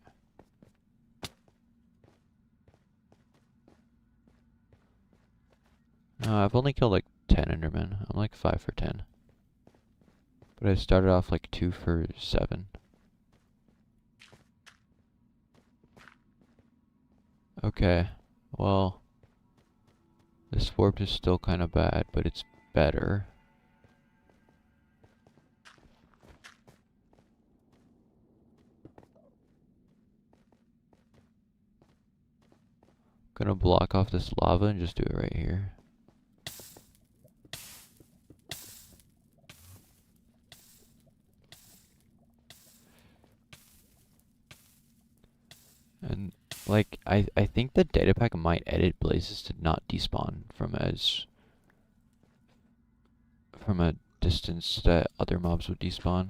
I've only killed like 10 Endermen. I'm like 5 for 10. But I started off like 2 for 7. Okay, well, this warp is still kind of bad, but it's better. Gonna block off this lava and just do it right here. And like I think the data pack might edit blazes to not despawn from a distance that other mobs would despawn.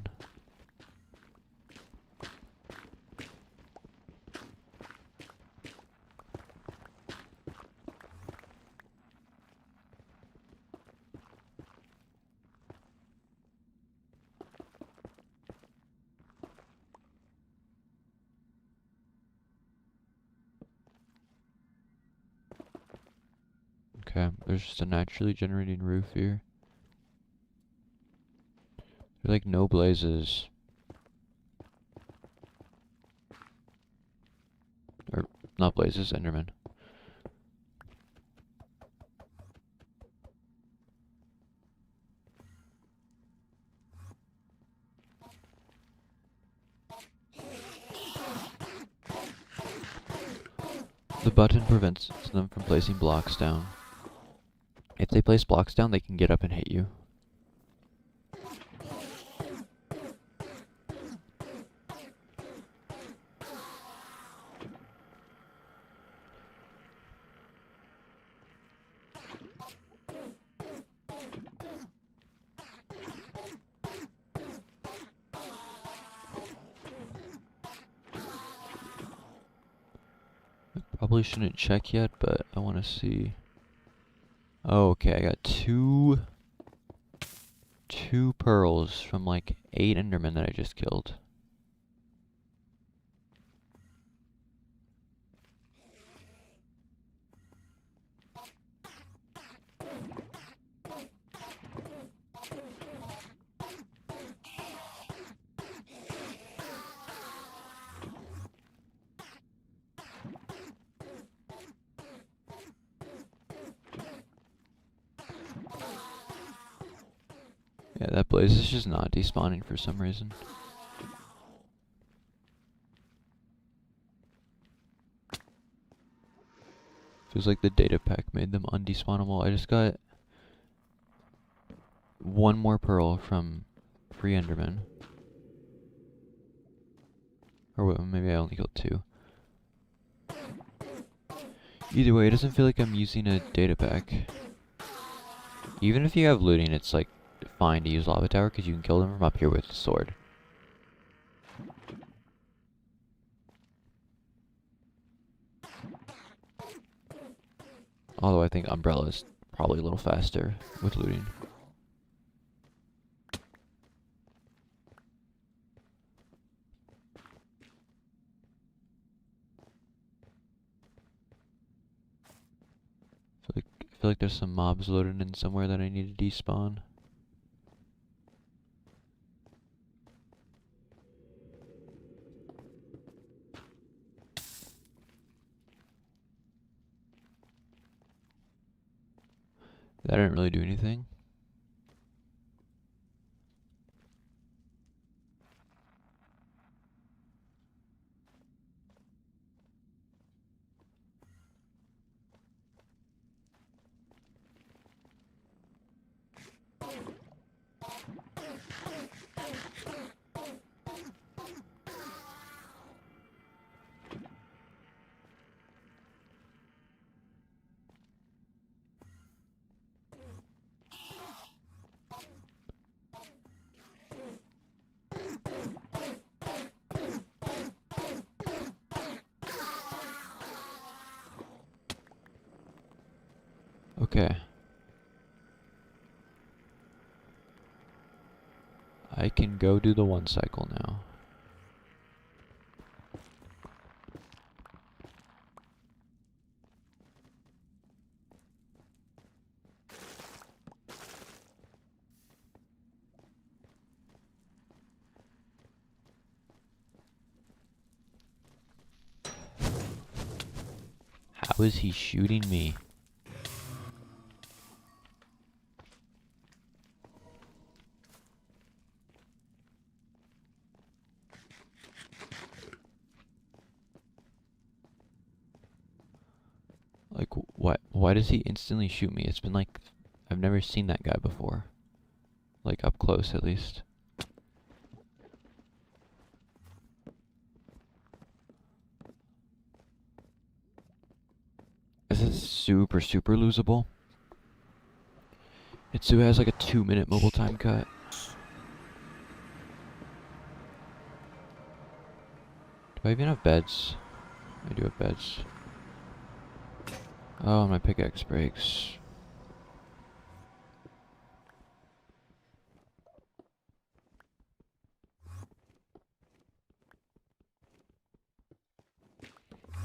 Okay, there's just a naturally generating roof here. There's like no blazes. Or, not blazes, Enderman. The button prevents them from placing blocks down. If they place blocks down, they can get up and hit you. Probably shouldn't check yet, but I want to see. Oh, okay, I got two pearls from like 8 Endermen that I just killed. Yeah, that blaze is just not despawning for some reason. Feels like the data pack made them undespawnable. I just got 1 more pearl from 3 Endermen. Or wait, maybe I only killed 2. Either way, it doesn't feel like I'm using a data pack. Even if you have looting, it's like fine to use lava tower because you can kill them from up here with the sword. Although I think umbrella is probably a little faster with looting. I feel like there's some mobs loaded in somewhere that I need to despawn. That didn't really do anything. Okay. I can go do the 1 cycle now. How is he shooting me? Like, why does he instantly shoot me? It's been like, I've never seen that guy before. Like, up close at least. This is super, super losable. Itsu has like a 2-minute mobile time cut. Do I even have beds? I do have beds. Oh, my pickaxe breaks.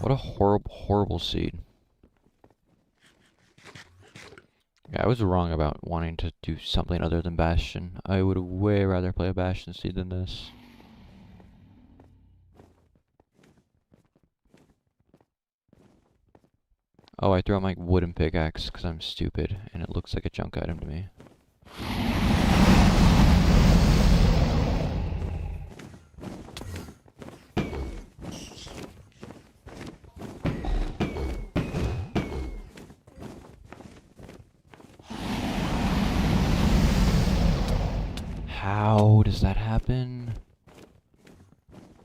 What a horrible, horrible seed. Yeah, I was wrong about wanting to do something other than Bastion. I would way rather play a Bastion seed than this. Oh, I threw out my wooden pickaxe because I'm stupid, and it looks like a junk item to me. How does that happen?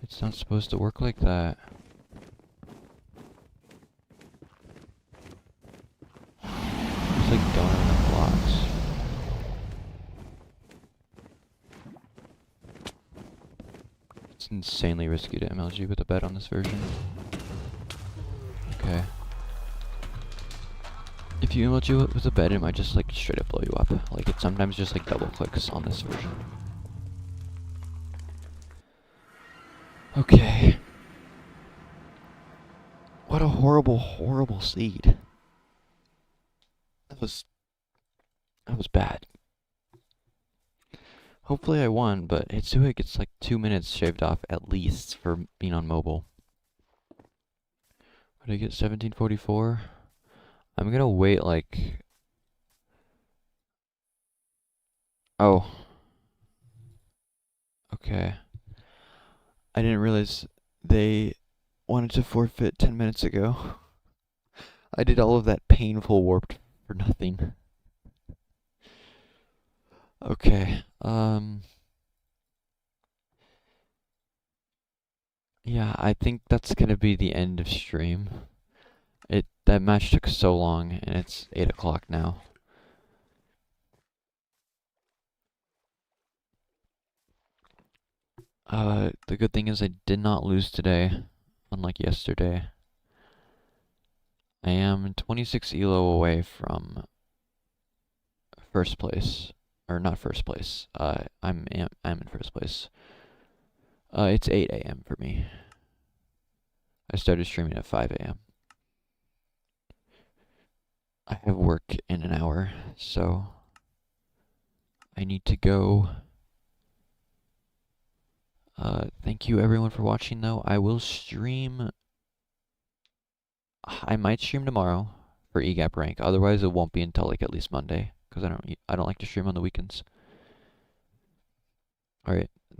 It's not supposed to work like that. It's like don't have enough blocks. It's insanely risky to MLG with a bet on this version. Okay. If you MLG with a bet, it might just like straight up blow you up. Like it sometimes just like double clicks on this version. Okay. What a horrible, horrible seed. That was bad. Hopefully I won, but Hitsue gets like 2 minutes shaved off at least for being on mobile. What did I get? 1744? I'm gonna wait like... Oh. Okay. I didn't realize they wanted to forfeit 10 minutes ago. I did all of that painful warp for nothing. Okay, Yeah, I think that's gonna be the end of stream. That match took so long, and it's 8 o'clock now. The good thing is I did not lose today, unlike yesterday. I am 26 elo away from first place, or not first place. I'm in first place. It's 8 a.m. for me. I started streaming at 5 a.m. I have work in an hour, so I need to go. Thank you everyone for watching though. I will stream. I might stream tomorrow for EGAP rank. Otherwise, it won't be until like at least Monday because I don't like to stream on the weekends. All right.